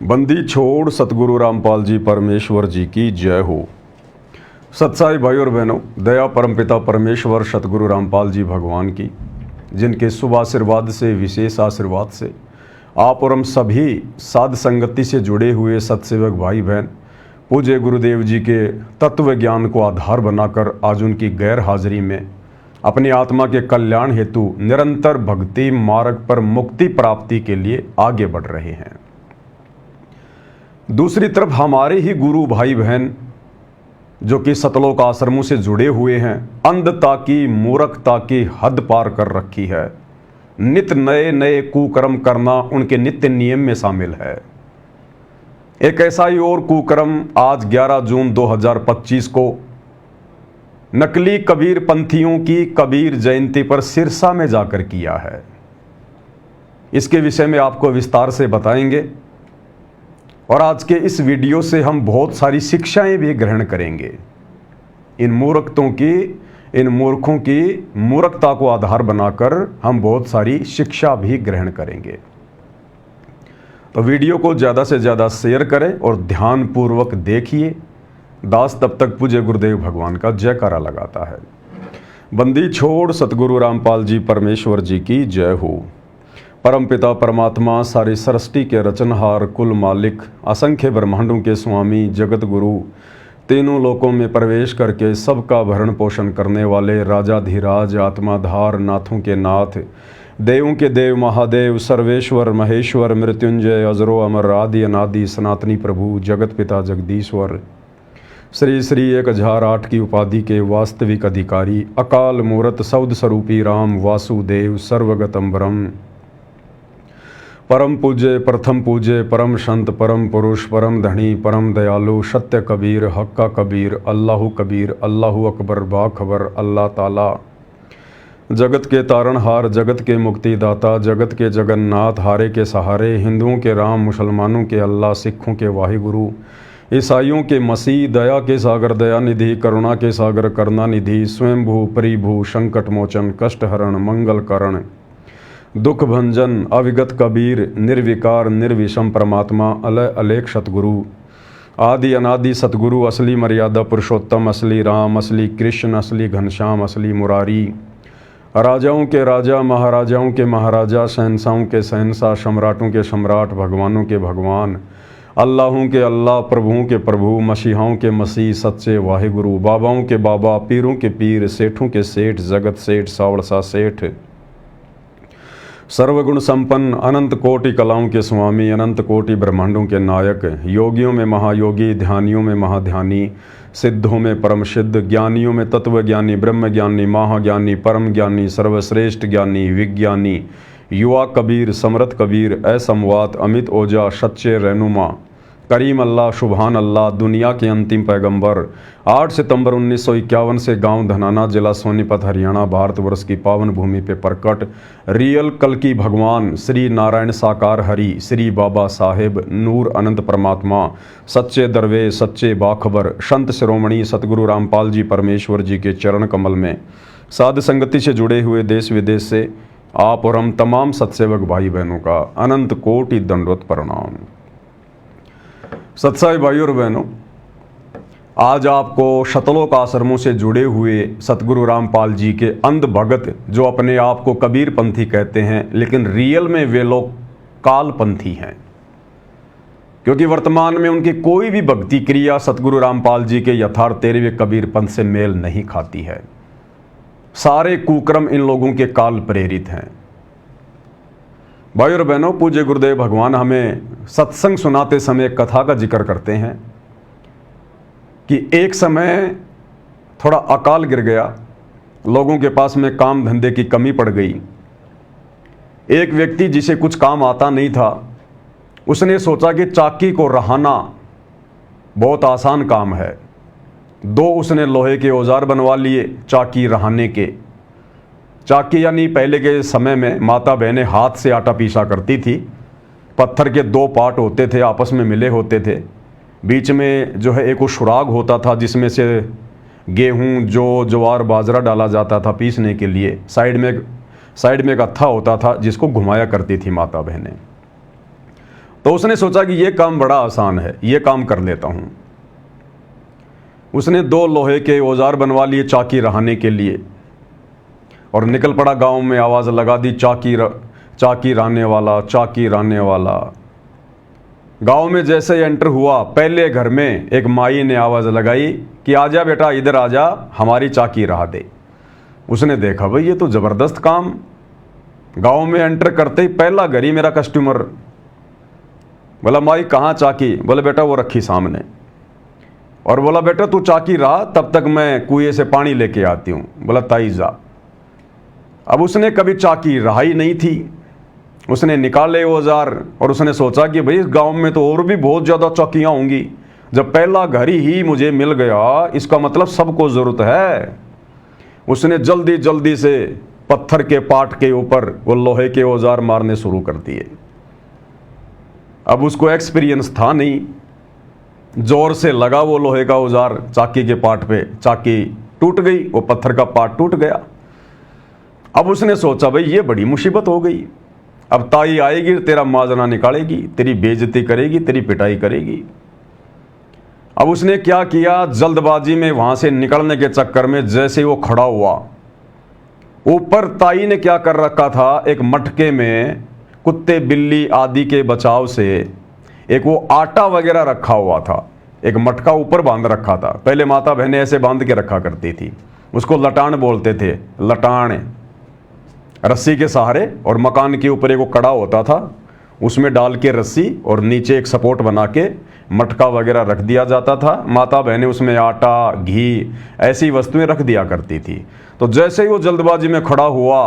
बंदी छोड़ सतगुरु रामपाल जी परमेश्वर जी की जय हो। सत्साई भाई और बहनों, दया परमपिता परमेश्वर सतगुरु रामपाल जी भगवान की, जिनके शुभ आशीर्वाद से, विशेष आशीर्वाद से आप और हम सभी साध संगति से जुड़े हुए सत्सेवक भाई बहन पूज्य गुरुदेव जी के तत्व ज्ञान को आधार बनाकर आज उनकी गैर हाजिरी में अपनी आत्मा के कल्याण हेतु निरंतर भक्ति मार्ग पर मुक्ति प्राप्ति के लिए आगे बढ़ रहे हैं। दूसरी तरफ हमारे ही गुरु भाई बहन जो कि सतलोक आश्रमों से जुड़े हुए हैं, अंधता की मूर्खता की हद पार कर रखी है। नित नए नए कुकर्म करना उनके नित्य नियम में शामिल है। एक ऐसा ही और कुकर्म आज 11 जून 2025 को नकली कबीर पंथियों की कबीर जयंती पर सिरसा में जाकर किया है। इसके विषय में आपको विस्तार से बताएंगे और आज के इस वीडियो से हम बहुत सारी शिक्षाएं भी ग्रहण करेंगे। इन मूर्खों की मूर्खता को आधार बनाकर हम बहुत सारी शिक्षा भी ग्रहण करेंगे। तो वीडियो को ज़्यादा से ज़्यादा शेयर करें और ध्यानपूर्वक देखिए। दास तब तक पूज्य गुरुदेव भगवान का जयकारा लगाता है। बंदी छोड़ सतगुरु रामपाल जी परमेश्वर जी की जय हो। परमपिता परमात्मा सारी सृष्टि के रचनहार, कुल मालिक, असंख्य ब्रह्मांडों के स्वामी, जगत गुरु, तीनों लोकों में प्रवेश करके सबका भरण पोषण करने वाले राजाधिराज, आत्माधार, नाथों के नाथ, देवों के देव, महादेव, सर्वेश्वर, महेश्वर, मृत्युंजय, अजरो अमर, आदि अनादि, सनातनी प्रभु, जगत पिता जगदीश्वर, श्री श्री 1008 की उपाधि के वास्तविक अधिकारी, अकाल मूर्त सौद स्वरूपी राम वासुदेव, सर्वगतम ब्रह्म, परम पूज्य, प्रथम पूज्य, परम संत, परम पुरुष, परम धनी, परम दयालु, सत्य कबीर, हक्का कबीर, अल्लाहु कबीर, अल्लाहु अकबर, बाखबर, अल्लाह ताला, जगत के तारणहार, जगत के मुक्तिदाता, जगत के जगन्नाथ, हारे के सहारे, हिंदुओं के राम, मुसलमानों के अल्लाह, सिखों के वाहिगुरु, ईसाइयों के मसीह, दया के सागर दया निधि, करुणा के सागर करुणा निधि, स्वयंभू परिभू, संकट मोचन, कष्ट हरण, मंगल करण, दुख भंजन, अविगत कबीर, निर्विकार निर्विषम परमात्मा, अलय अलेख सतगुरु, आदि अनादि सतगुरु, असली मर्यादा पुरुषोत्तम, असली राम, असली कृष्ण, असली घनश्याम, असली मुरारी, राजाओं के राजा, महाराजाओं के महाराजा, शहंशाहों के शहंशाह, सम्राटों के सम्राट, भगवानों के भगवान, अल्लाहों के अल्लाह, प्रभुओं के प्रभु, मसीहाओं के मसीह, सच्चे वाहिगुरु, बाबाओं के बाबा, पीरों के पीर, सेठों के सेठ, जगत सेठ, सावड़सा सेठ, सर्वगुण संपन्न, अनंत कोटि कलाओं के स्वामी, अनंत कोटि ब्रह्मांडों के नायक, योगियों में महायोगी, ध्यानियों में महाध्यानी, सिद्धों में परम सिद्ध, ज्ञानियों में तत्व ज्ञानी, ब्रह्म ज्ञानी, महाज्ञानी, परम ज्ञानी, सर्वश्रेष्ठ ज्ञानी, विज्ञानी, युवा कबीर, समर्थ कबीर, असमवात, अमित ओजा, सच्चे रहनुमा, करीम अल्लाह, सुबहान अल्लाह, दुनिया के अंतिम पैगंबर, 8 सितंबर 1951 से गांव धनाना, जिला सोनीपत, हरियाणा, भारतवर्ष की पावन भूमि पे प्रकट रियल कल की भगवान श्री नारायण साकार हरि, श्री बाबा साहेब, नूर अनंत परमात्मा, सच्चे दरवेश, सच्चे बाखबर, संत शिरोमणि सतगुरु रामपाल जी परमेश्वर जी के चरण कमल में साध संगति से जुड़े हुए देश विदेश से आप और हम तमाम सत्सेवक भाई बहनों का अनंत कोटि दंडवत प्रणाम। सत्साई भाई और बहनों, आज आपको सतलोक आश्रमों से जुड़े हुए सतगुरु रामपाल जी के अंध भगत, जो अपने आप को कबीर पंथी कहते हैं, लेकिन रियल में वे लोग काल पंथी हैं, क्योंकि वर्तमान में उनकी कोई भी भक्ति क्रिया सतगुरु रामपाल जी के यथार्थ 13वें कबीर पंथ से मेल नहीं खाती है। सारे कुकर्म इन लोगों के काल प्रेरित हैं। भाई और बहनों, पूज्य गुरुदेव भगवान हमें सत्संग सुनाते समय कथा का जिक्र करते हैं कि एक समय थोड़ा अकाल गिर गया, लोगों के पास में काम धंधे की कमी पड़ गई। एक व्यक्ति जिसे कुछ काम आता नहीं था, उसने सोचा कि चाकी को रहाना बहुत आसान काम है। 2 उसने लोहे के औजार बनवा लिए चाकी रहाने के। चाकी यानी पहले के समय में माता बहनें हाथ से आटा पीसा करती थी। पत्थर के 2 पार्ट होते थे, आपस में मिले होते थे। बीच में जो है एक सुराग होता था जिसमें से गेहूं, जौ, ज्वार, बाजरा डाला जाता था पीसने के लिए। साइड में एक अत्था होता था जिसको घुमाया करती थी माता बहनें। तो उसने सोचा कि ये काम बड़ा आसान है, ये काम कर लेता हूं। उसने 2 लोहे के औजार बनवा लिए चाकी रहाने के लिए और निकल पड़ा गांव में। आवाज़ लगा दी, चाकी राने वाला, चाकी राने वाला। गांव में जैसे ही एंटर हुआ, पहले घर में एक माई ने आवाज़ लगाई कि आजा बेटा, इधर आजा, हमारी चाकी रहा दे। उसने देखा भाई ये तो ज़बरदस्त काम। गांव में एंटर करते ही पहला घर ही मेरा कस्टमर। बोला माई कहाँ चाकी? बोले बेटा वो रखी सामने। और बोला बेटा तू चाकी रहा, तब तक मैं कुएं से पानी लेके आती हूँ। बोला ताई जा। अब उसने कभी चाकी रहाई नहीं थी। उसने निकाले औजार और उसने सोचा कि भाई इस गांव में तो और भी बहुत ज़्यादा चौकियाँ होंगी। जब पहला घर ही मुझे मिल गया, इसका मतलब सबको ज़रूरत है। उसने जल्दी जल्दी से पत्थर के पाट के ऊपर वो लोहे के औजार मारने शुरू कर दिए। अब उसको एक्सपीरियंस था नहीं, जोर से लगा वो लोहे का औजार चाकी के पाट पे, चाकी टूट गई, वो पत्थर का पाट टूट गया। अब उसने सोचा भाई ये बड़ी मुसीबत हो गई। अब ताई आएगी, तेरा माजना निकालेगी, तेरी बेइज्जती करेगी, तेरी पिटाई करेगी। अब उसने क्या किया, जल्दबाजी में वहां से निकलने के चक्कर में जैसे वो खड़ा हुआ, ऊपर ताई ने क्या कर रखा था, एक मटके में कुत्ते बिल्ली आदि के बचाव से एक वो आटा वगैरह रखा हुआ था। एक मटका ऊपर बांध रखा था। पहले माता बहनें ऐसे बांध के रखा करती थी, उसको लटान बोलते थे। लटान रस्सी के सहारे, और मकान के ऊपर एक वो कड़ा होता था, उसमें डाल के रस्सी और नीचे एक सपोर्ट बना के मटका वगैरह रख दिया जाता था। माता बहनें उसमें आटा, घी, ऐसी वस्तुएं रख दिया करती थी। तो जैसे ही वो जल्दबाजी में खड़ा हुआ,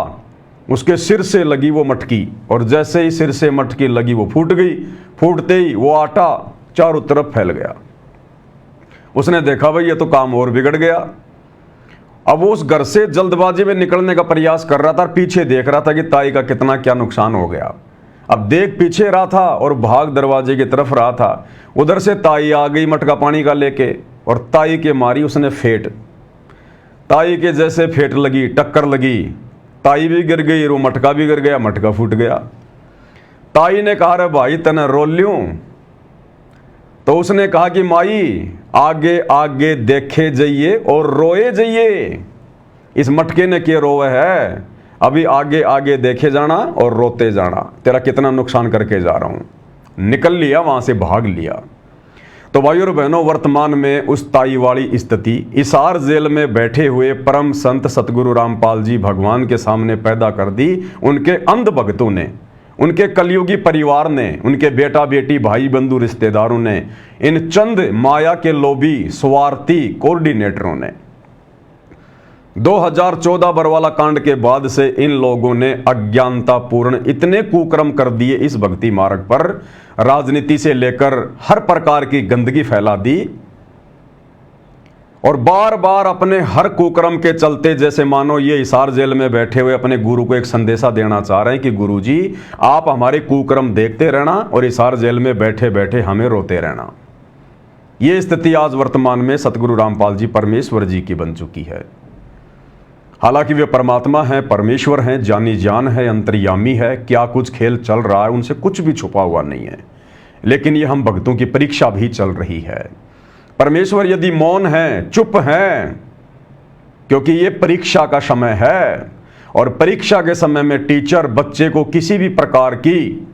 उसके सिर से लगी वो मटकी, और जैसे ही सिर से मटकी लगी वो फूट गई। फूटते ही वो आटा चारों तरफ फैल गया। उसने देखा भाई ये तो काम और बिगड़ गया। अब वो उस घर से जल्दबाजी में निकलने का प्रयास कर रहा था, पीछे देख रहा था कि ताई का कितना क्या नुकसान हो गया। अब देख पीछे रहा था और भाग दरवाजे की तरफ रहा था। उधर से ताई आ गई मटका पानी का लेके, और ताई के मारी उसने फेंट। ताई के जैसे फेंट लगी, टक्कर लगी, ताई भी गिर गई, वो मटका भी गिर गया, मटका फूट गया। ताई ने कहा रे भाई तने रो ल्यूं? तो उसने कहा कि माई आगे आगे देखे जाइए और रोए जाइए। इस मटके ने क्या रोवे है, अभी आगे आगे देखे जाना और रोते जाना, तेरा कितना नुकसान करके जा रहा हूं। निकल लिया वहां से, भाग लिया। तो भाइयों और बहनों, वर्तमान में उस ताई वाली स्थिति हिसार जेल में बैठे हुए परम संत सतगुरु रामपाल जी भगवान के सामने पैदा कर दी उनके अंध भक्तों ने, उनके कलयुगी परिवार ने, उनके बेटा बेटी भाई बंधु रिश्तेदारों ने, इन चंद माया के लोभी स्वार्थी कोऑर्डिनेटरों ने। 2014 बरवाला कांड के बाद से इन लोगों ने अज्ञानतापूर्ण इतने कुकर्म कर दिए इस भक्ति मार्ग पर, राजनीति से लेकर हर प्रकार की गंदगी फैला दी, और बार बार अपने हर कुकर्म के चलते जैसे मानो ये हिसार जेल में बैठे हुए अपने गुरु को एक संदेशा देना चाह रहे हैं कि गुरु जी आप हमारे कुकर्म देखते रहना और हिसार जेल में बैठे बैठे हमें रोते रहना। ये स्थिति आज वर्तमान में सतगुरु रामपाल जी परमेश्वर जी की बन चुकी है। हालांकि वे परमात्मा हैं, परमेश्वर हैं, जानी जान है, अंतर्यामी है, क्या कुछ खेल चल रहा है उनसे कुछ भी छुपा हुआ नहीं है। लेकिन ये हम भक्तों की परीक्षा भी चल रही है। परमेश्वर यदि मौन है, चुप है, क्योंकि ये परीक्षा का समय है, और परीक्षा के समय में टीचर बच्चे को किसी भी प्रकार की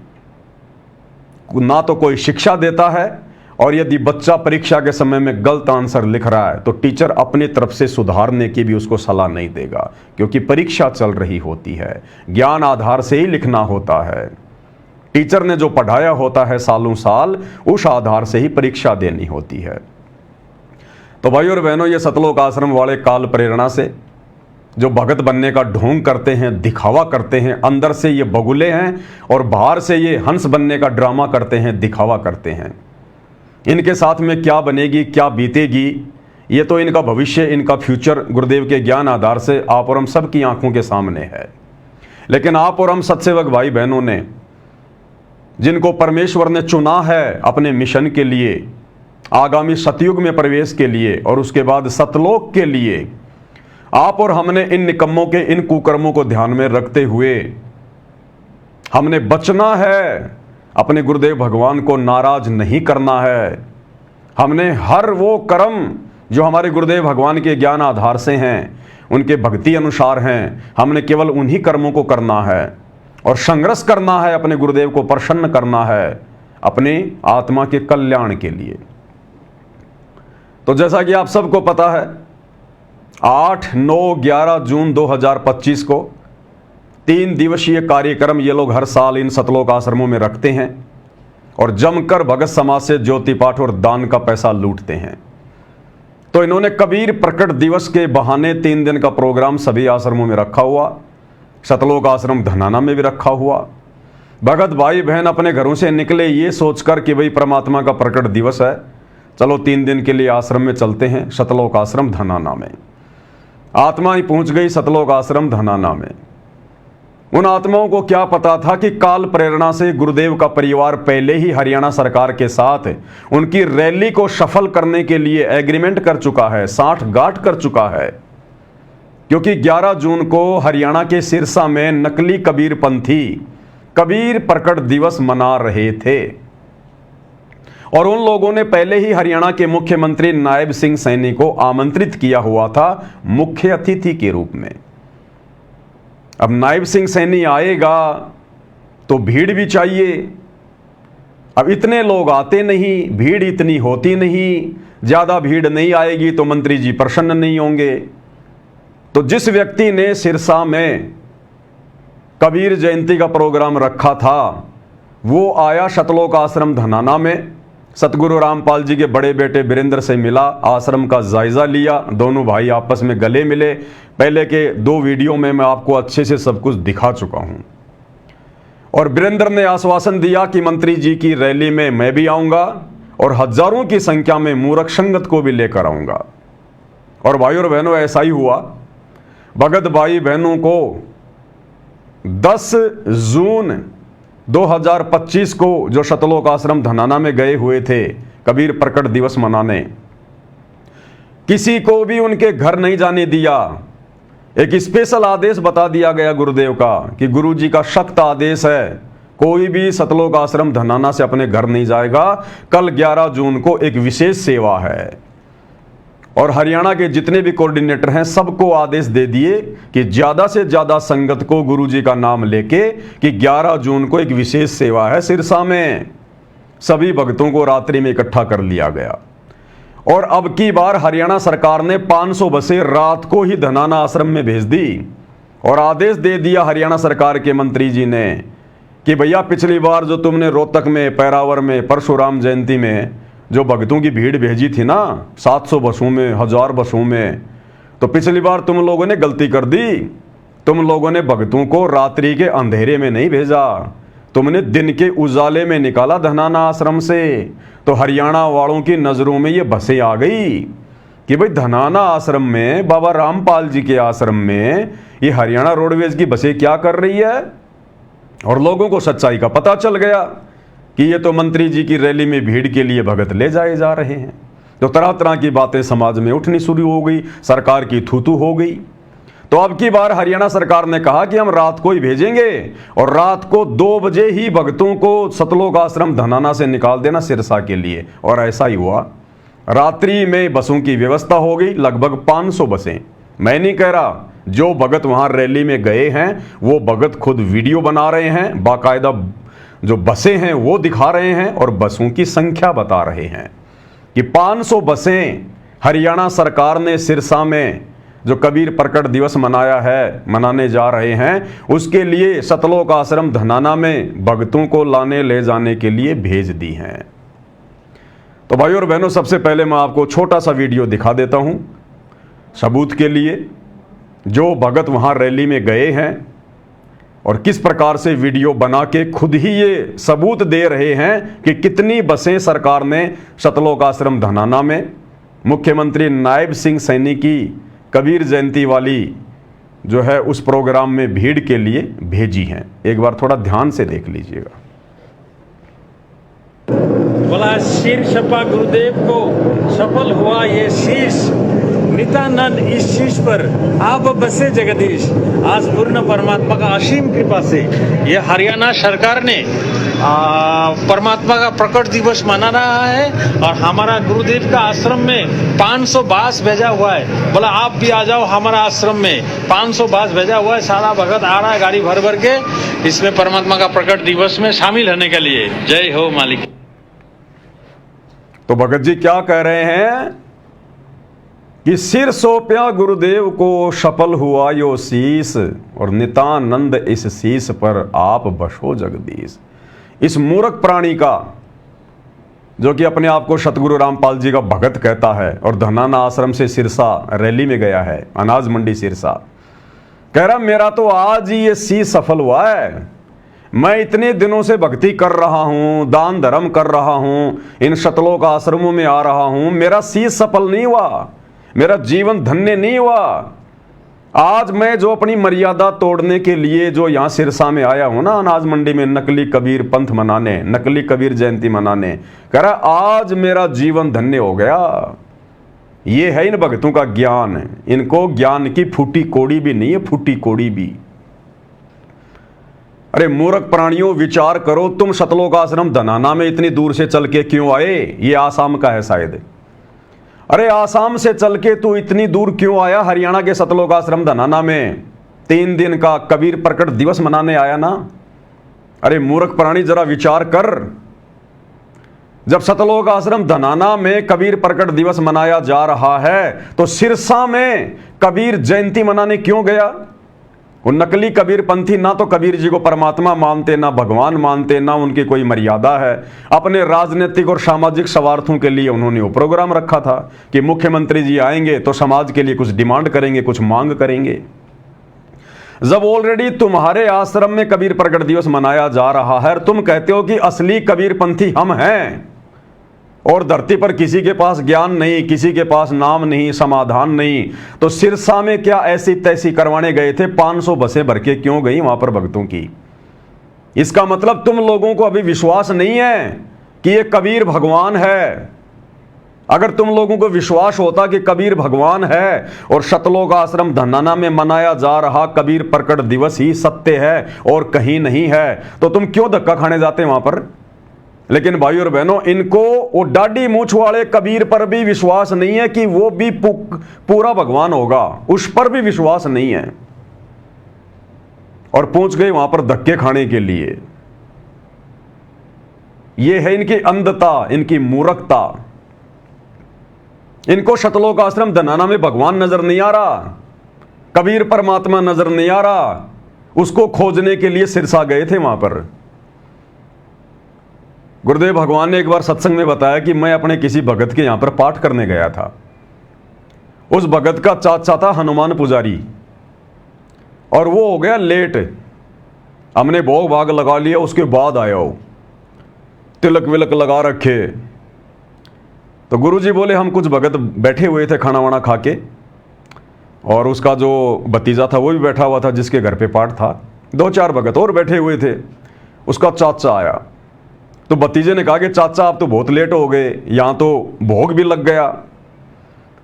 ना तो कोई शिक्षा देता है, और यदि बच्चा परीक्षा के समय में गलत आंसर लिख रहा है तो टीचर अपनी तरफ से सुधारने की भी उसको सलाह नहीं देगा, क्योंकि परीक्षा चल रही होती है। ज्ञान आधार से ही लिखना होता है। टीचर ने जो पढ़ाया होता है सालों साल, उस आधार से ही परीक्षा देनी होती है। तो भाइयों और बहनों, ये सतलोक आश्रम वाले काल प्रेरणा से जो भगत बनने का ढोंग करते हैं, दिखावा करते हैं, अंदर से ये बगुले हैं और बाहर से ये हंस बनने का ड्रामा करते हैं, दिखावा करते हैं। इनके साथ में क्या बनेगी, क्या बीतेगी, ये तो इनका भविष्य, इनका फ्यूचर गुरुदेव के ज्ञान आधार से आप और हम सब की आंखों के सामने है। लेकिन आप और हम सत्सेवक भाई बहनों ने, जिनको परमेश्वर ने चुना है अपने मिशन के लिए, आगामी सतयुग में प्रवेश के लिए और उसके बाद सतलोक के लिए, आप और हमने इन निकम्मों के इन कुकर्मों को ध्यान में रखते हुए हमने बचना है, अपने गुरुदेव भगवान को नाराज नहीं करना है। हमने हर वो कर्म जो हमारे गुरुदेव भगवान के ज्ञान आधार से हैं, उनके भक्ति अनुसार हैं, हमने केवल उन्हीं कर्मों को करना है और संघर्ष करना है, अपने गुरुदेव को प्रसन्न करना है अपनी आत्मा के कल्याण के लिए। तो जैसा कि आप सबको पता है, 8, 9, 11 जून 2025 को 3 दिवसीय कार्यक्रम ये लोग हर साल इन सतलोक आश्रमों में रखते हैं और जमकर भगत समाज से ज्योति पाठ और दान का पैसा लूटते हैं। तो इन्होंने कबीर प्रकट दिवस के बहाने 3 दिन का प्रोग्राम सभी आश्रमों में रखा हुआ, सतलोक आश्रम धनाना में भी रखा हुआ। भगत भाई बहन अपने घरों से निकले ये सोचकर कि भाई परमात्मा का प्रकट दिवस है, चलो 3 दिन के लिए आश्रम में चलते हैं, सतलोक आश्रम धनाना में। आत्मा ही पहुंच गई सतलोक आश्रम धनाना में। उन आत्माओं को क्या पता था कि काल प्रेरणा से गुरुदेव का परिवार पहले ही हरियाणा सरकार के साथ उनकी रैली को सफल करने के लिए एग्रीमेंट कर चुका है, साठगांठ कर चुका है। क्योंकि 11 जून को हरियाणा के सिरसा में नकली कबीरपंथी कबीर प्रकट दिवस मना रहे थे और उन लोगों ने पहले ही हरियाणा के मुख्यमंत्री नायब सिंह सैनी को आमंत्रित किया हुआ था मुख्य अतिथि के रूप में। अब नायब सिंह सैनी आएगा तो भीड़ भी चाहिए। अब इतने लोग आते नहीं, भीड़ इतनी होती नहीं, ज्यादा भीड़ नहीं आएगी तो मंत्री जी प्रसन्न नहीं होंगे। तो जिस व्यक्ति ने सिरसा में कबीर जयंती का प्रोग्राम रखा था वो आया सतलोक आश्रम धनाना में, सतगुरु रामपाल जी के बड़े बेटे वीरेंद्र से मिला, आश्रम का जायजा लिया, दोनों भाई आपस में गले मिले। पहले के 2 वीडियो में मैं आपको अच्छे से सब कुछ दिखा चुका हूं। और वीरेंद्र ने आश्वासन दिया कि मंत्री जी की रैली में मैं भी आऊंगा और हजारों की संख्या में मूर्ख संगत को भी लेकर आऊंगा। और भाइयों और बहनों ऐसा ही हुआ। भगत भाई बहनों को 10 जून 2025 को जो सतलोक आश्रम धनाना में गए हुए थे कबीर प्रकट दिवस मनाने, किसी को भी उनके घर नहीं जाने दिया। एक स्पेशल आदेश बता दिया गया गुरुदेव का कि गुरुजी का सख्त आदेश है, कोई भी सतलोक आश्रम धनाना से अपने घर नहीं जाएगा। कल 11 जून को एक विशेष सेवा है और हरियाणा के जितने भी कोऑर्डिनेटर हैं सबको आदेश दे दिए कि ज्यादा से ज्यादा संगत को गुरुजी का नाम लेके कि 11 जून को एक विशेष सेवा है सिरसा में। सभी भक्तों को रात्रि में इकट्ठा कर लिया गया और अब की बार हरियाणा सरकार ने 500 बसें रात को ही धनाना आश्रम में भेज दी और आदेश दे दिया हरियाणा सरकार के मंत्री जी ने कि भैया पिछली बार जो तुमने रोहतक में, पैरावर में, परशुराम जयंती में जो भक्तों की भीड़ भेजी थी ना 700 बसों में, 1000 बसों में, तो पिछली बार तुम लोगों ने गलती कर दी। तुम लोगों ने भक्तों को रात्रि के अंधेरे में नहीं भेजा, तुमने दिन के उजाले में निकाला धनाना आश्रम से। तो हरियाणा वालों की नजरों में ये बसें आ गई कि भाई धनाना आश्रम में, बाबा रामपाल जी के आश्रम में ये हरियाणा रोडवेज की बसें क्या कर रही है। और लोगों को सच्चाई का पता चल गया कि ये तो मंत्री जी की रैली में भीड़ के लिए भगत ले जाए जा रहे हैं। तो तरह तरह की बातें समाज में उठनी शुरू हो गई, सरकार की थूथू हो गई। तो अब की बार हरियाणा सरकार ने कहा कि हम रात को ही भेजेंगे और रात को 2 बजे ही भक्तों को सतलोक आश्रम धनाना से निकाल देना सिरसा के लिए। और ऐसा ही हुआ, रात्रि में बसों की व्यवस्था हो गई, लगभग 500 बसें। मैं नहीं कह रहा, जो भगत वहां रैली में गए हैं वो भगत खुद वीडियो बना रहे हैं, बाकायदा जो बसें हैं वो दिखा रहे हैं और बसों की संख्या बता रहे हैं कि 500 बसें हरियाणा सरकार ने सिरसा में जो कबीर प्रकट दिवस मनाने जा रहे हैं उसके लिए सतलोक आश्रम धनाना में भक्तों को लाने ले जाने के लिए भेज दी हैं। तो भाइयों और बहनों, सबसे पहले मैं आपको छोटा सा वीडियो दिखा देता हूं सबूत के लिए, जो भगत वहां रैली में गए हैं और किस प्रकार से वीडियो बना के खुद ही ये सबूत दे रहे हैं कि कितनी बसें सरकार ने सतलोक आश्रम धनाना में मुख्यमंत्री नायब सिंह सैनी की कबीर जयंती वाली जो है उस प्रोग्राम में भीड़ के लिए भेजी हैं। एक बार थोड़ा ध्यान से देख लीजिएगा। बोला शीर शपा गुरुदेव को सफल हुआ ये शीश, नित्यानंद इस चीज पर आप बसे जगदीश। आज पूर्ण परमात्मा का असीम कृपा से ये हरियाणा सरकार ने परमात्मा का प्रकट दिवस मना रहा है और हमारा गुरुदेव का आश्रम में 500 बास भेजा हुआ है। बोला आप भी आ जाओ हमारा आश्रम में, 500 बास भेजा हुआ है। सारा भगत आ रहा है गाड़ी भर भर के इसमें परमात्मा का प्रकट दिवस में शामिल होने के लिए। जय हो मालिक। तो भगत जी क्या कह रहे हैं कि सिर सौंप्या गुरुदेव को सफल हुआ यो शीस, और नित्यानंद इस शीस पर आप बसो जगदीश। इस मूर्ख प्राणी का, जो कि अपने आप को सतगुरु रामपाल जी का भगत कहता है और धनाना आश्रम से सिरसा रैली में गया है, अनाज मंडी सिरसा, कह रहा मेरा तो आज ही ये शीस सफल हुआ है। मैं इतने दिनों से भक्ति कर रहा हूं, दान धर्म कर रहा हूं, इन शतलोक आश्रमों में आ रहा हूं, मेरा शीस सफल नहीं हुआ, मेरा जीवन धन्य नहीं हुआ। आज मैं जो अपनी मर्यादा तोड़ने के लिए जो यहां सिरसा में आया हूं ना, अनाज मंडी में नकली कबीर पंथ मनाने, नकली कबीर जयंती मनाने, कह रहा आज मेरा जीवन धन्य हो गया। ये है इन भक्तों का ज्ञान। इनको ज्ञान की फूटी कोड़ी भी नहीं है, फूटी कोड़ी भी। अरे मूर्ख प्राणियों, विचार करो, तुम शतलोक आश्रम धनाना में इतनी दूर से चल के क्यों आए? ये आसाम का है शायद। अरे आसाम से चल के तू इतनी दूर क्यों आया? हरियाणा के शतलोक आश्रम धनाना में 3 दिन का कबीर प्रकट दिवस मनाने आया ना? अरे मूर्ख प्राणी, जरा विचार कर। जब शतलोक आश्रम धनाना में कबीर प्रकट दिवस मनाया जा रहा है तो सिरसा में कबीर जयंती मनाने क्यों गया? वो नकली कबीर पंथी ना तो कबीर जी को परमात्मा मानते, ना भगवान मानते, ना उनकी कोई मर्यादा है। अपने राजनीतिक और सामाजिक स्वार्थों के लिए उन्होंने वो प्रोग्राम रखा था कि मुख्यमंत्री जी आएंगे तो समाज के लिए कुछ डिमांड करेंगे, कुछ मांग करेंगे। जब ऑलरेडी तुम्हारे आश्रम में कबीर प्रकट दिवस मनाया जा रहा है, तुम कहते हो कि असली कबीर पंथी हम हैं, और धरती पर किसी के पास ज्ञान नहीं, किसी के पास नाम नहीं, समाधान नहीं, तो सिरसा में क्या ऐसी तैसी करवाने गए थे? 500 बसें भर के क्यों गई वहां पर भक्तों की? इसका मतलब तुम लोगों को अभी विश्वास नहीं है कि ये कबीर भगवान है। अगर तुम लोगों को विश्वास होता कि कबीर भगवान है और शतलोक आश्रम धनाना में मनाया जा रहा कबीर प्रकट दिवस ही सत्य है और कहीं नहीं है, तो तुम क्यों धक्का खाने जाते वहां पर? लेकिन भाई और बहनों, इनको वो डाडी मूछ वाले कबीर पर भी विश्वास नहीं है कि वो भी पूरा भगवान होगा, उस पर भी विश्वास नहीं है, और पहुंच गए वहां पर धक्के खाने के लिए। ये है इनकी अंधता, इनकी मूर्खता। इनको शतलोक आश्रम धनाना में भगवान नजर नहीं आ रहा, कबीर परमात्मा नजर नहीं आ रहा। उसको खोजने के लिए सिरसा गए थे वहां पर। गुरुदेव भगवान ने एक बार सत्संग में बताया कि मैं अपने किसी भगत के यहां पर पाठ करने गया था। उस भगत का चाचा था हनुमान पुजारी, और वो हो गया लेट। हमने भोग भाग लगा लिया, उसके बाद आया हो, तिलक विलक लगा रखे। तो गुरुजी बोले हम कुछ भगत बैठे हुए थे खाना वाना खा के, और उसका जो भतीजा था वो भी बैठा हुआ था जिसके घर पे पाठ था। 2-4 भगत और बैठे हुए थे। उसका चाचा आया तो भतीजे ने कहा कि चाचा आप तो बहुत लेट हो गए, यहां तो भोग भी लग गया।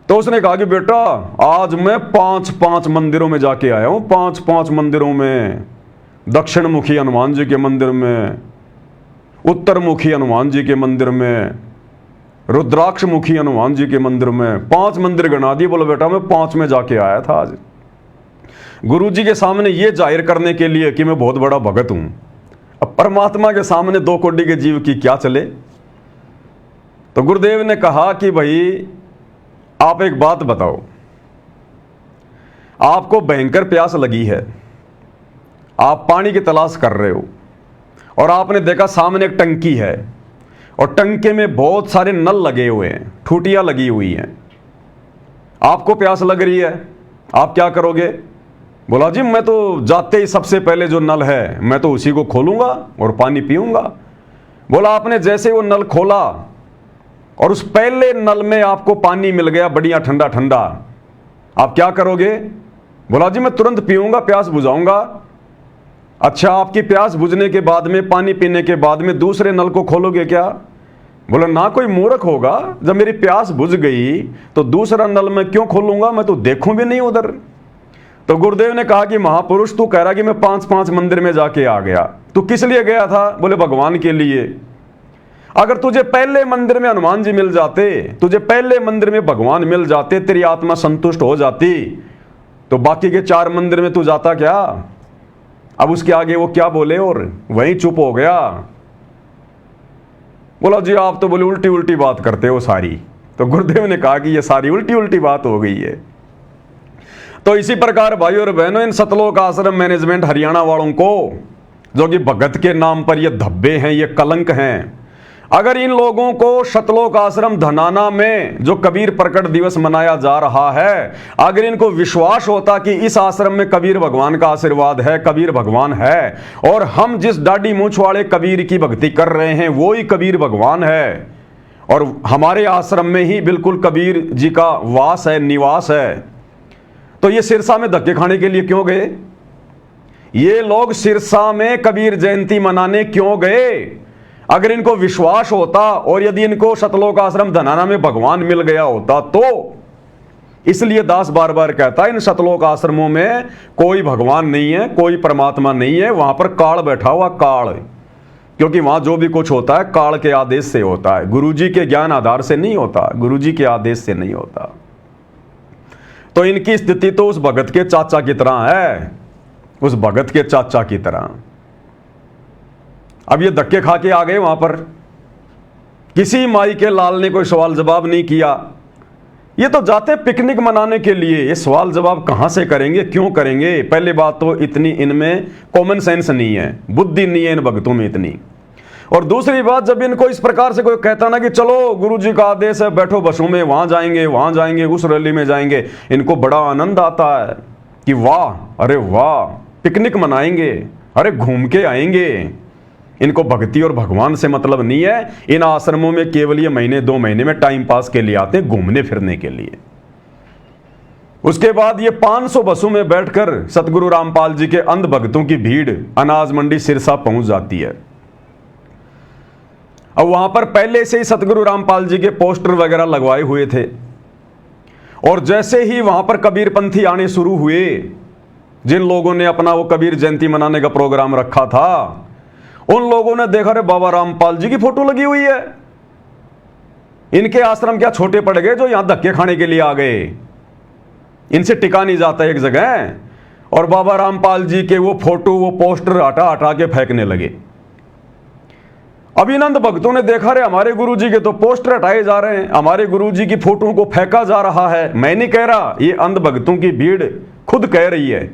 तो उसने कहा कि बेटा आज मैं 5-5 मंदिरों में जाके आया हूं, 5-5 मंदिरों में, दक्षिण मुखी हनुमान जी के मंदिर में, उत्तर मुखी हनुमान जी के मंदिर में, रुद्राक्ष मुखी हनुमान जी के मंदिर में, 5 मंदिर गिना दिए। बोलो बेटा मैं 5 में जाके आया था आज, गुरु जी के सामने ये जाहिर करने के लिए कि मैं बहुत बड़ा भगत हूं। अब परमात्मा के सामने 2 कोटि के जीव की क्या चले? तो गुरुदेव ने कहा कि भाई आप एक बात बताओ, आपको भयंकर प्यास लगी है, आप पानी की तलाश कर रहे हो, और आपने देखा सामने एक टंकी है, और टंके में बहुत सारे नल लगे हुए हैं, ठूटियां लगी हुई हैं। आपको प्यास लग रही है, आप क्या करोगे? बोला जी मैं तो जाते ही सबसे पहले जो नल है मैं तो उसी को खोलूंगा और पानी पीऊंगा। बोला आपने जैसे वो नल खोला और उस पहले नल में आपको पानी मिल गया बढ़िया ठंडा ठंडा, आप क्या करोगे? बोला जी मैं तुरंत पीऊंगा, प्यास बुझाऊंगा। अच्छा, आपकी प्यास बुझने के बाद में, पानी पीने के बाद में दूसरे नल को खोलोगे क्या? बोला ना कोई मूर्ख होगा, जब मेरी प्यास बुझ गई तो दूसरा नल मैं क्यों खोलूंगा, मैं तो देखूं भी नहीं उधर। तो गुरुदेव ने कहा कि महापुरुष तू कह रहा कि मैं 5-5 मंदिर में जाके आ गया, तू किस लिए गया था? बोले भगवान के लिए। अगर तुझे पहले मंदिर में हनुमान जी मिल जाते, तुझे पहले मंदिर में भगवान मिल जाते, तेरी आत्मा संतुष्ट हो जाती, तो बाकी के 4 मंदिर में तू जाता क्या? अब उसके आगे वो क्या बोले और वहीं चुप हो गया। बोला जी आप तो बोले उल्टी उल्टी बात करते हो सारी। तो गुरुदेव ने कहा कि ये सारी उल्टी उल्टी बात हो गई है। तो इसी प्रकार भाइयों और बहनों, इन सतलोक आश्रम मैनेजमेंट हरियाणा वालों को, जो कि भगत के नाम पर ये धब्बे हैं, ये कलंक हैं, अगर इन लोगों को सतलोक आश्रम धनाना में जो कबीर प्रकट दिवस मनाया जा रहा है, अगर इनको विश्वास होता कि इस आश्रम में कबीर भगवान का आशीर्वाद है, कबीर भगवान है, और हम जिस दाढ़ी मूंछ वाले कबीर की भक्ति कर रहे हैं वो ही कबीर भगवान है, और हमारे आश्रम में ही बिल्कुल कबीर जी का वास है, निवास है, तो ये सिरसा में धक्के खाने के लिए क्यों गए? ये लोग सिरसा में कबीर जयंती मनाने क्यों गए? अगर इनको विश्वास होता और यदि इनको सतलोक आश्रम धनाना में भगवान मिल गया होता तो। इसलिए दास बार बार कहता है इन सतलोक आश्रमों में कोई भगवान नहीं है, कोई परमात्मा नहीं है, वहां पर काल बैठा हुआ, काल। क्योंकि वहां जो भी कुछ होता है काल के आदेश से होता है, गुरुजी के ज्ञान आधार से नहीं होता, गुरुजी के आदेश से नहीं होता। तो इनकी स्थिति तो उस भगत के चाचा की तरह है, उस भगत के चाचा की तरह। अब ये धक्के खा के आ गए वहां पर, किसी माई के लाल ने कोई सवाल जवाब नहीं किया। ये तो जाते पिकनिक मनाने के लिए, ये सवाल जवाब कहां से करेंगे, क्यों करेंगे? पहली बात तो इतनी इनमें कॉमन सेंस नहीं है, बुद्धि नहीं है इन भक्तों में इतनी। और दूसरी बात, जब इनको इस प्रकार से कोई कहता ना कि चलो गुरुजी का आदेश है, बैठो बसों में, वहां जाएंगे, उस रैली में जाएंगे, इनको बड़ा आनंद आता है कि वाह, अरे वाह, पिकनिक मनाएंगे, अरे घूम के आएंगे। इनको भक्ति और भगवान से मतलब नहीं है। इन आश्रमों में केवल ये महीने 2 महीने में टाइम पास के लिए आते हैं, घूमने फिरने के लिए। उसके बाद ये 500 बसों में बैठकर सतगुरु रामपाल जी के अंध भक्तों की भीड़ अनाज मंडी सिरसा पहुंच जाती है। अब वहां पर पहले से ही सतगुरु रामपाल जी के पोस्टर वगैरह लगवाए हुए थे, और जैसे ही वहां पर कबीरपंथी आने शुरू हुए, जिन लोगों ने अपना वो कबीर जयंती मनाने का प्रोग्राम रखा था, उन लोगों ने देखा रे बाबा रामपाल जी की फोटो लगी हुई है, इनके आश्रम क्या छोटे पड़ गए जो यहां धक्के खाने के लिए आ गए, इनसे टिका नहीं जाता एक जगह। और बाबा रामपाल जी के वो फोटो, वो पोस्टर हटा हटा के फेंकने लगे। अभिनंद भक्तों ने देखा रे हमारे गुरुजी के तो पोस्टर हटाए जा रहे हैं, हमारे गुरुजी की फोटो को फेंका जा रहा है। मैं नहीं कह रहा, ये अंध भक्तों की भीड़ खुद कह रही है।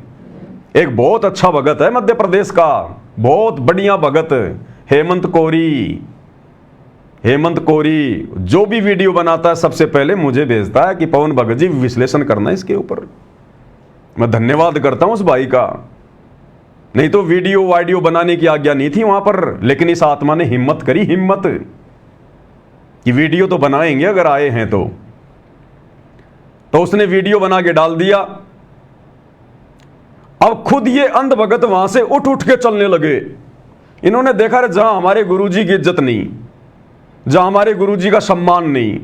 एक बहुत अच्छा भगत है मध्य प्रदेश का, बहुत बढ़िया भगत, हेमंत कोरी। हेमंत कोरी जो भी वीडियो बनाता है सबसे पहले मुझे भेजता है कि पवन भगत जी विश्लेषण करना इसके ऊपर। मैं धन्यवाद करता हूं उस भाई का, नहीं तो वीडियो बनाने की आज्ञा नहीं थी वहां पर, लेकिन इस आत्मा ने हिम्मत करी, हिम्मत कि वीडियो तो बनाएंगे अगर आए हैं तो उसने वीडियो बना के डाल दिया। अब खुद ये अंध भगत वहां से उठ उठ के चलने लगे। इन्होंने देखा रे जहां हमारे गुरुजी की इज्जत नहीं, जहां हमारे गुरुजी का सम्मान नहीं,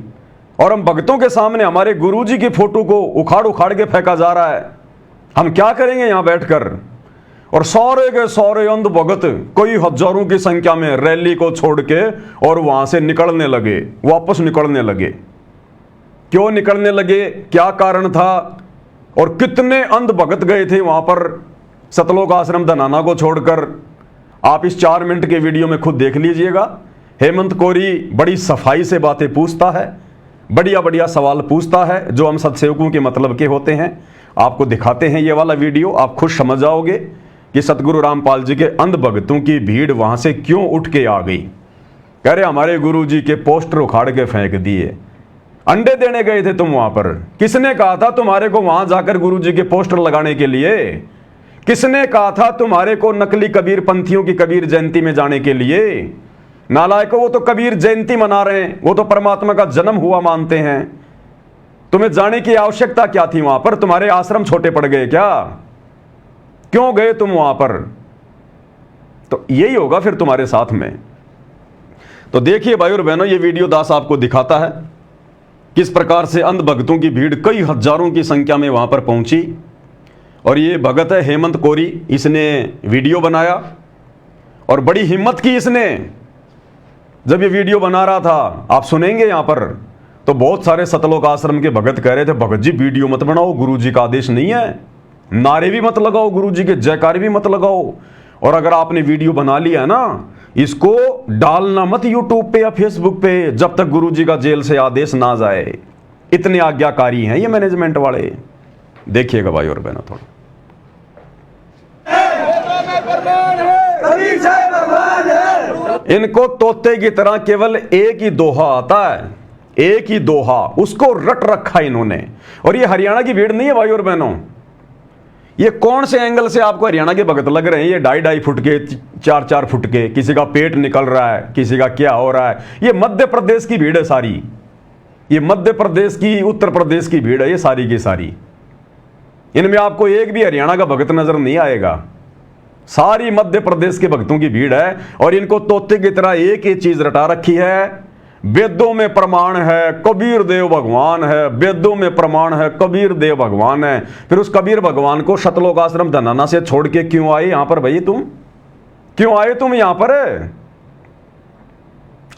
और हम भक्तों के सामने हमारे गुरुजी की फोटो को उखाड़ उखाड़ के फेंका जा रहा है, हम क्या करेंगे यहां बैठकर? और सारे के सारे अंध भगत कई हजारों की संख्या में रैली को छोड़ के और वहां से निकलने लगे, वापस निकलने लगे। क्यों निकलने लगे, क्या कारण था, और कितने अंध भगत गए थे वहां पर सतलोक आश्रम धनाना को छोड़कर, आप इस 4 मिनट के वीडियो में खुद देख लीजिएगा। हेमंत कोरी बड़ी सफाई से बातें पूछता है, बढ़िया बढ़िया सवाल पूछता है जो हम सत्सेवकों के मतलब के होते हैं। आपको दिखाते हैं ये वाला वीडियो, आप खुद समझ जाओगे कि सतगुरु रामपाल जी के अंध भक्तों की भीड़ वहां से क्यों उठ के आ गई। कह रहे हमारे गुरु जी के पोस्टर उखाड़ के फेंक दिए, अंडे देने गए थे तुम वहां पर। किसने कहा था तुम्हारे को वहां जाकर गुरु जी के पोस्टर लगाने के लिए? किसने कहा था तुम्हारे को नकली कबीर पंथियों की कबीर जयंती में जाने के लिए? नालायकों, वो तो कबीर जयंती मना रहे हैं, वो तो परमात्मा का जन्म हुआ मानते हैं। तुम्हें जाने की आवश्यकता क्या थी वहां पर? तुम्हारे आश्रम छोटे पड़ गए क्या? क्यों गए तुम वहां पर? तो यही होगा फिर तुम्हारे साथ में। तो देखिए भाई और बहनों, ये वीडियो दास आपको दिखाता है किस प्रकार से अंध भक्तों की भीड़ कई हजारों की संख्या में वहां पर पहुंची। और ये भगत है हेमंत कोरी, इसने वीडियो बनाया और बड़ी हिम्मत की इसने। जब ये वीडियो बना रहा था, आप सुनेंगे यहां पर, तो बहुत सारे सतलोक आश्रम के भगत कह रहे थे, भगत जी वीडियो मत बनाओ, गुरुजी का आदेश नहीं है, नारे भी मत लगाओ, गुरुजी के जयकार भी मत लगाओ, और अगर आपने वीडियो बना लिया ना, इसको डालना मत यूट्यूब पे या फेसबुक पे जब तक गुरुजी का जेल से आदेश ना जाए। इतने आज्ञाकारी हैं ये मैनेजमेंट वाले। देखिएगा भाई और बहनों थोड़ा। इनको तोते की तरह केवल एक ही दोहा आता है, एक ही दोहा, उसको रट रखा इन्होंने। और ये हरियाणा की भीड़ नहीं है भाई और बहनों, ये कौन से एंगल से आपको हरियाणा के भगत लग रहे हैं? ये 2.5 फुट के, 4-4 फुट के, किसी का पेट निकल रहा है, किसी का क्या हो रहा है। ये मध्य प्रदेश की भीड़ है सारी, ये मध्य प्रदेश की, उत्तर प्रदेश की भीड़ है ये सारी की सारी। इनमें आपको एक भी हरियाणा का भगत नजर नहीं आएगा, सारी मध्य प्रदेश के भक्तों की भीड़ है। और इनको तोते की तरह एक ही चीज रटा रखी है, वेदों में प्रमाण है कबीर देव भगवान है, वेदों में प्रमाण है कबीर देव भगवान है। फिर उस कबीर भगवान को सतलोक आश्रम धनाना से छोड़ के क्यों आए यहां पर भाई? तुम क्यों आए तुम यहां पर?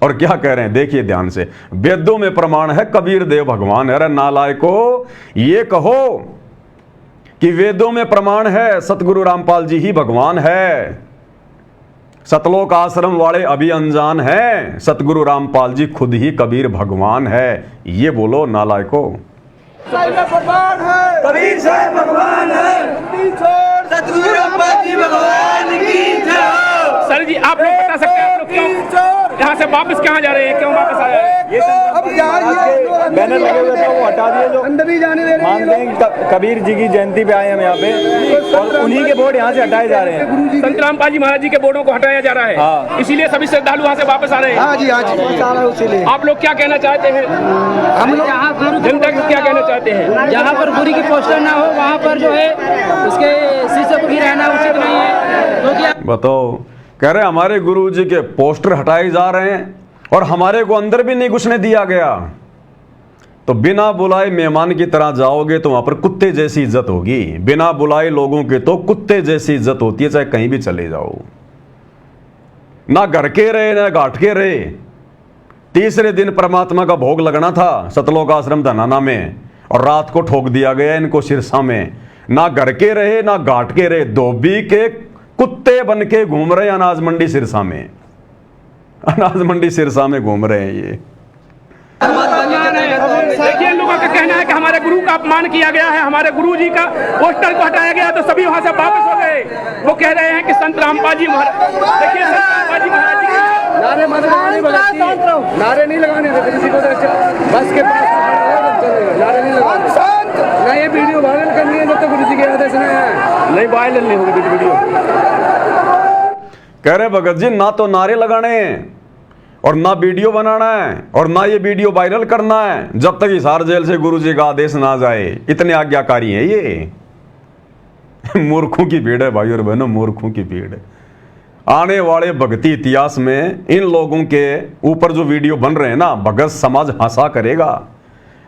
और क्या कह रहे हैं देखिए ध्यान से, वेदों में प्रमाण है कबीर देव भगवान है। अरे नालायको, ये कहो कि वेदों में प्रमाण है सतगुरु रामपाल जी ही भगवान है। सतलोक आश्रम वाले अभी अनजान हैं, सतगुरु रामपाल जी खुद ही कबीर भगवान है। ये बोलो नालायको। कबीर साहब भगवान है, सतगुरु रामपाल जी भगवान की जय। सर जी आप लोग बता सकते हैं आप लोग क्यों यहाँ से वापस कहाँ जा रहे हैं, क्यों वापस आए हैं? ये बैनर लगे हुए थे वो हटा दिए, जो अंदर नहीं जाने दे रहे मानते हैं कबीर जी की जयंती पे आए हम यहाँ पे, और उन्हीं के बोर्ड यहाँ से हटाए जा रहे हैं। संत रामपाल जी महाराज जी के बोर्डों को हटाया जा रहा है, हाँ। इसीलिए सभी श्रद्धालु वहाँ से वापस आ रहे हैं। हाँ जी इसीलिए आप लोग क्या कहना चाहते हैं, हम लोग जनता को क्या कहना चाहते हैं? जहाँ पर गुरु की पोस्टर ना हो वहाँ पर जो है उसके शीशे पर ही रहना उचित नहीं है, क्योंकि बताओ, कह रहे हमारे गुरु जी के पोस्टर हटाए जा रहे हैं और हमारे को अंदर भी नहीं घुसने दिया गया। तो बिना बुलाए मेहमान की तरह जाओगे तो वहां पर कुत्ते जैसी इज्जत होगी, बिना बुलाए लोगों के तो कुत्ते जैसी इज्जत होती है, चाहे कहीं भी चले जाओ। ना घर के रहे ना घाट के रहे। तीसरे दिन परमात्मा का भोग लगना था सतलोक आश्रम धनाना में, और रात को ठोक दिया गया इनको सिरसा में। ना घर के रहे ना घाट के रहे, धोबी के कुत्ते बन के घूम रहे अनाज मंडी सिरसा में, अनाज मंडी सिरसा में घूम रहे हैं ये। देखिए इन लोगों का कहना है कि हमारे गुरु का अपमान किया गया है, हमारे गुरु जी का पोस्टर को हटाया गया, तो सभी वहां से वापस हो गए। वो कह रहे हैं कि संत रामपाल जी महाराज, देखिए संत रामपाल जी महाराज जी नारे नारे नहीं लगाने देते किसी को, बस के पास नारे नहीं लगाने ना। ये वीडियो वायरल करनी है जब तक गुरु जी के आदेश नहीं वायरल नहीं होगी वीडियो। कह रहे भगत जी ना तो नारे लगाने हैं और ना वीडियो बनाना है और ना ये वीडियो वायरल करना है जब तक हिसार जेल से गुरुजी का आदेश ना जाए। इतने आज्ञाकारी हैं ये। मूर्खों की भीड़ है भाई और बहनों, मूर्खों की भीड़ है। आने वाले भक्ति इतिहास में इन लोगों के ऊपर जो वीडियो बन रहे हैं ना, भगत समाज हंसा करेगा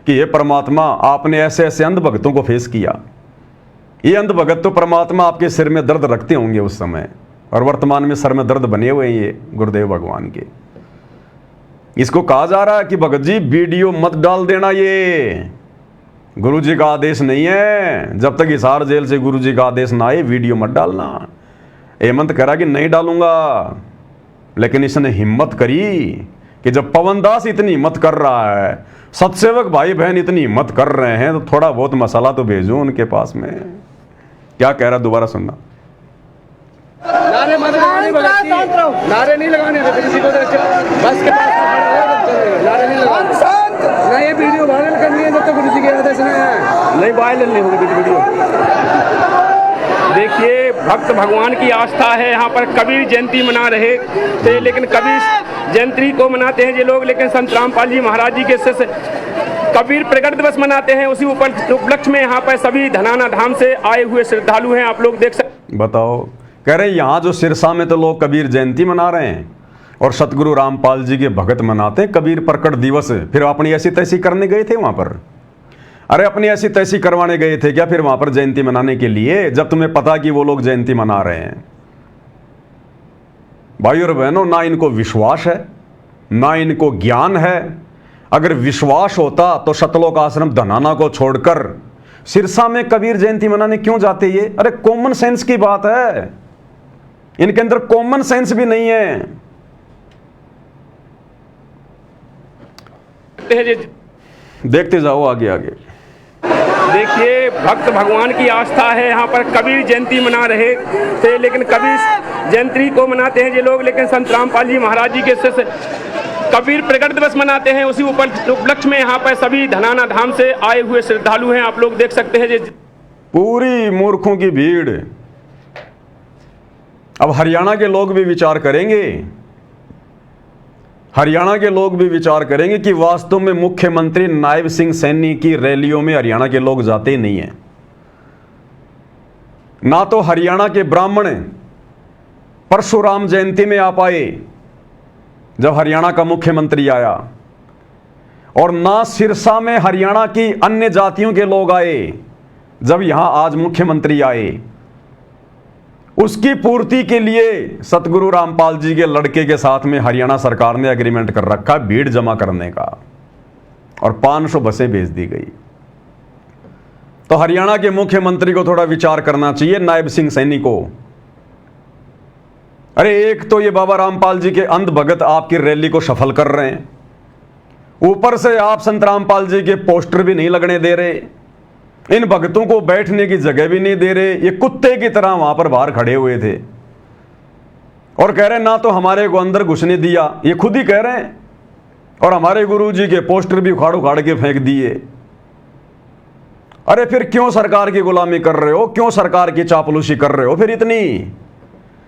कि ये परमात्मा आपने ऐसे ऐसे अंध भक्तों को फेस किया। ये अंध भगत तो परमात्मा आपके सिर में दर्द रखते होंगे उस समय, और वर्तमान में सर में दर्द बने हुए हैं ये गुरुदेव भगवान के। इसको कहा जा रहा है कि भगत जी वीडियो मत डाल देना, ये गुरुजी का आदेश नहीं है। जब तक हिसार जेल से गुरुजी का आदेश ना आए वीडियो मत डालना। हेमंत कह रहा कि नहीं डालूंगा, लेकिन इसने हिम्मत करी कि जब पवन दास इतनी हिम्मत कर रहा है, सतसेवक भाई बहन इतनी हिम्मत कर रहे हैं, तो थोड़ा बहुत मसाला तो भेजो उनके पास में। क्या कह रहा दोबारा सुनना। नारे नारे नहीं लगाने देते किसी को, बस के पास नारे नहीं लगाने ना। ये वीडियो वायरल करनी है जब तक गुरु जी के आदेश नहीं वायरल नहीं होगी वीडियो। देखिए भक्त भगवान की आस्था है, यहाँ पर कबीर जयंती मना रहे थे, लेकिन कबीर जयंती को मनाते हैं ये लोग, लेकिन संत रामपाल जी महाराज जी के शिष्य कबीर प्रकट दिवस मनाते हैं। उसी उपलक्ष्य में यहाँ पर सभी धनाना धाम से आए हुए श्रद्धालु हैं, आप लोग देख सकते। बताओ, कह रहे यहाँ जो सिरसा में तो लोग कबीर जयंती मना रहे हैं और सतगुरु रामपाल जी के भगत मनाते कबीर प्रकट दिवस। फिर अपनी ऐसी तैसी करने गए थे वहां पर? अरे अपनी ऐसी तैसी करवाने गए थे क्या फिर वहां पर जयंती मनाने के लिए, जब तुम्हें पता कि वो लोग जयंती मना रहे हैं? भाइयों और बहनों, ना इनको विश्वास है ना इनको ज्ञान है। अगर विश्वास होता तो सतलोक आश्रम धनाना को छोड़कर सिरसा में कबीर जयंती मनाने क्यों जाते ये? अरे कॉमन सेंस की बात है, इनके अंदर कॉमन सेंस भी नहीं है। देखते जाओ आगे आगे। देखिए, भक्त भगवान की आस्था है, यहाँ पर कबीर जयंती मना रहे थे, लेकिन कबीर जयंती को मनाते हैं ये लोग, लेकिन संत रामपाल जी महाराज जी के शिष्य कबीर प्रकट दिवस मनाते हैं। उसी उपलक्ष्य में यहाँ पर सभी धनाना धाम से आए हुए श्रद्धालु हैं, आप लोग देख सकते हैं। पूरी मूर्खों की भीड़। अब हरियाणा के लोग भी विचार करेंगे, हरियाणा के लोग भी विचार करेंगे कि वास्तव में मुख्यमंत्री नायब सिंह सैनी की रैलियों में हरियाणा के लोग जाते ही नहीं हैं। ना तो हरियाणा के ब्राह्मण परशुराम जयंती में आ पाए जब हरियाणा का मुख्यमंत्री आया, और ना सिरसा में हरियाणा की अन्य जातियों के लोग आए जब यहां आज मुख्यमंत्री आए। उसकी पूर्ति के लिए सतगुरु रामपाल जी के लड़के के साथ में हरियाणा सरकार ने एग्रीमेंट कर रखा भीड़ जमा करने का, और 500 बसें भेज दी गई। तो हरियाणा के मुख्यमंत्री को थोड़ा विचार करना चाहिए, नायब सिंह सैनी को। अरे एक तो ये बाबा रामपाल जी के अंध भगत आपकी रैली को सफल कर रहे हैं, ऊपर से आप संत रामपाल जी के पोस्टर भी नहीं लगने दे रहे, इन भक्तों को बैठने की जगह भी नहीं दे रहे। ये कुत्ते की तरह वहां पर बाहर खड़े हुए थे और कह रहे ना तो हमारे को अंदर घुसने दिया, ये खुद ही कह रहे हैं, और हमारे गुरुजी के पोस्टर भी उखाड़ उखाड़ के फेंक दिए। अरे फिर क्यों सरकार की गुलामी कर रहे हो, क्यों सरकार की चापलूसी कर रहे हो फिर इतनी,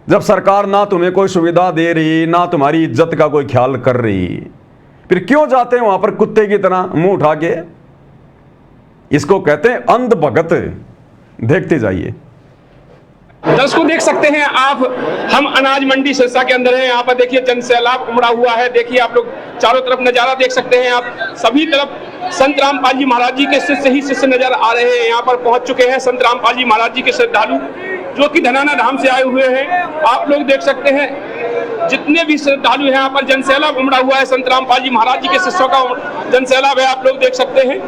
जब सरकार ना तुम्हें कोई सुविधा दे रही ना तुम्हारी इज्जत का कोई ख्याल कर रही, फिर क्यों जाते हैं वहां पर कुत्ते की तरह मुंह उठा के? इसको कहते हैं अंध भगत। देखते जाइए। दर्शकों देख सकते हैं आप, हम अनाज मंडी सिरसा के अंदर हैं। यहाँ पर देखिए जन सैलाब उमड़ा हुआ है। देखिए आप लोग चारों तरफ नजारा देख सकते हैं आप, सभी तरफ संत रामपाल जी महाराज जी के शिष्य ही शिष्य नजर आ रहे हैं। यहाँ पर पहुंच चुके हैं संत रामपाल जी महाराज जी के श्रद्धालु जो कि धनाना धाम से आए हुए हैं। आप लोग देख सकते हैं जितने भी श्रद्धालु हैं यहाँ पर जन सैलाब उमड़ा हुआ है। संत रामपाल जी महाराज जी के शिष्यों का जन सैलाब है, आप लोग देख सकते हैं।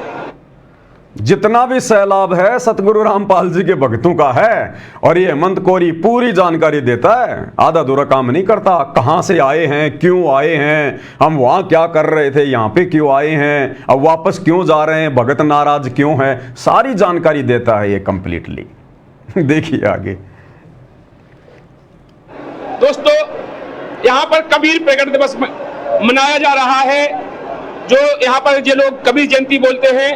जितना भी सैलाब है सतगुरु रामपाल जी के भक्तों का है, और ये हेमंत कोरी पूरी जानकारी देता है, आधा अधूरा काम नहीं करता। कहां से आए हैं, क्यों आए हैं, हम वहां क्या कर रहे थे, यहां पे क्यों आए हैं, अब वापस क्यों जा रहे हैं, भगत नाराज क्यों है, सारी जानकारी देता है ये कंप्लीटली। देखिए आगे। दोस्तों यहाँ पर कबीर प्रकट दिवस मनाया जा रहा है, जो यहाँ पर ये लोग कबीर जयंती बोलते हैं,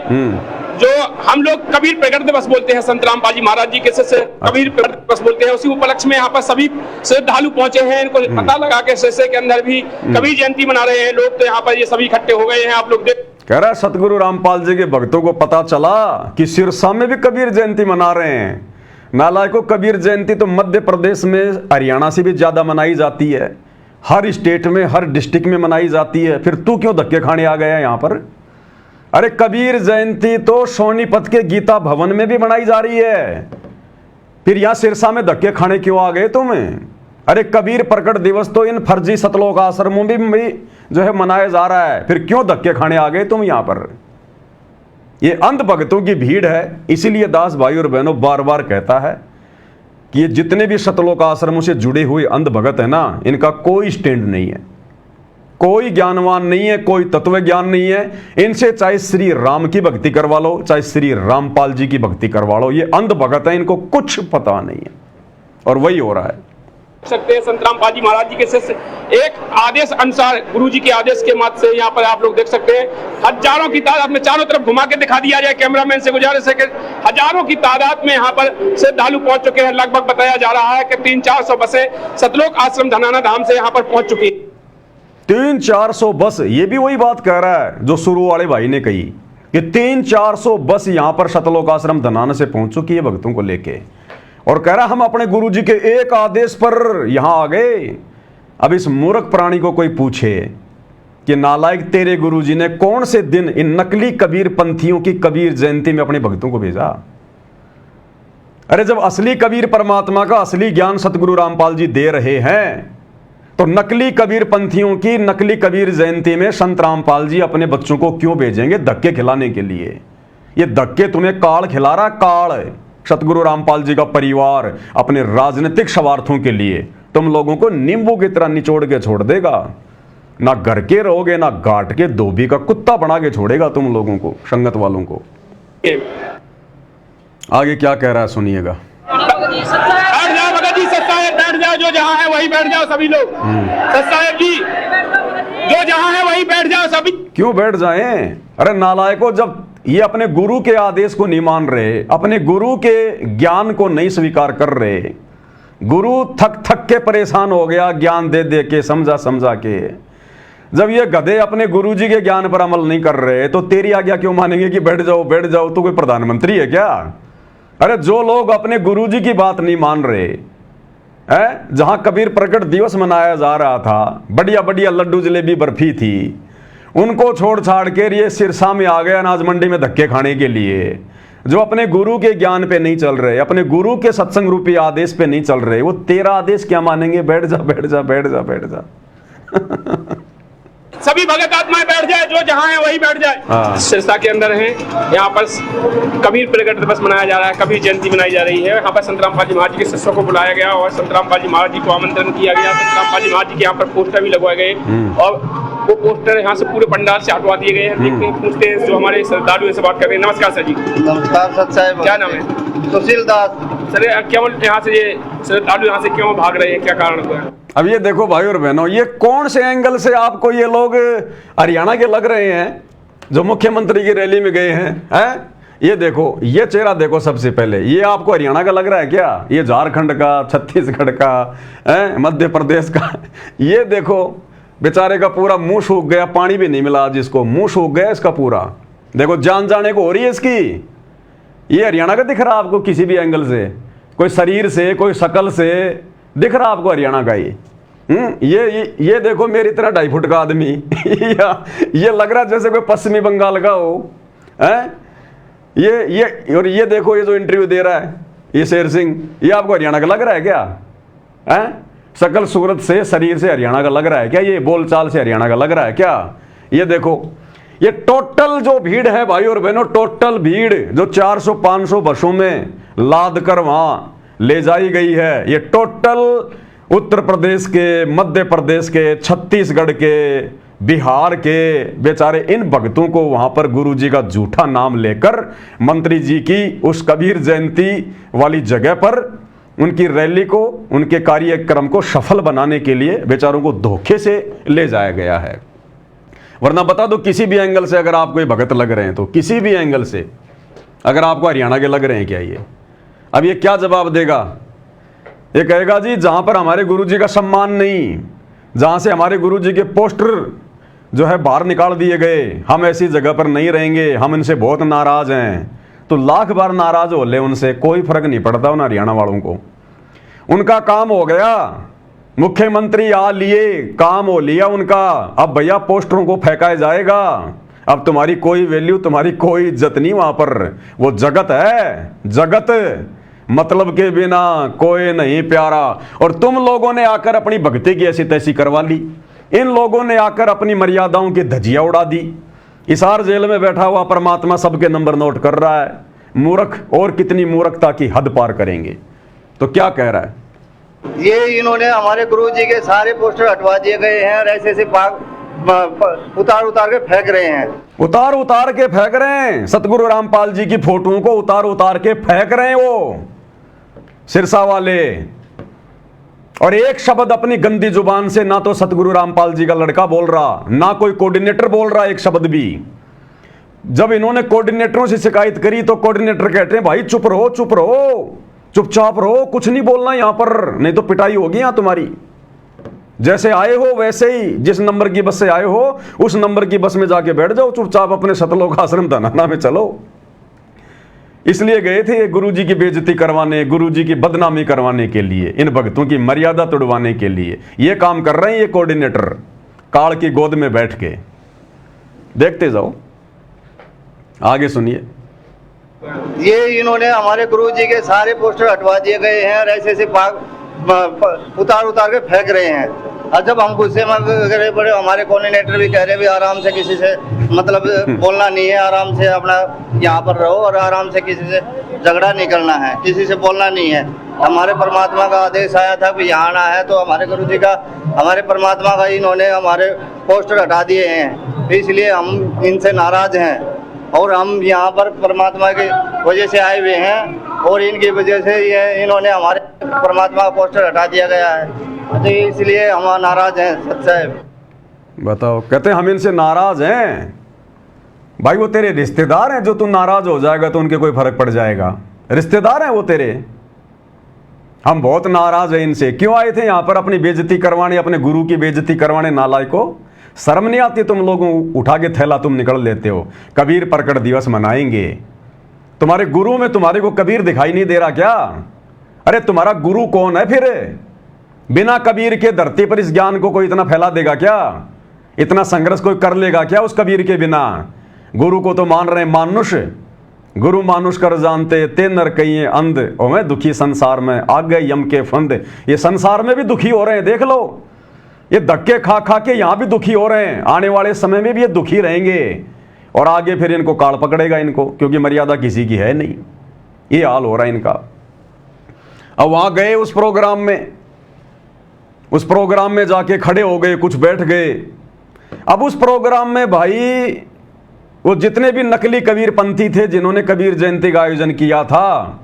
जो हम लोग कबीर प्रकट दिवस बोलते हैं। संत रामपाल जी महाराज जी के शिष्य कबीर प्रकट दिवस बोलते हैं। उसी उपलक्ष्य में यहाँ पर सभी श्रद्धालु पहुंचे हैं। इनको पता लगा के शिष्य के अंदर भी कबीर जयंती मना रहे हैं लोग, तो यहाँ पर ये सभी इकट्ठे हो गए हैं। आप लोग देख कह रहा है सतगुरु रामपाल जी के भक्तों को पता चला कि सिरसा में भी कबीर जयंती मना रहे हैं। नालायकों, कबीर जयंती तो मध्य प्रदेश में हरियाणा से भी ज्यादा मनाई जाती है, हर स्टेट में हर डिस्ट्रिक्ट में मनाई जाती है। फिर तू क्यों धक्के खाने आ गया यहाँ पर? अरे कबीर जयंती तो सोनीपत के गीता भवन में भी मनाई जा रही है, फिर यहां सिरसा में धक्के खाने क्यों आ गए तुम? अरे कबीर प्रकट दिवस तो इन फर्जी सतलोक आश्रमों में भी जो है मनाया जा रहा है, फिर क्यों धक्के खाने आ गए तुम यहां पर? ये अंध भक्तों की भीड़ है। इसीलिए दास भाई और बहनों बार बार कहता है कि ये जितने भी सतलोक आश्रमों से जुड़े हुए अंध भगत है ना, इनका कोई स्टैंड नहीं है, कोई ज्ञानवान नहीं है, कोई तत्व ज्ञान नहीं है। इनसे चाहे श्री राम की भक्ति करवा लो, चाहे श्री रामपाल जी की भक्ति करवा लो, ये अंध भगत है, इनको कुछ पता नहीं है, और वही हो रहा है। सकते हैं संत रामपाल जी महाराज जी के शिष्य एक आदेश अनुसार, गुरु जी के आदेश के मत से यहाँ पर आप लोग देख सकते हैं हजारों की तादाद में, चारों तरफ घुमा के दिखा दिया जाए, कैमरामैन से गुजारिश है कि हजारों की तादाद में यहाँ पर श्रद्धालु पहुंच चुके हैं। लगभग बताया जा रहा है कि 300-400 बसें सतलोक आश्रम धनाना धाम से यहाँ पर पहुंच चुकी है। 300-400 बस, ये भी वही बात कह रहा है जो शुरू वाले भाई ने कही कि 300-400 बस यहां पर सतलोक आश्रम धनाना से पहुंच चुकी है भक्तों को लेके, और कह रहा हम अपने गुरु जी के एक आदेश पर यहां आ गए। अब इस मूर्ख प्राणी को कोई पूछे कि नालायक तेरे गुरुजी ने कौन से दिन इन नकली कबीर पंथियों की कबीर जयंती में अपने भक्तों को भेजा? अरे जब असली कबीर परमात्मा का असली ज्ञान सतगुरु रामपाल जी दे रहे हैं तो नकली कबीर पंथियों की नकली कबीर जयंती में संत रामपाल जी अपने बच्चों को क्यों भेजेंगे? धक्के खिलाने के लिए। ये धक्के तुम्हें काल खिला रहा, काल। सतगुरु रामपाल जी का परिवार अपने राजनीतिक स्वार्थों के लिए तुम लोगों को नींबू की तरह निचोड़ के छोड़ देगा। ना घर के रहोगे, ना घाट के धोबी का कुत्ता बना के छोड़ेगा तुम लोगों को, संगत वालों को। आगे क्या कह रहा है सुनिएगा। बैठ जाओ भगत जी, सत साहेब बैठ जाओ, जो जहाँ है वही बैठ जाओ सभी लोग। सत साहेब जी, जो जहाँ है वही बैठ जाओ सभी। क्यों बैठ जाएं? अरे नालायकों, जब ये अपने गुरु के आदेश को नहीं मान रहे, अपने गुरु के ज्ञान को नहीं स्वीकार कर रहे, गुरु थक थक के परेशान हो गया ज्ञान दे दे के, समझा समझा के। जब ये गधे अपने गुरुजी के ज्ञान पर अमल नहीं कर रहे तो तेरी आज्ञा क्यों मानेंगे कि बैठ जाओ बैठ जाओ? तो कोई प्रधानमंत्री है क्या? अरे जो लोग अपने गुरुजी की बात नहीं मान रहे हैं, जहां कबीर प्रकट दिवस मनाया जा रहा था, बढ़िया बढ़िया लड्डू जलेबी बर्फी थी, उनको छोड़ छाड़ के ये सिरसा में आ गए अनाज मंडी में धक्के खाने के लिए। जो अपने गुरु के ज्ञान पे नहीं चल रहे, अपने गुरु के सत्संग रूपी आदेश पे नहीं चल रहे, वो तेरा आदेश क्या मानेंगे? बैठ जा बैठ जा बैठ जा बैठ जा। सभी भगत आत्माएं बैठ जाए, जो जहाँ है वही बैठ जाए। सिरसा के अंदर हैं, यहाँ पर कबीर प्रकट दिवस मनाया जा रहा है, कबीर जयंती मनाई जा रही है। यहाँ पर संत रामपाल जी महाराज जी के शिष्यों को बुलाया गया और संत रामपाल जी महाराज जी को आमंत्रण किया गया। संत रामपाल जी महाराज जी के यहाँ पर पोस्टर भी लगवाए गए और वो पोस्टर यहाँ से पूरे पंडाल से हटवा दिए गए हैं। देखते हैं, पूछते हैं जो हमारे श्रद्धालु से बात कर रहे हैं। नमस्कार सर जी। नमस्कार सत साहब। क्या नाम है? सुशील दास। सर क्यों यहाँ से ये श्रद्धालु यहाँ से क्यों भाग रहे हैं, क्या कारण हुआ है? अब ये देखो भाई और बहनों, ये कौन से एंगल से आपको ये लोग हरियाणा के लग रहे हैं जो मुख्यमंत्री की रैली में गए हैं? ये देखो, ये चेहरा देखो सबसे पहले, ये आपको हरियाणा का लग रहा है क्या? ये झारखंड का, छत्तीसगढ़ का, मध्य प्रदेश का। ये देखो बेचारे का पूरा मुंह सूख गया, पानी भी नहीं मिला जिसको, मुंह सूख गया इसका पूरा। देखो जान जाने को हो रही है इसकी। ये हरियाणा का दिख रहा आपको किसी भी एंगल से? कोई शरीर से, कोई शकल से दिख रहा आपको हरियाणा का? ये देखो मेरी तरह 2.5 फुट का आदमी ये लग रहा जैसे कोई पश्चिमी बंगाल का हो। और ये देखो ये जो इंटरव्यू दे रहा है ये शेर सिंह, ये आपको हरियाणा का लग रहा है क्या? शकल सूरत से, शरीर से हरियाणा का लग रहा है क्या? ये बोलचाल से हरियाणा का लग रहा है क्या? ये देखो, ये टोटल जो भीड़ है भाई और बहनों, टोटल भीड़ जो 400-500 बसों में लाद कर वहां ले जाई गई है, ये टोटल उत्तर प्रदेश के, मध्य प्रदेश के, छत्तीसगढ़ के, बिहार के बेचारे इन भक्तों को वहां पर गुरुजी का झूठा नाम लेकर मंत्री जी की उस कबीर जयंती वाली जगह पर उनकी रैली को, उनके कार्यक्रम को सफल बनाने के लिए बेचारों को धोखे से ले जाया गया है। वरना बता दो, किसी भी एंगल से अगर आपको ये भगत लग रहे हैं तो किसी भी एंगल से अगर आपको हरियाणा के लग रहे हैं क्या, ये अब ये क्या जवाब देगा? ये कहेगा जी जहां पर हमारे गुरुजी का सम्मान नहीं, जहां से हमारे गुरुजी के पोस्टर जो है बाहर निकाल दिए गए, हम ऐसी जगह पर नहीं रहेंगे, हम इनसे बहुत नाराज हैं। तो लाख बार नाराज हो ले उनसे, कोई फर्क नहीं पड़ता उन हरियाणा वालों को। उनका काम हो गया, मुख्यमंत्री आ लिए, काम हो लिया उनका। अब भैया पोस्टरों को फेंका जाएगा, अब तुम्हारी कोई वैल्यू, तुम्हारी कोई इज्जत नहीं वहां पर। वो जगत है, जगत मतलब के बिना कोई नहीं प्यारा। और तुम लोगों ने आकर अपनी भक्ति की ऐसी तैसी करवा ली, इन लोगों ने आकर अपनी मर्यादाओं की धज्जियां उड़ा दी। हिसार जेल में बैठा हुआ परमात्मा सबके नंबर नोट कर रहा है। मूर्ख और कितनी मूर्खता की हद पार करेंगे। तो क्या कह रहा है? ये इन्होंने हमारे गुरुजी के सारे पोस्टर हटवा दिए गए हैं और ऐसे उतार उतार के फेंक रहे हैं। उतार उतार के फेंक रहे हैं सतगुरु रामपाल जी की फोटोओं को, उतार उतार के फेंक रहे हैं वो सिरसा वाले। और एक शब्द अपनी गंदी जुबान से ना तो सतगुरु रामपाल जी का लड़का बोल रहा, ना कोई कोऑर्डिनेटर बोल रहा एक शब्द भी। जब इन्होंने कोऑर्डिनेटरों से शिकायत करी तो कोऑर्डिनेटर कहते हैं भाई चुप रहो, चुप रहो, चुपचाप रहो, कुछ नहीं बोलना यहां पर, नहीं तो पिटाई होगी यहां तुम्हारी। जैसे आए हो वैसे ही, जिस नंबर की बस से आए हो उस नंबर की बस में जाके बैठ जाओ, चुपचाप अपने सतलोक आश्रम धनाना में चलो। इसलिए गए थे ये गुरुजी की बेइज्जती करवाने, गुरुजी की बदनामी करवाने के लिए, इन भक्तों की मर्यादा तोड़वाने के लिए ये काम कर रहे हैं ये कोऑर्डिनेटर काल की गोद में बैठ के। देखते जाओ, आगे सुनिए। ये इन्होंने हमारे गुरुजी के सारे पोस्टर हटवा दिए गए हैं और ऐसे उतार उतार के फेंक रहे हैं। और जब हम गुस्से में वगैरह पड़े, हमारे कोऑर्डिनेटर भी कह रहे भी आराम से, किसी से मतलब बोलना नहीं है, आराम से अपना यहाँ पर रहो और आराम से, किसी से झगड़ा नहीं करना है, किसी से बोलना नहीं है। हमारे परमात्मा का आदेश आया था कि यहाँ आना है, तो हमारे गुरुजी का, हमारे परमात्मा का इन्होंने हमारे पोस्टर हटा दिए हैं, इसलिए हम इनसे नाराज हैं और हम यहाँ पर परमात्मा की वजह से आए हुए हैं और इनकी वजह से ये इन्होंने हमारे परमात्मा का पोस्टर हटा दिया गया है, तो इसलिए हम नाराज हैं। सच्चाई बताओ, कहते हैं हम इनसे नाराज हैं। भाई वो तेरे रिश्तेदार हैं, जो तू नाराज हो जाएगा तो उनके कोई फर्क पड़ जाएगा? रिश्तेदार हैं वो तेरे। हम बहुत नाराज हैं इनसे। क्यों आए थे यहाँ पर? अपनी बेइज्जती करवाने, अपने गुरु की बेइज्जती करवाने। नालायकों, शर्म नहीं आती तुम लोगों? उठा के थैला तुम निकल लेते हो। कबीर प्रकट दिवस मनाएंगे, तुम्हारे गुरु में तुम्हारे को कबीर दिखाई नहीं दे रहा क्या? अरे तुम्हारा गुरु कौन है फिर? बिना कबीर के धरती पर इस ज्ञान को कोई इतना फैला देगा क्या? इतना संघर्ष कोई कर लेगा क्या उस कबीर के बिना? गुरु को तो मान रहे मानुष, गुरु मानुष कर जानते, ते नर कहिए अंध, और मैं दुखी संसार में आ गए यम के फंद। ये संसार में भी दुखी हो रहे हैं, देख लो। ये धक्के खा खा के यहां भी दुखी हो रहे हैं, आने वाले समय में भी ये दुखी रहेंगे और आगे फिर इनको काल पकड़ेगा इनको, क्योंकि मर्यादा किसी की है नहीं। ये हाल हो रहा है इनका। अब वहां गए उस प्रोग्राम में जाके खड़े हो गए, कुछ बैठ गए। अब उस प्रोग्राम में भाई वो जितने भी नकली कबीर पंथी थे जिन्होंने कबीर जयंती का आयोजन किया था,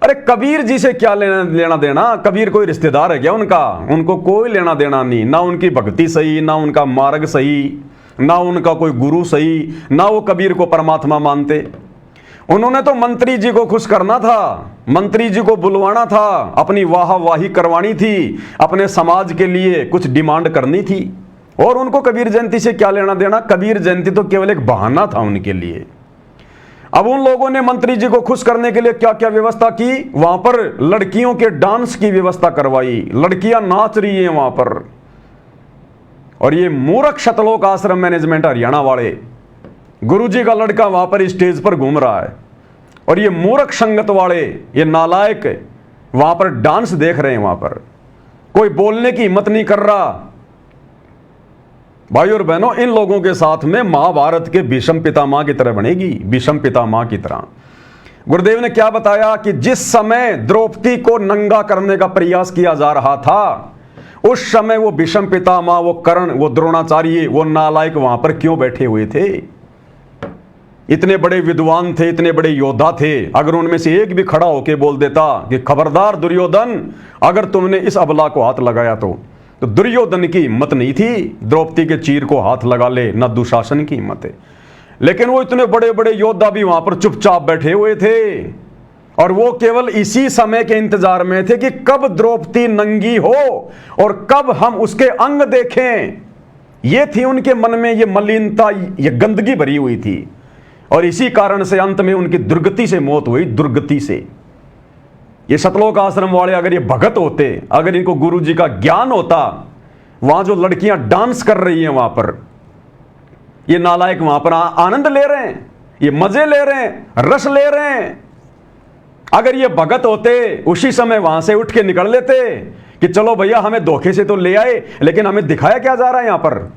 अरे कबीर जी से क्या लेना देना? कबीर कोई रिश्तेदार है क्या उनका? उनको कोई लेना देना नहीं। ना उनकी भक्ति सही, ना उनका मार्ग सही, ना उनका कोई गुरु सही, ना वो कबीर को परमात्मा मानते। उन्होंने तो मंत्री जी को खुश करना था, मंत्री जी को बुलवाना था, अपनी वाहवाही करवानी थी, अपने समाज के लिए कुछ डिमांड करनी थी। और उनको कबीर जयंती से क्या लेना देना? कबीर जयंती तो केवल एक बहाना था उनके लिए। अब उन लोगों ने मंत्री जी को खुश करने के लिए क्या क्या व्यवस्था की? वहां पर लड़कियों के डांस की व्यवस्था करवाई, लड़कियां नाच रही हैं वहां पर। और ये मूर्ख शतलोक आश्रम मैनेजमेंट हरियाणा वाले, गुरुजी का लड़का वहां पर स्टेज पर घूम रहा है और ये मूर्ख संगत वाले, ये नालायक वहां पर डांस देख रहे हैं। वहां पर कोई बोलने की हिम्मत नहीं कर रहा। भाई और बहनों, इन लोगों के साथ में महाभारत के भीष्म पितामह की तरह बनेगी, भीष्म पितामह की तरह। गुरुदेव ने क्या बताया कि जिस समय द्रौपदी को नंगा करने का प्रयास किया जा रहा था, उस समय वो भीष्म पितामह, वो कर्ण, वो द्रोणाचार्य, वो नालायक वहां पर क्यों बैठे हुए थे? इतने बड़े विद्वान थे, इतने बड़े योद्धा थे। अगर उनमें से एक भी खड़ा होकर बोल देता कि खबरदार दुर्योधन, अगर तुमने इस अबला को हाथ लगाया तो दुर्योधन की हिम्मत नहीं थी द्रौपदी के चीर को हाथ लगा ले, न दुशासन की हिम्मत है। लेकिन वो इतने बड़े बड़े योद्धा भी वहां पर चुपचाप बैठे हुए थे और वो केवल इसी समय के इंतजार में थे कि कब द्रौपदी नंगी हो और कब हम उसके अंग देखें। ये थी उनके मन में, ये मलिनता, ये गंदगी भरी हुई थी। और इसी कारण से अंत में उनकी दुर्गति से मौत हुई, दुर्गति से। ये सतलोक आश्रम वाले अगर ये भगत होते, अगर इनको गुरु जी का ज्ञान होता, वहां जो लड़कियां डांस कर रही हैं वहां पर, ये नालायक वहां पर आनंद ले रहे हैं, ये मजे ले रहे हैं, रस ले रहे हैं। अगर ये भगत होते, उसी समय वहां से उठ के निकल लेते कि चलो भैया, हमें धोखे से तो ले आए, लेकिन हमें दिखाया क्या जा रहा है यहां पर?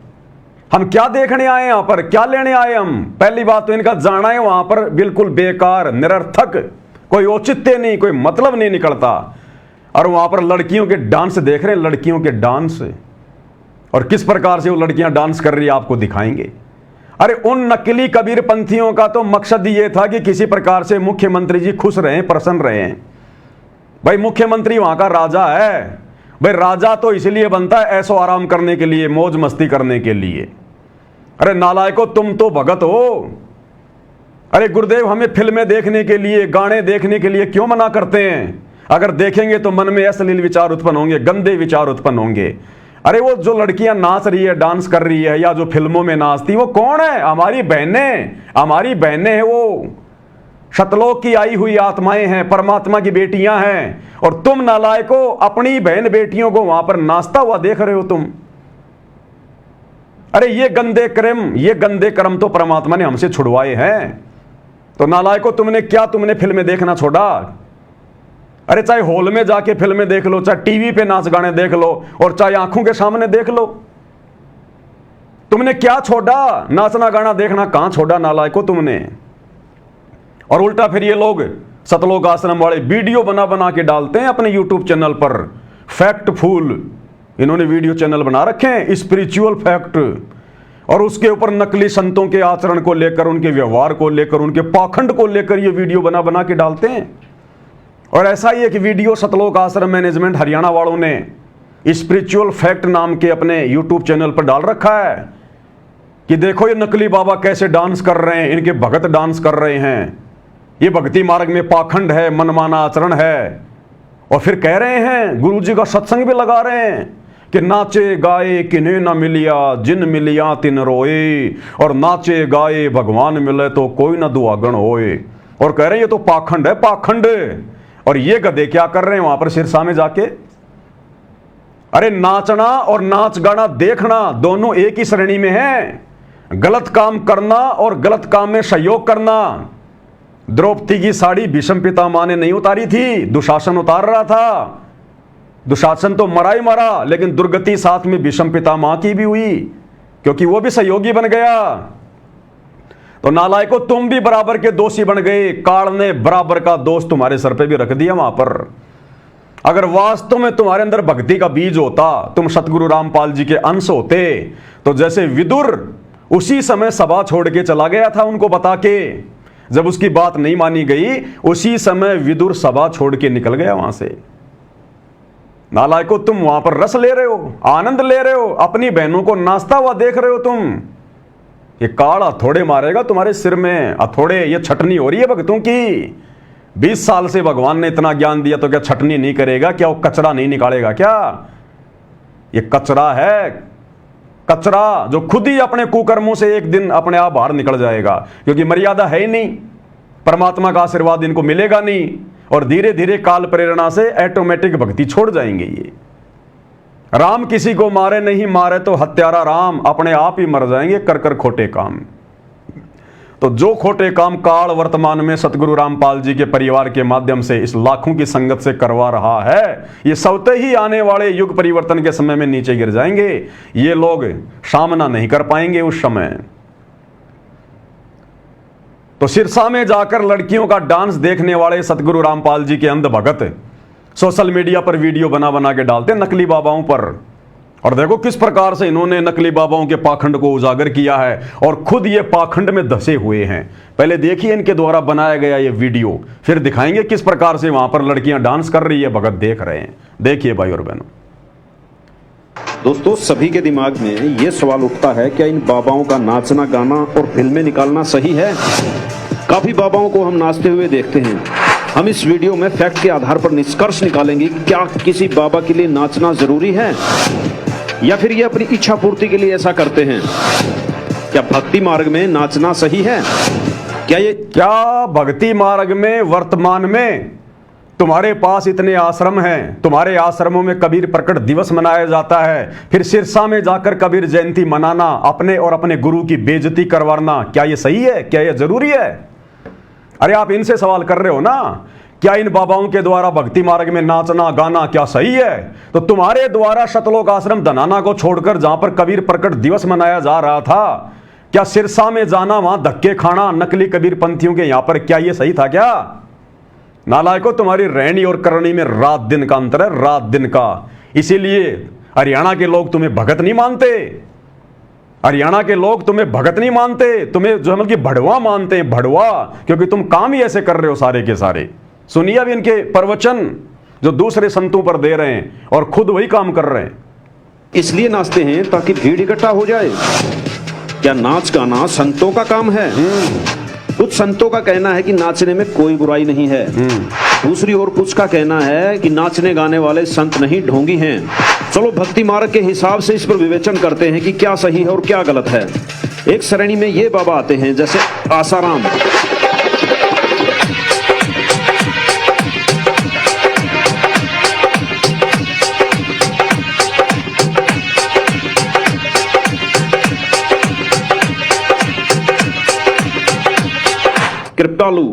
हम क्या देखने आए यहां पर? क्या लेने आए हम? पहली बात तो इनका जाना है वहां पर बिल्कुल बेकार, निरर्थक, कोई औचित्य नहीं, कोई मतलब नहीं निकलता। और वहां पर लड़कियों के डांस देख रहे हैं, लड़कियों के डांस, और किस प्रकार से वो लड़कियां डांस कर रही है आपको दिखाएंगे। अरे उन नकली कबीर पंथियों का तो मकसद ये था कि किसी प्रकार से मुख्यमंत्री जी खुश रहें, प्रसन्न रहें। भाई मुख्यमंत्री वहां का राजा है, भाई राजा तो इसलिए बनता है ऐसो आराम करने के लिए, मौज मस्ती करने के लिए। अरे नालायकों, तुम तो भगत हो। अरे गुरुदेव, हमें फिल्में देखने के लिए, गाने देखने के लिए क्यों मना करते हैं? अगर देखेंगे तो मन में अश्लील विचार उत्पन्न होंगे, गंदे विचार उत्पन्न होंगे। अरे वो जो लड़कियां नाच रही है, डांस कर रही है, या जो फिल्मों में नाचती, वो कौन है? हमारी बहनें, हमारी बहनें हैं वो। शतलोक की आई हुई आत्माएं हैं, परमात्मा की बेटियां हैं, और तुम नालायकों अपनी बहन बेटियों को वहां पर नाचता हुआ देख रहे हो तुम। अरे ये गंदे कर्म तो परमात्मा ने हमसे छुड़वाए हैं। तो नालायकों तुमने फिल्में देखना छोड़ा? अरे चाहे हॉल में जाके फिल्में देख लो, चाहे टीवी पे नाच गाने देख लो, और चाहे आंखों के सामने देख लो। तुमने क्या छोड़ा? नाचना गाना देखना कहां छोड़ा नालायकों तुमने? और उल्टा फिर ये लोग सतलोक आश्रम वाले वीडियो बना बना के डालते हैं अपने यूट्यूब चैनल पर। फैक्टफुल इन्होंने वीडियो चैनल बना रखे हैं, स्पिरिचुअल फैक्ट, और उसके ऊपर नकली संतों के आचरण को लेकर, उनके व्यवहार को लेकर, उनके पाखंड को लेकर ये वीडियो बना बना के डालते हैं। और ऐसा ही एक वीडियो सतलोक आश्रम मैनेजमेंट हरियाणा वालों ने स्पिरिचुअल फैक्ट नाम के अपने यूट्यूब चैनल पर डाल रखा है कि देखो ये नकली बाबा कैसे डांस कर रहे हैं, इनके भगत डांस कर रहे हैं, ये भक्ति मार्ग में पाखंड है, मनमाना आचरण है। और फिर कह रहे हैं, गुरुजी का सत्संग भी लगा रहे हैं कि नाचे गाए किन्हें न मिलिया, जिन मिलिया तिन रोए, और नाचे गाए भगवान मिले तो कोई न दुआगण होए। और कह रहे हैं ये तो पाखंड है, पाखंड। और ये गधे क्या कर रहे हैं वहां पर सिरसा में जाके? अरे नाचना और नाच गाना देखना दोनों एक ही श्रेणी में है। गलत काम करना और गलत काम में सहयोग करना। द्रौपदी की साड़ी भीष्म पितामह ने नहीं उतारी थी, दुशासन उतार रहा था। दुशासन तो मरा ही मरा, लेकिन दुर्गति साथ में भीष्म पितामह की भी हुई, क्योंकि वो भी सहयोगी बन गया। तो नालायकों तुम भी बराबर के दोषी बन गए। काल ने बराबर का दोष तुम्हारे सर पे भी रख दिया वहां पर। अगर वास्तव में तुम्हारे अंदर भक्ति का बीज होता, तुम सतगुरु रामपाल जी के अंश होते, तो जैसे विदुर उसी समय सभा छोड़ के चला गया था उनको बता के, जब उसकी बात नहीं मानी गई उसी समय विदुर सभा छोड़ के निकल गया वहां से। नालायकों तुम वहां पर रस ले रहे हो, आनंद ले रहे हो, अपनी बहनों को नाचता हुआ देख रहे हो तुम। ये काल हथौड़े मारेगा तुम्हारे सिर में। हथौड़े, ये छटनी हो रही है भक्तों की। 20 साल से भगवान ने इतना ज्ञान दिया तो क्या छटनी नहीं करेगा? क्या वो कचरा नहीं निकालेगा क्या? ये कचरा है, कचरा जो खुद ही अपने कुकर्मों से एक दिन अपने आप बाहर निकल जाएगा, क्योंकि मर्यादा है ही नहीं, परमात्मा का आशीर्वाद इनको मिलेगा नहीं, और धीरे धीरे काल प्रेरणा से ऑटोमेटिक भक्ति छोड़ जाएंगे ये। राम किसी को मारे नहीं, मारे तो हत्यारा राम, अपने आप ही मर जाएंगे कर कर खोटे काम। तो जो खोटे काम काल वर्तमान में सतगुरु रामपाल जी के परिवार के माध्यम से इस लाखों की संगत से करवा रहा है, ये स्वतः ही आने वाले युग परिवर्तन के समय में नीचे गिर जाएंगे। ये लोग सामना नहीं कर पाएंगे उस समय। तो सिरसा में जाकर लड़कियों का डांस देखने वाले सतगुरु रामपाल जी के अंध भगत सोशल मीडिया पर वीडियो बना बना के डालते नकली बाबाओं पर। और देखो किस प्रकार से इन्होंने नकली बाबाओं के पाखंड को उजागर किया है, और खुद ये पाखंड में धसे हुए हैं। पहले देखिए इनके द्वारा बनाया गया ये वीडियो, फिर दिखाएंगे किस प्रकार से वहां पर लड़कियां डांस कर रही है, भगत देख रहे हैं। देखिए भाई और बहनों। दोस्तों, सभी के दिमाग में ये सवाल उठता है, क्या इन बाबाओं का नाचना गाना और फिल्में निकालना सही है? काफी बाबाओं को हम नाचते हुए देखते हैं। हम इस वीडियो में फैक्ट के आधार पर निष्कर्ष निकालेंगे, क्या किसी बाबा के लिए नाचना जरूरी है, या फिर ये अपनी इच्छा पूर्ति के लिए ऐसा करते हैं? क्या भक्ति मार्ग में नाचना सही है? क्या भक्ति मार्ग में वर्तमान में तुम्हारे पास इतने आश्रम हैं, तुम्हारे आश्रमों में कबीर प्रकट दिवस मनाया जाता है, फिर सिरसा में जाकर कबीर जयंती मनाना, अपने और अपने गुरु की बेइज्जती करवाना, क्या ये सही है? क्या ये जरूरी है? अरे आप इनसे सवाल कर रहे हो ना, क्या इन बाबाओं के द्वारा भक्ति मार्ग में नाचना गाना क्या सही है? तो तुम्हारे द्वारा सतलोक आश्रम धनाना को छोड़कर जहां पर कबीर प्रकट दिवस मनाया जा रहा था, क्या सिरसा में जाना, वहां धक्के खाना नकली कबीर पंथियों के यहां पर, क्या ये सही था क्या? नालायकों, तुम्हारी रहनी और करनी में रात दिन का अंतर है, रात दिन का। इसीलिए हरियाणा के लोग तुम्हें भगत नहीं मानते, हरियाणा के लोग तुम्हें भगत नहीं मानते, तुम्हें जो है कि भड़वा मानते हैं, भड़वा, क्योंकि तुम काम ही ऐसे कर रहे हो सारे के सारे। सुनिए अब इनके प्रवचन जो दूसरे संतों पर दे रहे हैं और खुद वही काम कर रहे हैं। इसलिए नाचते हैं ताकि भीड़ इकट्ठा हो जाए। क्या नाच गाना संतों का काम है? कुछ संतों का कहना है कि नाचने में कोई बुराई नहीं है। दूसरी ओर कुछ का कहना है कि नाचने गाने वाले संत नहीं, ढोंगी हैं। चलो भक्ति मार्ग के हिसाब से इस पर विवेचन करते हैं कि क्या सही है और क्या गलत है। एक श्रेणी में ये बाबा आते हैं जैसे आसाराम, कृपालु,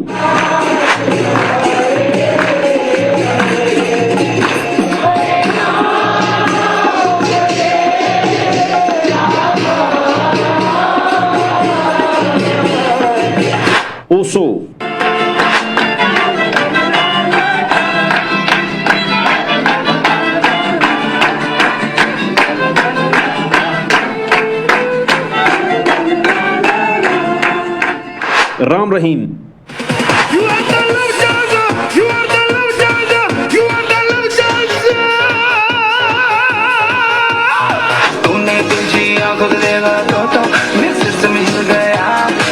ओशो, राम रहीम, तूने तुझी आंखों से देखा तो मेरे सिस्टम हिल गया,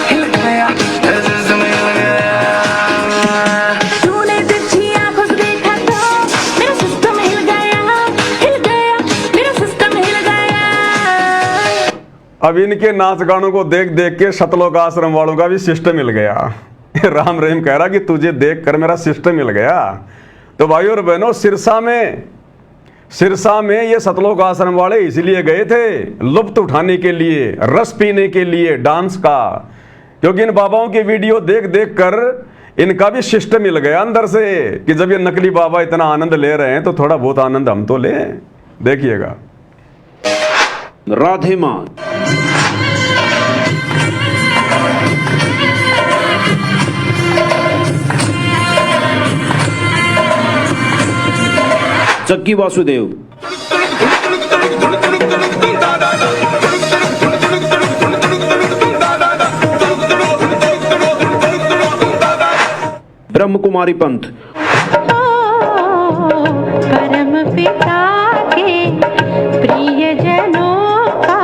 हिल गया, मेरे सिस्टम हिल गया। तूने तुझी आंखों से देखा तो मेरा सिस्टम हिल गया, हिल गया, मेरा सिस्टम हिल गया। अब इनके नाच गानों को देख देख के सतलोक आश्रम वालों का भी सिस्टम हिल गया। राम रहीम कह रहा कि तुझे देख कर मेरा सिस्टम हिल गया। तो भाइयों और बहनों, सिरसा में ये सतलोक आश्रम वाले इसलिए गए थे, लुत्फ उठाने के लिए, रस पीने के लिए डांस का, क्योंकि इन बाबाओं की वीडियो देख देख कर इनका भी सिस्टम मिल गया अंदर से कि जब ये नकली बाबा इतना आनंद ले रहे हैं तो थोड़ा बहुत आनंद हम तो लें। देखिएगा। राधे मां, चक्की वासुदेव, ब्रह्म कुमारी पंथ, परम पिता के प्रियजनों का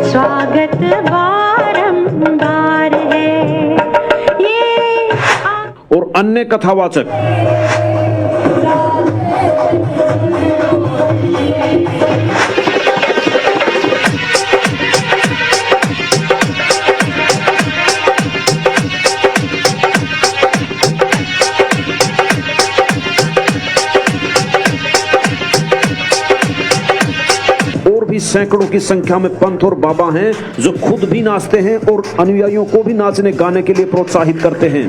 स्वागत बारंबार है ये। और अन्य कथावाचक। और भी सैकड़ों की संख्या में पंथ और बाबा हैं जो खुद भी नाचते हैं और अनुयायियों को भी नाचने गाने के लिए प्रोत्साहित करते हैं।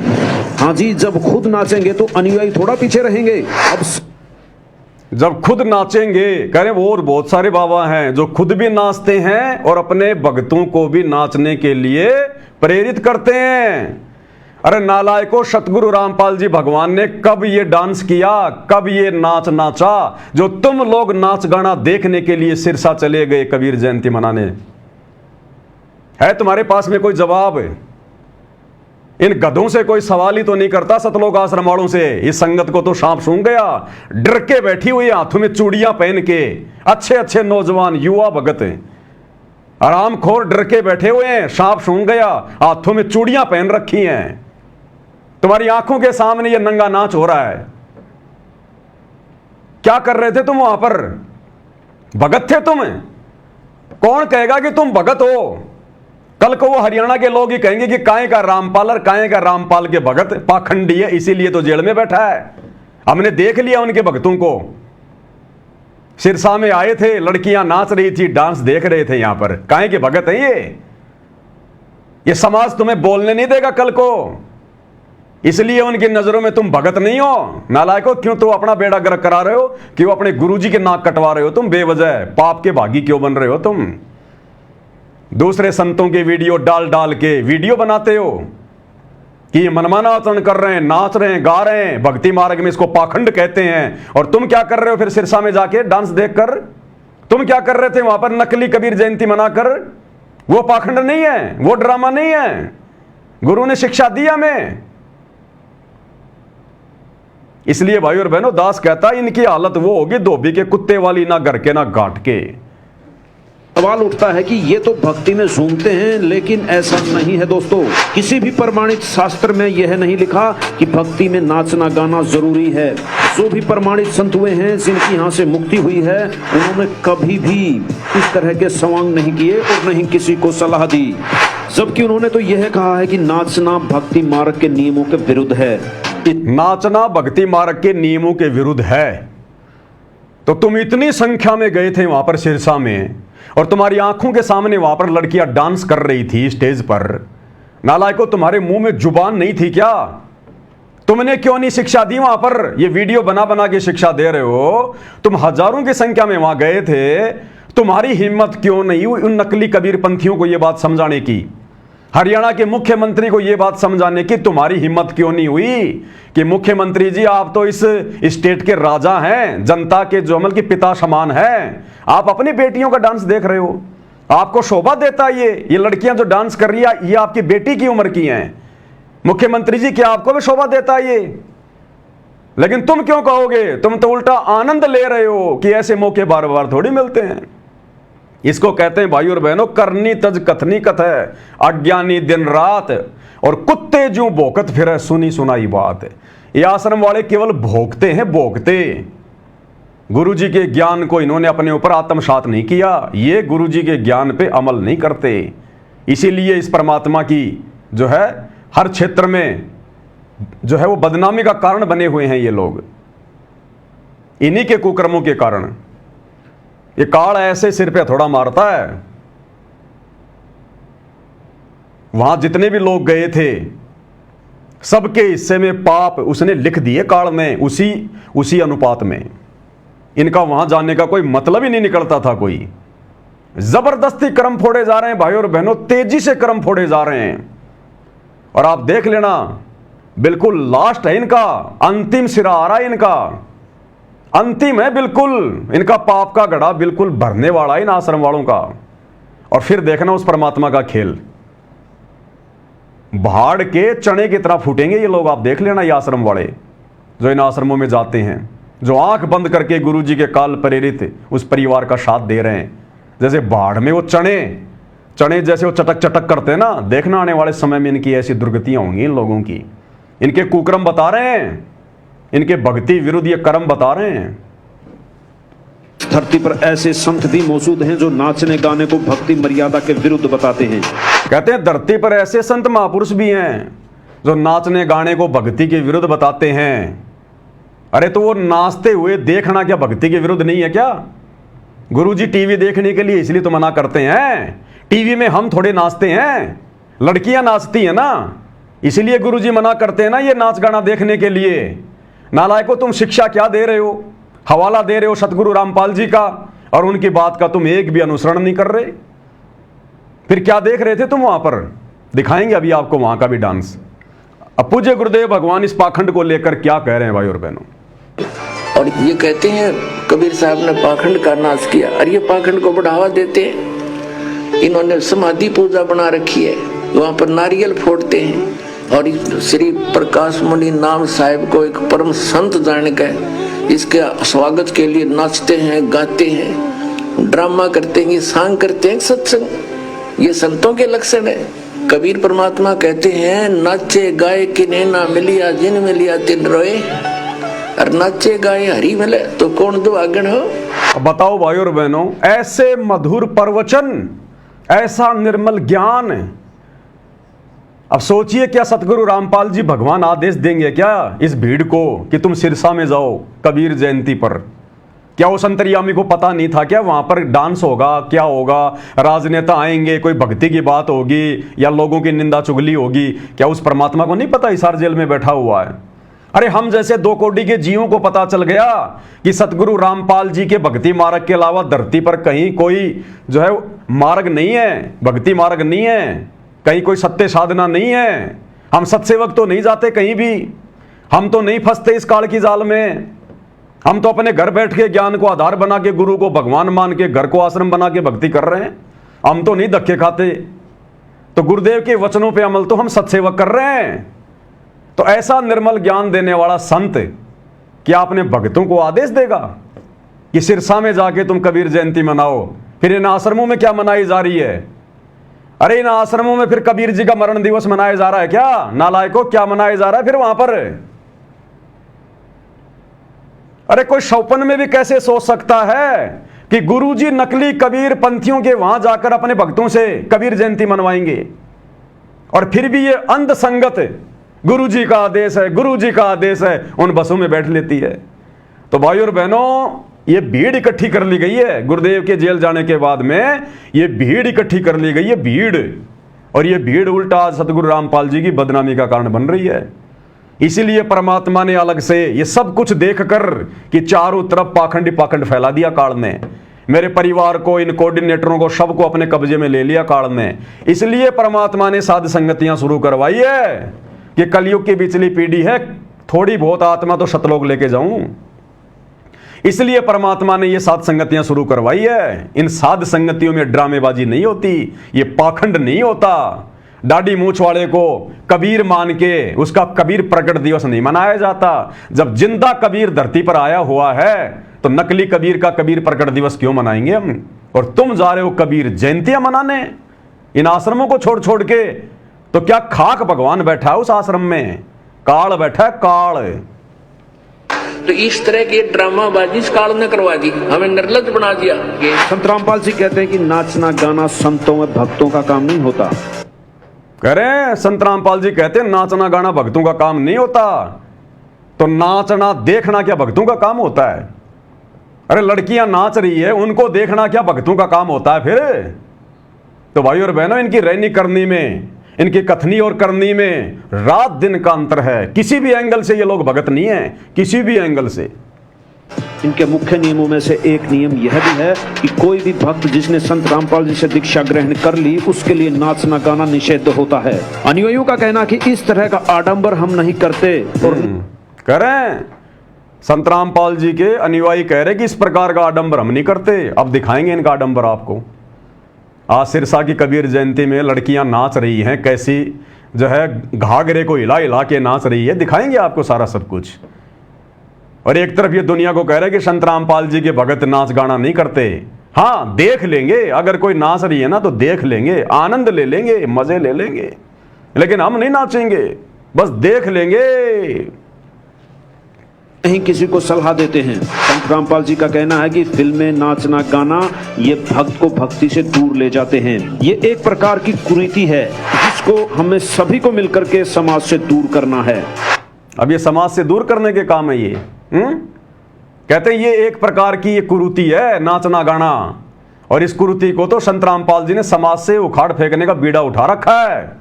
हाँ जी, जब खुद नाचेंगे तो अनुयायी थोड़ा पीछे रहेंगे। अब जब खुद नाचेंगे, करें वो, और बहुत सारे बाबा हैं जो खुद भी नाचते हैं और अपने भक्तों को भी नाचने के लिए प्रेरित करते हैं। अरे नालायकों, सतगुरु रामपाल जी भगवान ने कब ये डांस किया, कब ये नाच नाचा जो तुम लोग नाच गाना देखने के लिए सिरसा चले गए कबीर जयंती मनाने? है तुम्हारे पास में कोई जवाब? इन गधों से कोई सवाल ही तो नहीं करता सतलोक आश्रम वालों से। इस संगत को तो सांप सूंघ गया। डर के बैठी हुई, हाथों में चूड़ियां पहन के, अच्छे अच्छे नौजवान युवा भगत हैं, आरामखोर डर के बैठे हुए हैं। सांप सूंघ गया, हाथों में चूड़ियां पहन रखी हैं। तुम्हारी आंखों के सामने ये नंगा नाच हो रहा है। क्या कर रहे थे तुम वहां पर? भगत थे तुम? कौन कहेगा कि तुम भगत हो? कल को वो हरियाणा के लोग ही कहेंगे कि काहे का रामपाल और काहे का रामपाल के भगत पाखंडी है, इसीलिए तो जेल में बैठा है। हमने देख लिया उनके भक्तों को। सिरसा में आए थे, लड़कियां नाच रही थी, डांस देख रहे थे। यहां पर काहे के भगत हैं ये समाज तुम्हें बोलने नहीं देगा कल को, इसलिए उनकी नजरों में तुम भगत नहीं हो। नालायकों, क्यों तो अपना बेड़ा गर्क करा रहे हो? क्यों अपने गुरुजी के नाक कटवा रहे हो? तुम बेवजह पाप के भागी क्यों बन रहे हो? तुम दूसरे संतों के वीडियो डाल डाल के वीडियो बनाते हो कि मनमाना आचरण कर रहे हैं, नाच रहे हैं, गा रहे हैं, भक्ति मार्ग में इसको पाखंड कहते हैं। और तुम क्या कर रहे हो फिर सिरसा में जाके डांस देखकर? तुम क्या कर रहे थे वहां पर नकली कबीर जयंती मनाकर? वो पाखंड नहीं है, वो ड्रामा नहीं है। गुरु ने शिक्षा दी हमें। इसलिए भाई और बहनों, दास कहता इनकी हालत वो होगी धोबी के कुत्ते वाली, ना घर के ना घाट के। सवाल उठता है कि ये तो भक्ति में झूमते हैं, लेकिन ऐसा नहीं है दोस्तों। किसी भी प्रमाणित शास्त्र में यह नहीं लिखा कि भक्ति में नाचना गाना जरूरी है। जो भी प्रमाणित संत हुए हैं, जिनकी यहाँ से मुक्ति हुई है, उन्होंने कभी भी इस तरह के सवांग नहीं किए और नहीं किसी को सलाह दी। जबकि उन्होंने तो यह कहा है कि नाचना भक्ति मार्ग के नियमों के विरुद्ध है। नाचना भक्ति मार्ग के नियमों के विरुद्ध है। तो तुम इतनी संख्या में गए थे वहां पर सिरसा में, और तुम्हारी आंखों के सामने वहां पर लड़कियां डांस कर रही थी स्टेज पर। नालायकों, तुम्हारे मुंह में जुबान नहीं थी क्या? तुमने क्यों नहीं शिक्षा दी वहां पर? ये वीडियो बना बना के शिक्षा दे रहे हो। तुम हजारों की संख्या में वहां गए थे, तुम्हारी हिम्मत क्यों नहीं हुई उन नकली कबीरपंथियों को यह बात समझाने की? हरियाणा के मुख्यमंत्री को यह बात समझाने की तुम्हारी हिम्मत क्यों नहीं हुई कि मुख्यमंत्री जी, आप तो इस स्टेट के राजा हैं, जनता के जो अमल के पिता समान हैं, आप अपनी बेटियों का डांस देख रहे हो, आपको शोभा देता है ये लड़कियां जो डांस कर रही है, ये आपकी बेटी की उम्र की हैं। मुख्यमंत्री जी, क्या आपको भी शोभा देता है ये? लेकिन तुम क्यों कहोगे? तुम तो उल्टा आनंद ले रहे हो कि ऐसे मौके बार बार थोड़ी मिलते हैं। इसको कहते हैं भाई और बहनों, करनी तज कथनी कथ है, अज्ञानी दिन रात और कुत्ते जो भोकत फिर सुनी सुनाई बात। ये आश्रम वाले केवल भोगते हैं, भोगते। गुरु जी के ज्ञान को इन्होंने अपने ऊपर आत्मसात नहीं किया, ये गुरु जी के ज्ञान पे अमल नहीं करते। इसीलिए इस परमात्मा की जो है हर क्षेत्र में जो है वो बदनामी का कारण बने हुए हैं ये लोग, इन्हीं के कुकर्मों के कारण। ये काल ऐसे सिर पे थोड़ा मारता है। वहां जितने भी लोग गए थे सबके हिस्से में पाप उसने लिख दिए काल में, उसी अनुपात में। इनका वहां जाने का कोई मतलब ही नहीं निकलता था। कोई जबरदस्ती कर्म फोड़े जा रहे हैं भाई और बहनों, तेजी से कर्म फोड़े जा रहे हैं। और आप देख लेना, बिल्कुल लास्ट है इनका, अंतिम सिरा आ रहा है इनका, अंतिम है बिल्कुल। इनका पाप का घड़ा बिल्कुल भरने वाला है इन आश्रम वालों का। और फिर देखना उस परमात्मा का खेल, भाड़ के चने की तरह फूटेंगे ये लोग। आप देख लेना, ये आश्रम वाले जो इन आश्रमों में जाते हैं, जो आंख बंद करके गुरु जी के काल प्रेरित उस परिवार का साथ दे रहे हैं, जैसे भाड़ में वो चने जैसे वो चटक चटक करते हैं ना, देखना आने वाले समय में इनकी ऐसी दुर्गतियां होंगी इन लोगों की। इनके कुकर्म बता रहे हैं, इनके भक्ति विरुद्ध ये कर्म बता रहे हैं। धरती पर ऐसे संत भी मौजूद हैं जो नाचने गाने को भक्ति मर्यादा के विरुद्ध बताते हैं। कहते हैं धरती पर ऐसे संत महापुरुष भी हैं जो नाचने गाने को भक्ति के विरुद्ध बताते हैं। अरे तो वो नाचते हुए देखना क्या भक्ति के विरुद्ध नहीं है क्या? गुरुजी टीवी देखने के लिए इसलिए तो मना करते हैं। टीवी में हम थोड़े नाचते हैं, लड़कियां नाचती हैं ना, इसलिए गुरुजी मना करते हैं ना ये नाच गाना देखने के लिए। नालायकों, तुम शिक्षा क्या दे रहे हो? हवाला दे रहे हो सतगुरु रामपाल जी का, और उनकी बात का तुम एक भी अनुसरण नहीं कर रहे। फिर क्या देख रहे थे तुम वहां पर? दिखाएंगे अभी आपको वहां का भी डांस। अब पूज्य गुरुदेव भगवान इस पाखंड को लेकर क्या कह रहे हैं भाई और बहनों। और ये कहते हैं कबीर साहब ने पाखंड का नाश किया, और ये पाखंड को बढ़ावा देते हैं। इन्होंने समाधि पूजा बना रखी है, वहां पर नारियल फोड़ते हैं, और श्री प्रकाश मुनि नाम साहिब को एक परम संत जान कर इसके स्वागत के लिए नाचते हैं, गाते हैं, ड्रामा करते हैं, सांग करते हैं, सत्संग। ये संतों के लक्षण है। कबीर परमात्मा कहते हैं, नाचे गाए किन्हें ना मिलिया, जिन मिलिया तिन रोए। और नाचे गाए हरी मिले तो कौन दो आगन हो। बताओ भाई और बहनों, ऐसे मधुर प्रवचन, ऐसा निर्मल ज्ञान। अब सोचिए, क्या सतगुरु रामपाल जी भगवान आदेश देंगे क्या इस भीड़ को कि तुम सिरसा में जाओ कबीर जयंती पर? क्या उस अंतर्यामी को पता नहीं था क्या वहां पर डांस होगा, क्या होगा, राजनेता आएंगे, कोई भक्ति की बात होगी या लोगों की निंदा चुगली होगी? क्या उस परमात्मा को नहीं पता हिसार जेल में बैठा हुआ है? अरे हम जैसे 2 कोटि के जीवों को पता चल गया कि सतगुरु रामपाल जी के भक्ति मार्ग के अलावा धरती पर कहीं कोई जो है मार्ग नहीं है, भक्ति मार्ग नहीं है, कहीं कोई सत्य साधना नहीं है। हम सत्सेवक तो नहीं जाते कहीं भी, हम तो नहीं फंसते इस काल की जाल में। हम तो अपने घर बैठ के ज्ञान को आधार बना के, गुरु को भगवान मान के, घर को आश्रम बना के भक्ति कर रहे हैं। हम तो नहीं धक्के खाते। तो गुरुदेव के वचनों पे अमल तो हम सत्सेवक कर रहे हैं। तो ऐसा निर्मल ज्ञान देने वाला संत क्या अपने भक्तों को आदेश देगा कि सिरसा में जाके तुम कबीर जयंती मनाओ? फिर इन आश्रमों में क्या मनाई जा रही है? अरे इन आश्रमों में फिर कबीर जी का मरण दिवस मनाया जा रहा है क्या? नालायकों, क्या मनाया जा रहा है फिर वहां पर? अरे कोई शौपन में भी कैसे सोच सकता है कि गुरुजी नकली कबीर पंथियों के वहां जाकर अपने भक्तों से कबीर जयंती मनवाएंगे? और फिर भी ये अंध संगत गुरुजी का आदेश है, गुरुजी का आदेश है, उन बसों में बैठ लेती है। तो भाई और बहनों, ये भीड़ इकट्ठी कर ली गई है गुरुदेव के जेल जाने के बाद में। ये भीड़ इकट्ठी कर ली गई है, भीड़ और ये भीड़ उल्टा आज सतगुरु रामपाल जी की बदनामी का कारण बन रही है। इसीलिए परमात्मा ने अलग से ये सब कुछ देखकर कि चारों तरफ पाखंड फैला दिया काल ने, मेरे परिवार को, इन कोऑर्डिनेटरों को, सबको अपने कब्जे में ले लिया काल ने। इसलिए परमात्मा ने साध संगतियां शुरू करवाई है कि कलयुग की बिचली पीढ़ी है, थोड़ी बहुत आत्मा तो सतलोक लेके जाऊं। इसलिए परमात्मा ने ये साध संगतियां शुरू करवाई है। इन साध संगतियों में ड्रामेबाजी नहीं होती, ये पाखंड नहीं होता। दाढ़ी मूछ वाले को कबीर मान के उसका कबीर प्रकट दिवस नहीं मनाया जाता। जब जिंदा कबीर धरती पर आया हुआ है तो नकली कबीर का कबीर प्रकट दिवस क्यों मनाएंगे हम? और तुम जा रहे हो कबीर जयंतियां मनाने इन आश्रमों को छोड़ छोड़ के। तो क्या खाक भगवान बैठा है उस आश्रम में? काल बैठा है, काल। तो इस तरह की ड्रामाबाजी इस काल ने करवा दी, हमें निर्लज बना दिया। संत रामपाल जी कहते हैं कि नाचना गाना संतों व भक्तों का काम नहीं होता। कह रहे हैं संत रामपाल जी कहते हैं नाचना गाना भक्तों का काम नहीं होता। तो नाचना देखना क्या भक्तों का काम होता है? अरे लड़कियां नाच रही है, उनको देखना क्या भक्तों का काम होता है? फिर तो भाई और बहनों, इनकी रहनी करनी में, इनकी कथनी और करनी में रात दिन का अंतर है। किसी भी एंगल से ये लोग भगत नहीं है, किसी भी एंगल से। इनके मुख्य नियमों में से एक नियम यह भी है कि कोई भी भक्त जिसने संत रामपाल जी से दीक्षा ग्रहण कर ली उसके लिए नाचना गाना निषिद्ध होता है। अनुयायियों का कहना कि इस तरह का आडंबर हम नहीं करते। और कह रहे हैं संत रामपाल जी के अनुयायी कह रहे कि इस प्रकार का आडंबर हम नहीं करते। अब दिखाएंगे इनका आडंबर आपको। आज सिरसा की कबीर जयंती में लड़कियां नाच रही हैं, कैसी जो है घाघरे को हिला हिला के नाच रही है, दिखाएंगे आपको सारा सब कुछ। और एक तरफ ये दुनिया को कह रहा है कि संत रामपाल जी के भगत नाच गाना नहीं करते। हाँ, देख लेंगे, अगर कोई नाच रही है ना तो देख लेंगे, आनंद ले लेंगे, मजे ले लेंगे, लेकिन हम नहीं नाचेंगे, बस देख लेंगे। नहीं किसी को सलाह देते हैं। संत रामपाल जी का कहना है कि फिल्में, नाचना गाना ये भक्त को भक्ति से दूर ले जाते हैं। ये एक प्रकार की कुरीति है जिसको हमें सभी को मिलकर के समाज से दूर करना है। अब ये समाज से दूर करने के काम है ये। कहते हैं ये एक प्रकार की ये कुरीति है नाचना गाना, और इस कुरीति को तो संत रामपाल जी ने समाज से उखाड़ फेंकने का बीड़ा उठा रखा है।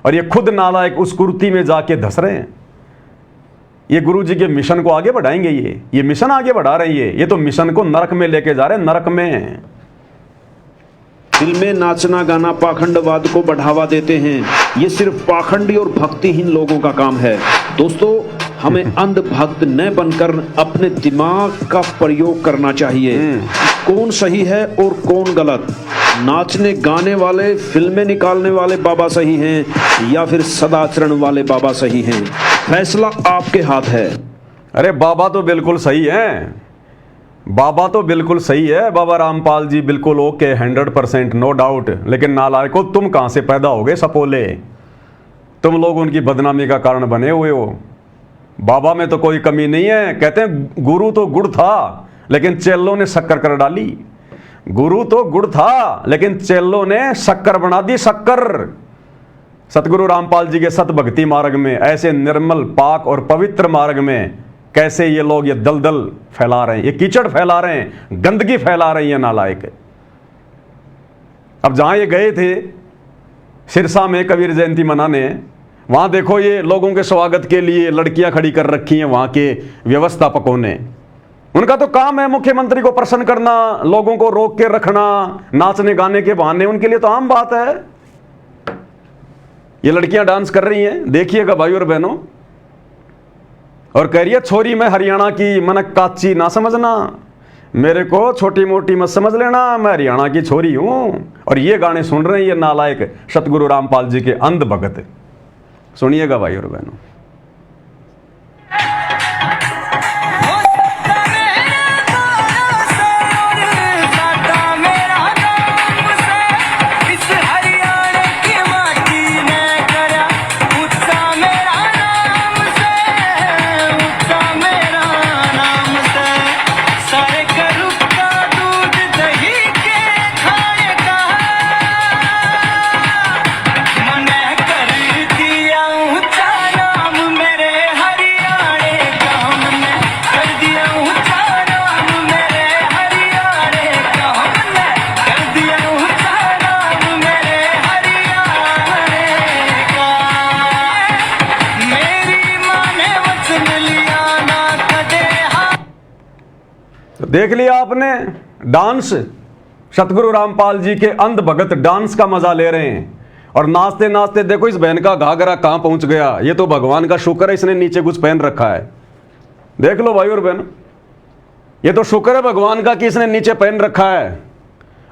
और ये खुद नालायक उस कुरीति में जाके धस रहे हैं। ये गुरु जी के मिशन को आगे बढ़ाएंगे, ये मिशन आगे बढ़ा रहे हैं। ये तो मिशन को नरक में लेके जा रहे हैं, नरक में। फिल्में, नाचना गाना पाखंडवाद को बढ़ावा देते हैं। ये सिर्फ पाखंडी और भक्तिहीन लोगों का काम है। दोस्तों, हमें अंधभक्त न बनकर अपने दिमाग का प्रयोग करना चाहिए। कौन सही है और कौन गलत? नाचने गाने वाले, फिल्में निकालने वाले बाबा सही हैं या फिर सदाचरण वाले बाबा सही हैं? फैसला आपके हाथ है। अरे बाबा तो बिल्कुल सही है, बाबा तो बिल्कुल सही है। बाबा रामपाल जी बिल्कुल ओके, 100% नो डाउट। लेकिन नालायकों, तुम कहां से पैदा हो गए सपोले? तुम लोग उनकी बदनामी का कारण बने हुए हो। बाबा में तो कोई कमी नहीं है। कहते हैं गुरु तो गुड़ था लेकिन चेलों ने शक्कर कर डाली। गुरु तो गुड़ था लेकिन चेलों ने शक्कर बना दी, शक्कर। सतगुरु रामपाल जी के सत भक्ति मार्ग में, ऐसे निर्मल, पाक और पवित्र मार्ग में कैसे ये लोग ये दलदल फैला रहे हैं, ये कीचड़ फैला रहे हैं, गंदगी फैला रही है नालायक। अब जहां ये गए थे सिरसा में कबीर जयंती मनाने, वहां देखो ये लोगों के स्वागत के लिए लड़कियां खड़ी कर रखी हैं वहां के व्यवस्थापकों ने। उनका तो काम है मुख्यमंत्री को प्रसन्न करना, लोगों को रोक के रखना नाचने गाने के बहाने। उनके लिए तो आम बात है। ये लड़कियां डांस कर रही हैं, देखिएगा भाई और बहनों। और कह रही है छोरी मैं हरियाणा की, मन काची ना समझना, मेरे को छोटी मोटी मत समझ लेना, मैं हरियाणा की छोरी हूं। और ये गाने सुन रहे हैं ये नालायक सतगुरु रामपाल जी के अंध भगत। सुनिएगा भाई और बहनों। मन कर दिया ऊंचा नाम देख लिया आपने डांस, सतगुरु रामपाल जी के अंध भगत डांस का मजा ले रहे हैं। और नाचते नाचते देखो इस बहन का घाघरा कहां पहुंच गया। ये तो भगवान का शुक्र है इसने नीचे कुछ पहन रखा है। देख लो भाई और बहन, ये तो शुक्र है भगवान का कि इसने नीचे पहन रखा है,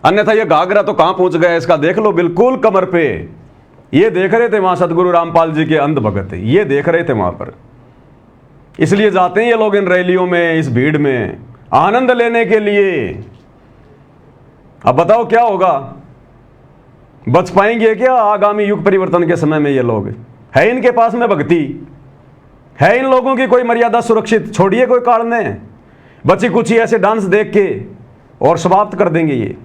अन्यथा ये घाघरा तो कहां पहुंच गया इसका। देख लो बिल्कुल कमर पे। ये देख रहे थे वहां सतगुरु रामपाल जी के अंध भगत, ये देख रहे थे वहां पर। इसलिए जाते हैं ये लोग इन रैलियों में, इस भीड़ में आनंद लेने के लिए। अब बताओ क्या होगा, बच पाएंगे क्या आगामी युग परिवर्तन के समय में? ये लोग है इनके पास में भक्ति है, इन लोगों की कोई मर्यादा सुरक्षित छोड़िए कोई काल ने, बची कुछ ही ऐसे डांस देख के और समाप्त कर देंगे ये।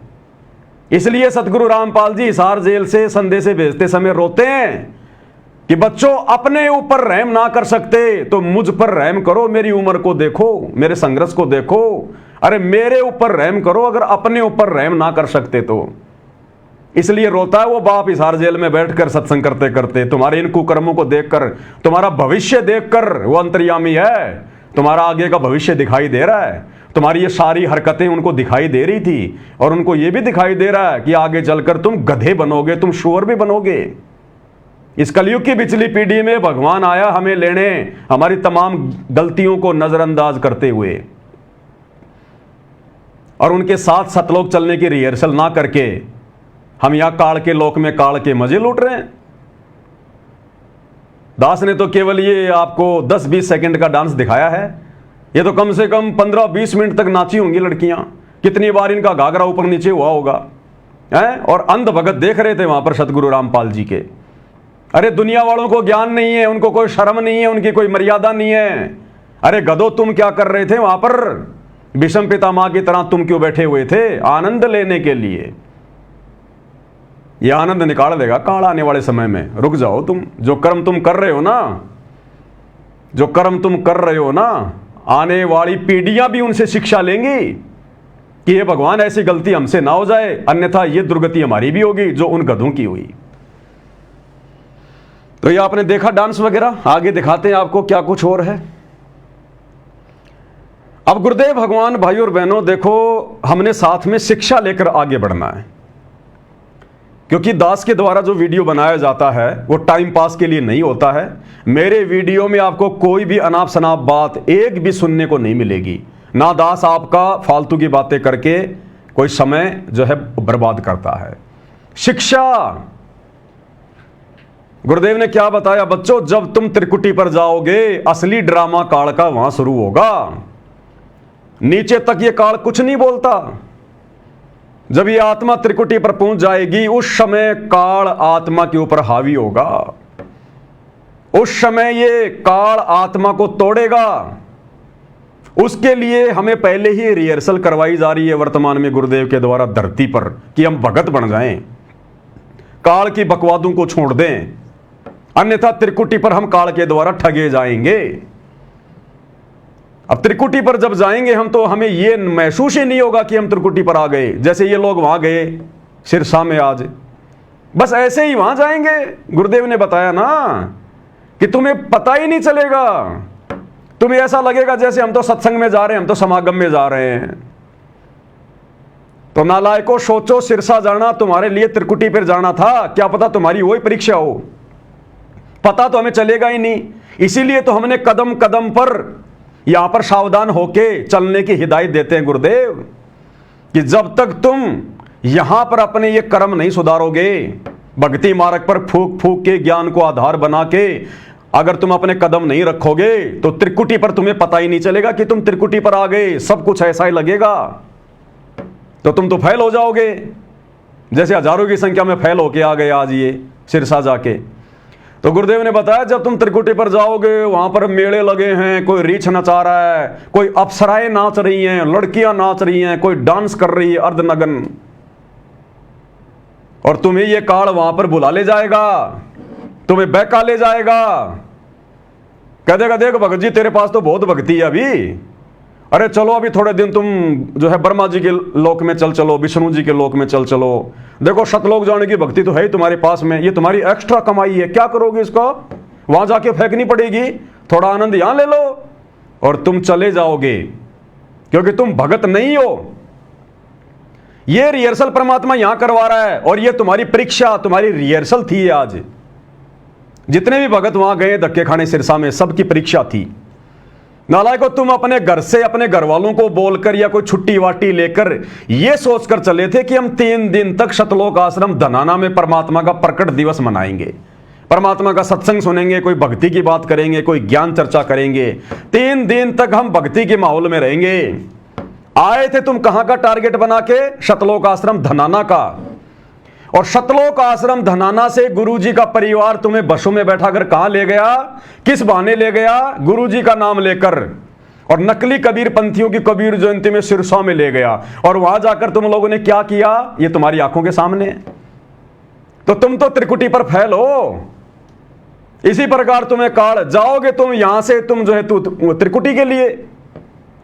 इसलिए सतगुरु रामपाल जी हिसार जेल से संदेशे भेजते समय रोते हैं कि बच्चों अपने ऊपर रहम ना कर सकते तो मुझ पर रहम करो, मेरी उम्र को देखो, मेरे संघर्ष को देखो, अरे मेरे ऊपर रहम करो अगर अपने ऊपर रहम ना कर सकते तो। इसलिए रोता है वो बाप हिसार जेल में बैठकर सत्संग करते करते। तुम्हारे इन कुकर्मों को देखकर, तुम्हारा भविष्य देखकर वो अंतर्यामी है, तुम्हारा आगे का भविष्य दिखाई दे रहा है। तुम्हारी ये सारी हरकतें उनको दिखाई दे रही थी और उनको ये भी दिखाई दे रहा है कि आगे चलकर तुम गधे बनोगे, तुम शुअर भी बनोगे। इस कलयुग की पिछली पीढ़ी में भगवान आया हमें लेने, हमारी तमाम गलतियों को नजरअंदाज करते हुए, और उनके साथ सतलोक चलने की रिहर्सल ना करके हम यहां काल के लोक में काल के मजे लूट रहे हैं। दास ने तो केवल ये आपको 10-20 सेकंड का डांस दिखाया है, ये तो कम से कम 15-20 मिनट तक नाची होंगी लड़कियां। कितनी बार इनका घाघरा ऊपर नीचे हुआ होगा हैं? और अंध भगत देख रहे थे वहां पर सतगुरु रामपाल जी के। अरे दुनिया वालों को ज्ञान नहीं है, उनको कोई शर्म नहीं है, उनकी कोई मर्यादा नहीं है। अरे गधो तुम क्या कर रहे थे वहां पर? भीष्म पितामह की तरह तुम क्यों बैठे हुए थे? आनंद लेने के लिए। यह आनंद निकाल देगा काल आने वाले समय में। रुक जाओ तुम, जो कर्म तुम कर रहे हो ना, जो कर्म तुम कर रहे हो ना, आने वाली पीढ़ियां भी उनसे शिक्षा लेंगी कि ये भगवान ऐसी गलती हमसे ना हो जाए, अन्यथा ये दुर्गति हमारी भी होगी जो उन गधों की हुई। तो ये आपने देखा डांस वगैरह, आगे दिखाते हैं आपको क्या कुछ और है। अब गुरुदेव भगवान भाई और बहनों देखो, हमने साथ में शिक्षा लेकर आगे बढ़ना है, क्योंकि दास के द्वारा जो वीडियो बनाया जाता है वो टाइम पास के लिए नहीं होता है। मेरे वीडियो में आपको कोई भी अनाप शनाप बात एक भी सुनने को नहीं मिलेगी। ना दास आपका फालतू की बातें करके कोई समय जो है बर्बाद करता है। शिक्षा, गुरुदेव ने क्या बताया बच्चों, जब तुम त्रिकुटी पर जाओगे असली ड्रामा काल का वहां शुरू होगा। नीचे तक ये काल कुछ नहीं बोलता। जब ये आत्मा त्रिकुटी पर पहुंच जाएगी उस समय काल आत्मा के ऊपर हावी होगा। उस समय ये काल आत्मा को तोड़ेगा। उसके लिए हमें पहले ही रिहर्सल करवाई जा रही है वर्तमान में गुरुदेव के द्वारा धरती पर, कि हम भगत बन जाएं, काल की बकवादों को छोड़ दें, अन्यथा त्रिकुटी पर हम काल के द्वारा ठगे जाएंगे। अब त्रिकुटी पर जब जाएंगे हम तो हमें यह महसूस ही नहीं होगा कि हम त्रिकुटी पर आ गए, जैसे ये लोग वहां गए सिरसा में आज, बस ऐसे ही वहां जाएंगे। गुरुदेव ने बताया ना कि तुम्हें पता ही नहीं चलेगा, तुम्हें ऐसा लगेगा जैसे हम तो सत्संग में जा रहे हैं, हम तो समागम में जा रहे हैं। तो नालायकों सोचो, सिरसा जाना तुम्हारे लिए त्रिकुटी पर जाना था, क्या पता तुम्हारी वही परीक्षा हो, पता तो हमें चलेगा ही नहीं। इसीलिए तो हमने कदम कदम पर यहां पर सावधान होके चलने की हिदायत देते हैं गुरुदेव, कि जब तक तुम यहां पर अपने ये कर्म नहीं सुधारोगे, भक्ति मार्ग पर फूक फूक के ज्ञान को आधार बना के अगर तुम अपने कदम नहीं रखोगे तो त्रिकुटी पर तुम्हें पता ही नहीं चलेगा कि तुम त्रिकुटी पर आ गए। सब कुछ ऐसा ही लगेगा, तो तुम तो फेल हो जाओगे, जैसे हजारों की संख्या में फेल होके आ गए आज ये सिरसा जाके। तो गुरुदेव ने बताया जब तुम त्रिकुटी पर जाओगे वहां पर मेले लगे हैं, कोई रीछ नचा रहा है, कोई अप्सराएं नाच रही हैं, लड़कियां नाच रही हैं, कोई डांस कर रही है अर्धनग्न, और तुम्हें ये काल वहां पर बुला ले जाएगा, तुम्हें बहका ले जाएगा, कह देगा देख भगत जी तेरे पास तो बहुत भक्ति है अभी, अरे चलो अभी थोड़े दिन तुम जो है ब्रह्मा जी के लोक में चल चलो, विष्णु जी के लोक में चल चलो, देखो शतलोक जाने की भक्ति तो है ही तुम्हारे पास में, ये तुम्हारी एक्स्ट्रा कमाई है, क्या करोगे इसको, वहां जाके फेंकनी पड़ेगी, थोड़ा आनंद यहां ले लो और तुम चले जाओगे। क्योंकि तुम भगत नहीं हो। ये रिहर्सल परमात्मा यहां करवा रहा है, और ये तुम्हारी परीक्षा, तुम्हारी रिहर्सल थी आज। जितने भी भगत वहां गए धक्के खाने सिरसा में, सबकी परीक्षा थी। नालायको, तुम अपने घर से अपने घर वालों को बोलकर या कोई छुट्टी वाटी लेकर यह सोचकर चले थे कि हम 3 दिन तक शतलोक आश्रम धनाना में परमात्मा का प्रकट दिवस मनाएंगे, परमात्मा का सत्संग सुनेंगे, कोई भक्ति की बात करेंगे, कोई ज्ञान चर्चा करेंगे, 3 दिन तक हम भक्ति के माहौल में रहेंगे। आए थे तुम कहां का टारगेट बना के? शतलोक आश्रम धनाना का। और शतलोक आश्रम धनाना से गुरुजी का परिवार तुम्हें बसों में बैठाकर कहां ले गया? किस बहाने ले गया? गुरुजी का नाम लेकर, और नकली कबीर पंथियों की कबीर जयंती में सिरसा में ले गया। और वहां जाकर तुम लोगों ने क्या किया, ये तुम्हारी आंखों के सामने। तो तुम तो त्रिकुटी पर फैल हो। इसी प्रकार तुम्हें काल, जाओगे तुम यहां से, तुम जो है त्रिकुटी के लिए,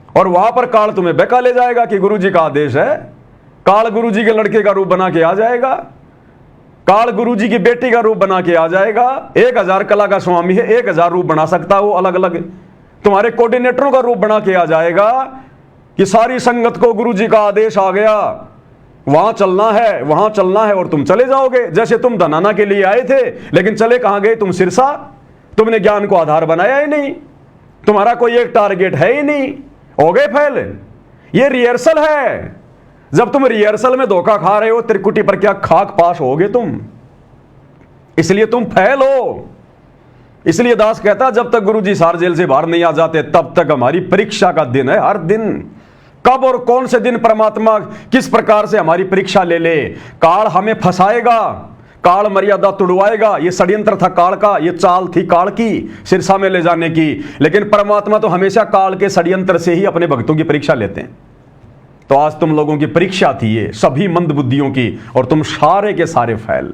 और वहां पर काल तुम्हें बहका ले जाएगा कि गुरुजी का आदेश है। काल गुरुजी के लड़के का रूप बना के आ जाएगा, काल गुरुजी की बेटी का रूप बना के आ जाएगा। 1000 कला का स्वामी है, 1000 रूप बना सकता है वो अलग अलग। तुम्हारे कोऑर्डिनेटरों का रूप बना के आ जाएगा कि सारी संगत को गुरुजी का आदेश आ गया, वहां चलना है, वहां चलना है, और तुम चले जाओगे। जैसे तुम धनाना के लिए आए थे, लेकिन चले कहां गए तुम? सिरसा। तुमने ज्ञान को आधार बनाया ही नहीं, तुम्हारा कोई एक टारगेट है ही नहीं, हो गए फैल। ये रिहर्सल है। जब तुम रिहर्सल में धोखा खा रहे हो, त्रिकुटी पर क्या खाक पास होगे तुम? इसलिए तुम फैल हो। इसलिए दास कहता, जब तक गुरुजी सार जेल से बाहर नहीं आ जाते तब तक हमारी परीक्षा का दिन है। हर दिन, कब और कौन से दिन परमात्मा किस प्रकार से हमारी परीक्षा ले ले। काल हमें फंसाएगा, काल मर्यादा तुड़वाएगा। ये षड्यंत्र था काल का, ये चाल थी काल की सिरसा में ले जाने की। लेकिन परमात्मा तो हमेशा काल के षड्यंत्र से ही अपने भक्तों की परीक्षा लेते हैं। तो आज तुम लोगों की परीक्षा थी ये, सभी मंद बुद्धियों की, और तुम सारे के सारे फैल।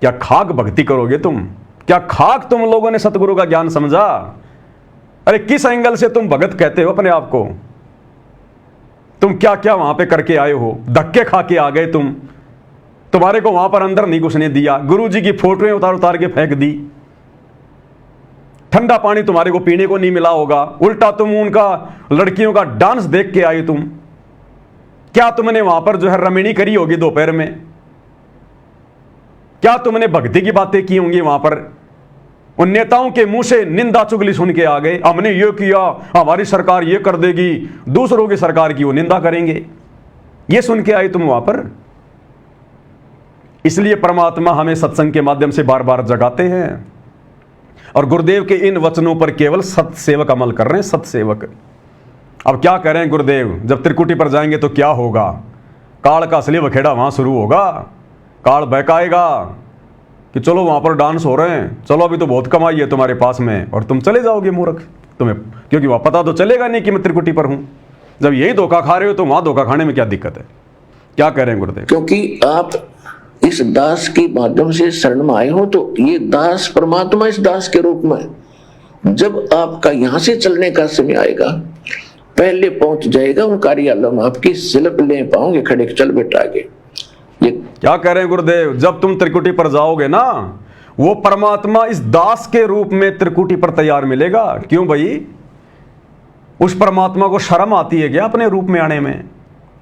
क्या खाक भक्ति करोगे तुम? क्या खाक तुम लोगों ने सतगुरु का ज्ञान समझा? अरे किस एंगल से तुम भगत कहते हो अपने आप को? तुम क्या क्या वहां पे करके आए हो? धक्के खा के आ गए तुम। तुम्हारे को वहां पर अंदर नहीं घुसने दिया, गुरुजी की फोटोएं उतार उतार के फेंक दी, ठंडा पानी तुम्हारे को पीने को नहीं मिला होगा, उल्टा तुम उनका लड़कियों का डांस देख के आई तुम। क्या तुमने वहां पर जो है रमणी करी होगी दोपहर में? क्या तुमने भक्ति की बातें की होंगी वहां पर? उन नेताओं के मुंह से निंदा चुगली सुन के आ गए, हमने ये किया, हमारी सरकार ये कर देगी, दूसरों की सरकार की वो निंदा करेंगे, ये सुन के आई तुम वहां पर। इसलिए परमात्मा हमें सत्संग के माध्यम से बार बार जगाते हैं, और गुरुदेव के इन वचनों पर केवल सत्सेवक अमल कर रहे हैं। सत्सेवक अब क्या करें गुरुदेव? जब त्रिकुटी पर जाएंगे तो क्या होगा? काल का असली बखेड़ा वहां शुरू होगा। काल बहकाएगा कि चलो वहां पर डांस हो रहे हैं, चलो अभी तो बहुत कमाई है तुम्हारे पास में, और तुम चले जाओगे मूर्ख। तुम्हें क्योंकि वहां पता तो चलेगा नहीं कि मैं त्रिकुटी पर हूं। जब यही धोखा खा रहे हो तो वहां धोखा खाने में क्या दिक्कत है? क्या करें गुरुदेव? क्योंकि आप इस दास के माध्यम से शरण में आए हो, तो ये दास परमात्मा इस दास के रूप में जब आपका यहां से चलने का समय आएगा, पहले पहुंच जाएगा उन कार्यालयों में, आपकी सिलप ले पाओगे खड़े, चल बेटा आगे। ये क्या कह रहे हैं गुरुदेव? जब तुम त्रिकुटी पर जाओगे ना, वो परमात्मा इस दास के रूप में त्रिकुटी पर तैयार मिलेगा। क्यों भाई? उस परमात्मा को शर्म आती है क्या अपने रूप में आने में?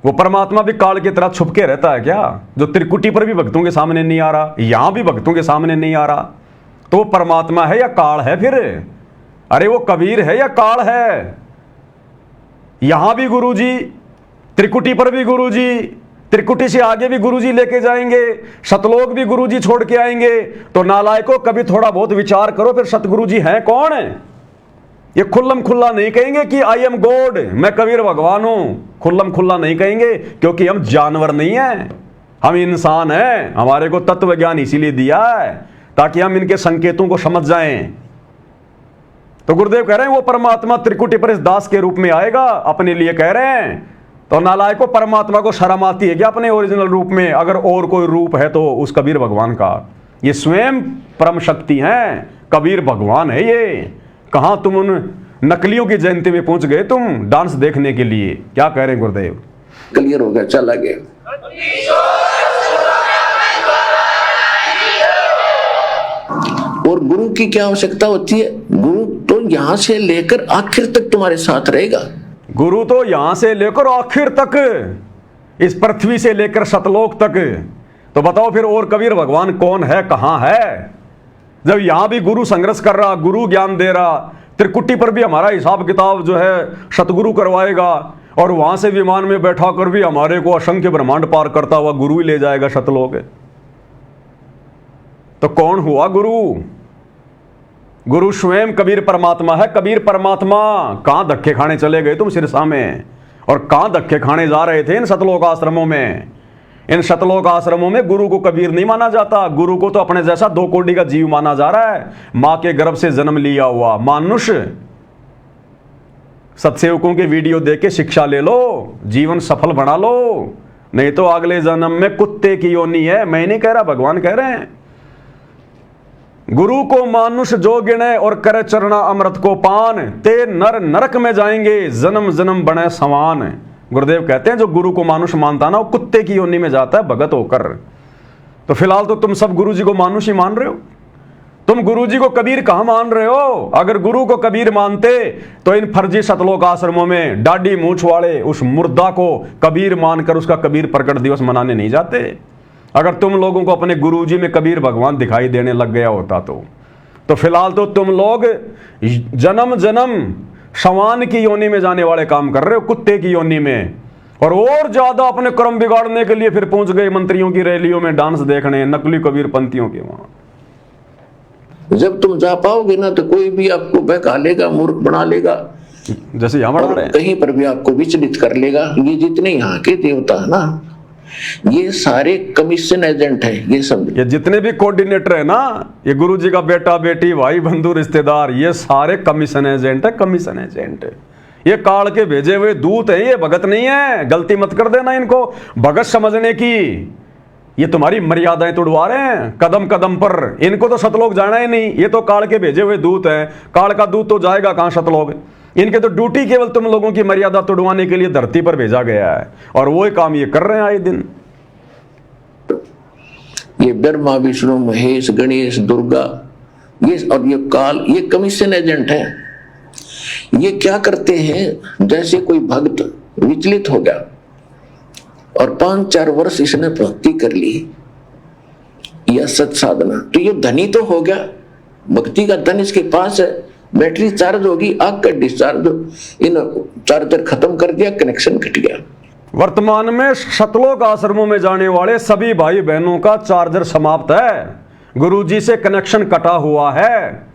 वो परमात्मा भी काल की तरह छुप के रहता है क्या? जो त्रिकुटी पर भी भक्तों के सामने नहीं आ रहा, यहां भी भक्तों के सामने नहीं आ रहा, तो वो परमात्मा है या काल है फिर? अरे वो कबीर है या काल है? यहां भी गुरुजी, त्रिकुटी पर भी गुरुजी, त्रिकुटी से आगे भी गुरुजी लेके जाएंगे, सतलोक भी गुरुजी छोड़ के आएंगे। तो नालायकों, कभी थोड़ा बहुत विचार करो, फिर सतगुरुजी हैं कौन है? ये खुल्लम खुल्ला नहीं कहेंगे कि आई एम गॉड, मैं कबीर भगवान हूं। खुल्लम खुल्ला नहीं कहेंगे, क्योंकि हम जानवर नहीं हैं, हम इंसान हैं। हमारे को तत्व ज्ञान इसीलिए दिया है ताकि हम इनके संकेतों को समझ जाएं। तो गुरुदेव कह रहे हैं वो परमात्मा त्रिकुटी पर इस दास के रूप में आएगा, अपने लिए कह रहे हैं। तो नालायकों, परमात्मा को शर्म आती है क्या अपने ओरिजिनल रूप में? अगर और कोई रूप है तो उस कबीर भगवान का। ये स्वयं परम शक्ति हैं, कबीर भगवान है ये। कहां तुम उन नकलियों की जयंती में पहुंच गए तुम डांस देखने के लिए? क्या कह रहे हैं गुरुदेव? क्लियर हो गया, चल आगे। और गुरु की क्या आवश्यकता होती है? गुरु तो यहां से लेकर आखिर तक तुम्हारे साथ रहेगा। गुरु तो यहां से लेकर आखिर तक, इस पृथ्वी से लेकर सतलोक तक। तो बताओ फिर और कबीर भगवान कौन है, कहां है? जब यहां भी गुरु संघर्ष कर रहा, गुरु ज्ञान दे रहा, त्रिकुटी पर भी हमारा हिसाब किताब जो है सतगुरु करवाएगा, और वहां से विमान में बैठा कर भी हमारे को असंख्य ब्रह्मांड पार करता हुआ गुरु ही ले जाएगा सतलोक। तो कौन हुआ गुरु? गुरु स्वयं कबीर परमात्मा है। कबीर परमात्मा कहां धक्के खाने चले गए तुम सिरसा में, और कहां धक्के खाने जा रहे थे इन सतलोक आश्रमों में? इन सतलोक आश्रमों में गुरु को कबीर नहीं माना जाता। गुरु को तो अपने जैसा 2 कोड़ी का जीव माना जा रहा है, मां के गर्भ से जन्म लिया हुआ मानुष। सत्सेवकों के वीडियो देख के शिक्षा ले लो, जीवन सफल बना लो, नहीं तो अगले जन्म में कुत्ते की योनि है। मैं नहीं कह रहा, भगवान कह रहे हैं। गुरु को मानुष जो गिने और करे चरना अमृत को पान, ते नर नरक में जाएंगे जन्म जन्म बने समान। गुरुदेव कहते हैं जो गुरु को मानुष मानता ना, वो कुत्ते की योनि में जाता है भगत होकर। तो फिलहाल तो तुम सब गुरु जी को मानुष ही मान रहे हो। तुम गुरु जी को कबीर कहां मान रहे हो? अगर गुरु को कबीर मानते तो इन फर्जी सतलोक आश्रमों में डाडी मूछ वाले उस मुर्दा को कबीर मानकर उसका कबीर प्रकट दिवस मनाने नहीं जाते। अगर तुम लोगों को अपने गुरु जी में कबीर भगवान दिखाई देने लग गया होता तो फिलहाल तो तुम लोग जन्म जन्म शवान की योनि में जाने वाले काम कर रहे हो, कुत्ते की योनि में। और ज्यादा अपने कर्म बिगाड़ने के लिए फिर पहुंच गए मंत्रियों की रैलियों में डांस देखने, नकली कबीर पंथियों के वहां। जब तुम जा पाओगे ना तो कोई भी आपको बहका लेगा, मूर्ख बना लेगा, जैसे यहाँ बना रहे हैं। कहीं पर भी आपको विचलित कर लेगा। ये जितने यहाँ के देवता है ना, ये सारे कमीशन एजेंट हैं। ये सब ये जितने भी कोऑर्डिनेटर है ना, ये गुरु जी का बेटा बेटी भाई बंधु रिश्तेदार, ये सारे कमीशन एजेंट है। कमीशन एजेंट ये काल के भेजे हुए दूत हैं, ये भगत नहीं है। गलती मत कर देना इनको भगत समझने की। ये तुम्हारी मर्यादाएं तोड़वा रहे हैं कदम कदम पर। इनको तो सतलोक जाना ही नहीं, ये तो काल के भेजे हुए दूत हैं। काल का दूत तो जाएगा कहां सतलोक? इनके तो ड्यूटी केवल तुम लोगों की मर्यादा तोड़वाने के लिए धरती पर भेजा गया है, और वो काम ये कर रहे हैं आए दिन। ये ब्रह्मा विष्णु महेश गणेश दुर्गा ये और ये काल, ये कमीशन एजेंट हैं। ये क्या करते हैं, जैसे कोई भक्त विचलित हो गया और 5-4 वर्ष इसने भक्ति कर ली या सत साधना, तो ये धनी तो हो गया, भक्ति का धन इसके पास है, बैटरी चार्ज होगी, आग का डिस्चार्ज, इन चार्जर खत्म कर दिया, कनेक्शन कट गया। वर्तमान में सतलोक आश्रमों में जाने वाले सभी भाई बहनों का चार्जर समाप्त है, गुरुजी से कनेक्शन कटा हुआ है।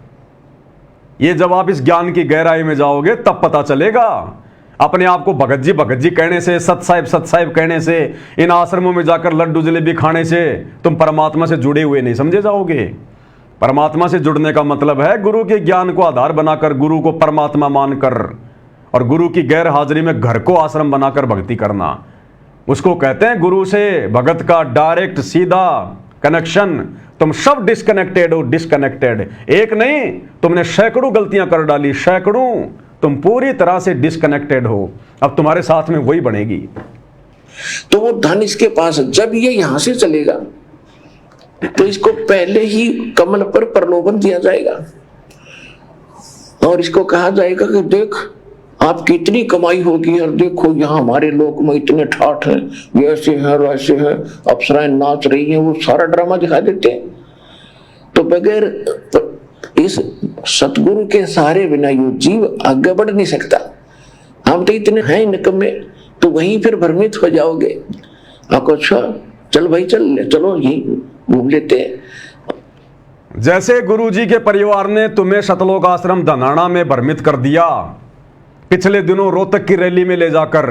ये जब आप इस ज्ञान की गहराई में जाओगे तब पता चलेगा। अपने आप को भगत जी कहने से, सत साहिब कहने से, इन आश्रमों में जाकर लड्डू जलेबी खाने से तुम परमात्मा से जुड़े हुए नहीं समझे जाओगे। परमात्मा से जुड़ने का मतलब है गुरु के ज्ञान को आधार बनाकर, गुरु को परमात्मा मानकर, और गुरु की गैर हाजिरी में घर को आश्रम बनाकर भक्ति करना। उसको कहते हैं गुरु से भगत का डायरेक्ट सीधा कनेक्शन। तुम सब डिस्कनेक्टेड हो, डिस्कनेक्टेड। एक नहीं, तुमने सैकड़ों गलतियां कर डाली, सैकड़ों। तुम पूरी तरह से डिस्कनेक्टेड हो। अब तुम्हारे साथ में वही बनेगी। तो वो धन इसके पास, जब ये यहां से चलेगा तो इसको पहले ही कमल पर प्रलोभन दिया जाएगा और इसको कहा जाएगा कि देख आपकी इतनी कमाई होगी, और देखो यहाँ हमारे लोक में इतने ठाठ हैं, ये ऐसे हैं वैसे हैं, अप्सराएं नाच रही हैं, वो सारा ड्रामा दिखा देते हैं। तो बगैर इस सतगुरु के सहारे बिना ये जीव आगे बढ़ नहीं सकता। हम तो इतने हैं निकम्मे, तो वहीं फिर भ्रमित हो जाओगे। आपको अच्छा चल भाई चलो यही घूम लेते हैं। जैसे गुरुजी के परिवार ने तुम्हें सतलोक आश्रम धनाना में भ्रमित कर दिया पिछले दिनों रोहतक की रैली में ले जाकर,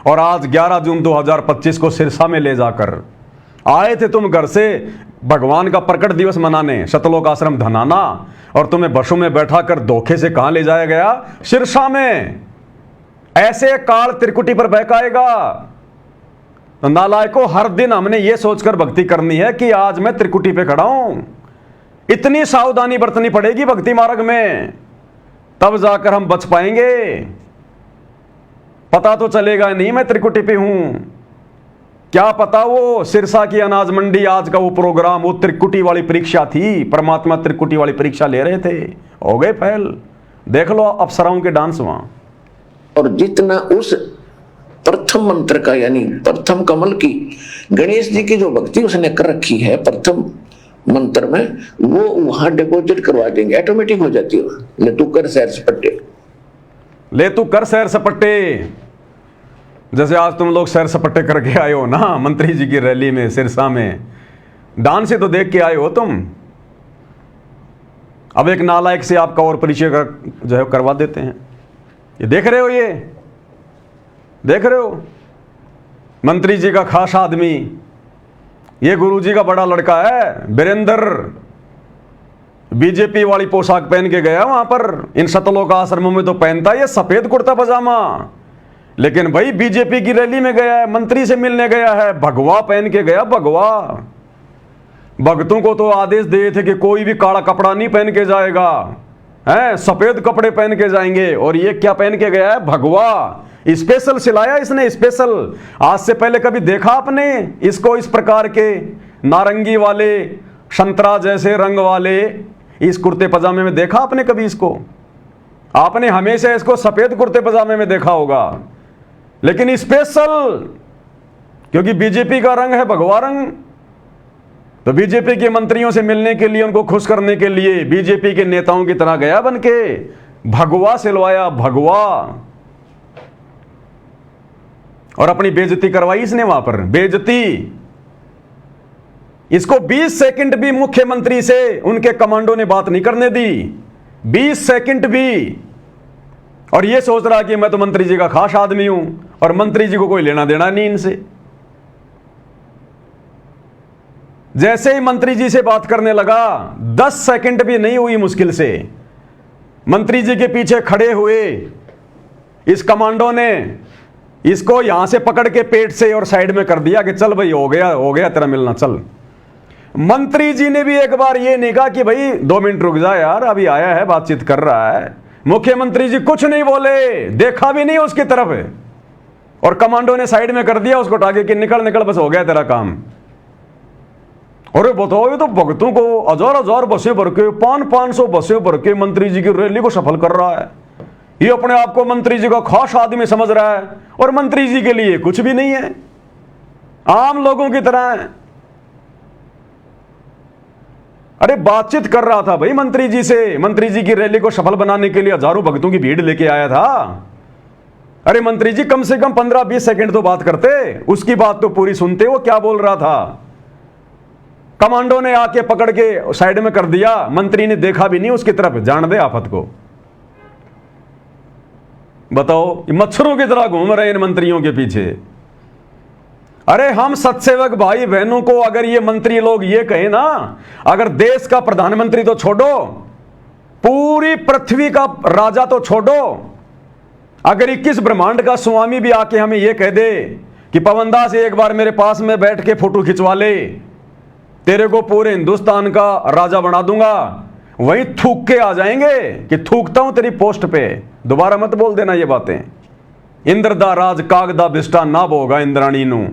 और आज 11 जून 2025 को सिरसा में ले जाकर आए थे तुम घर से भगवान का प्रकट दिवस मनाने सतलोक आश्रम धनाना, और तुम्हें बसों में बैठा कर धोखे से कहां ले जाया गया? सिरसा में। ऐसे काल त्रिकुटी पर बहकाएगा। तो नालायकों, हर दिन हमने ये सोचकर भक्ति करनी है कि आज मैं त्रिकुटी पे खड़ा हूं। इतनी सावधानी बरतनी पड़ेगी भक्ति मार्ग में, तब जाकर हम बच पाएंगे। पता तो चलेगा नहीं मैं त्रिकुटी पे हूं। क्या पता वो सिरसा की अनाज मंडी, आज का वो प्रोग्राम, वो त्रिकुटी वाली परीक्षा थी। परमात्मा त्रिकुटी वाली परीक्षा ले रहे थे, हो गए फेल। देख लो अप्सराओं के डांस वहां। और जितना उस प्रथम मंत्र का यानी प्रथम कमल की गणेश जी की जो भक्ति उसने कर रखी है प्रथम मंत्र में, वो वहां डिपॉजिट करवा देंगे, ऑटोमेटिक हो जाती है। ले तू कर सैर सपट्टे, ले तू कर सैर सपट्टे। जैसे आज तुम लोग सैर सपट्टे करके आए हो ना मंत्री जी की रैली में सिरसा में, डांस से तो देख के आए हो तुम। अब एक नालायक से आपका और परिचय जो है करवा देते हैं। ये देख रहे हो, ये देख रहे हो, मंत्री जी का खास आदमी, ये गुरु जी का बड़ा लड़का है वीरेंद्र, बीजेपी वाली पोशाक पहन के गया वहां पर। इन सतलोक आश्रमों में तो पहनता है ये सफेद कुर्ता पजामा, लेकिन भाई बीजेपी की रैली में गया है, मंत्री से मिलने गया है, भगवा पहन के गया, भगवा। भक्तों को तो आदेश दिए थे कि कोई भी काला कपड़ा नहीं पहन के जाएगा, हैं सफेद कपड़े पहन के जाएंगे, और ये क्या पहन के गया है, भगवा। स्पेशल सिलाया इसने, स्पेशल। आज से पहले कभी देखा आपने इसको इस प्रकार के नारंगी वाले, संतरा जैसे रंग वाले इस कुर्ते पजामे में देखा आपने कभी इसको? आपने हमेशा इसको सफेद कुर्ते पजामे में देखा होगा, लेकिन स्पेशल, क्योंकि बीजेपी का रंग है भगवा रंग, तो बीजेपी के मंत्रियों से मिलने के लिए, उनको खुश करने के लिए बीजेपी के नेताओं की तरह गया बनके, भगवा सिलवाया, भगवा, और अपनी बेइज्जती करवाई इसने वहां पर, बेइज्जती। इसको 20 सेकंड भी मुख्यमंत्री से उनके कमांडो ने बात नहीं करने दी, 20 सेकंड भी। और ये सोच रहा कि मैं तो मंत्री जी का खास आदमी हूं और मंत्री जी को कोई लेना देना नहीं इनसे। जैसे ही मंत्री जी से बात करने लगा, 10 सेकंड भी नहीं हुई मुश्किल से, मंत्री जी के पीछे खड़े हुए इस कमांडो ने इसको यहां से पकड़ के पेट से और साइड में कर दिया कि चल भाई हो गया तेरा मिलना, चल। मंत्री जी ने भी एक बार ये नहीं कहा कि भाई 2 मिनट रुक जा यार, अभी आया है बातचीत कर रहा है। मुख्यमंत्री जी कुछ नहीं बोले, देखा भी नहीं उसकी तरफ, और कमांडो ने साइड में कर दिया उसको टाके कि निकल निकल, बस हो गया तेरा काम। और बताओ, ये तो भक्तों को हजार बसें भर के, 500 बसें भर के मंत्री जी की रैली को सफल कर रहा है। ये अपने आप को मंत्री जी का खास आदमी समझ रहा है, और मंत्री जी के लिए कुछ भी नहीं है, आम लोगों की तरह है। अरे बातचीत कर रहा था भाई मंत्री जी से, मंत्री जी की रैली को सफल बनाने के लिए हजारों भक्तों की भीड़ लेके आया था। अरे मंत्री जी कम से कम 15-20 सेकंड तो बात करते, उसकी बात तो पूरी सुनते, वो क्या बोल रहा था। कमांडो ने आके पकड़ के साइड में कर दिया, मंत्री ने देखा भी नहीं उसकी तरफ, जान दे आफत को। बताओ, मच्छरों की तरह घूम रहे इन मंत्रियों के पीछे। अरे हम सत्सेवक भाई बहनों को अगर ये मंत्री लोग ये कहें ना, अगर देश का प्रधानमंत्री तो छोड़ो, पूरी पृथ्वी का राजा तो छोड़ो, अगर 21 ब्रह्मांड का स्वामी भी आके हमें ये कह दे कि पवनदास एक बार मेरे पास में बैठ के फोटो खिंचवा ले, तेरे को पूरे हिंदुस्तान का राजा बना दूंगा, वहीं थूक के आ जाएंगे कि थूकता हूं तेरी पोस्ट पे, दोबारा मत बोल देना ये बातें। इंद्र दा राज कागदा बिस्टा ना बोगा इंद्राणी नू।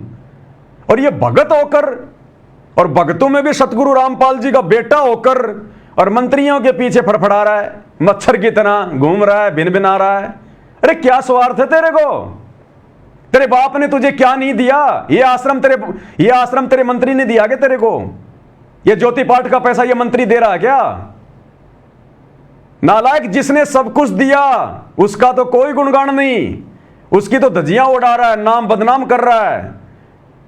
और ये भगत होकर, और भगतों में भी सतगुरु रामपाल जी का बेटा होकर, और मंत्रियों के पीछे फड़फड़ा रहा है, मच्छर की तरह घूम रहा है, भिन भिना रहा है। अरे क्या स्वार्थ है तेरे को? तेरे बाप ने तुझे क्या नहीं दिया? ये आश्रम तेरे मंत्री ने दिया क्या तेरे को? ये ज्योति पाठ का पैसा ये मंत्री दे रहा है क्या? नालायक, जिसने सब कुछ दिया उसका तो कोई गुणगान नहीं, उसकी तो धज्जियां उड़ा रहा है, नाम बदनाम कर रहा है।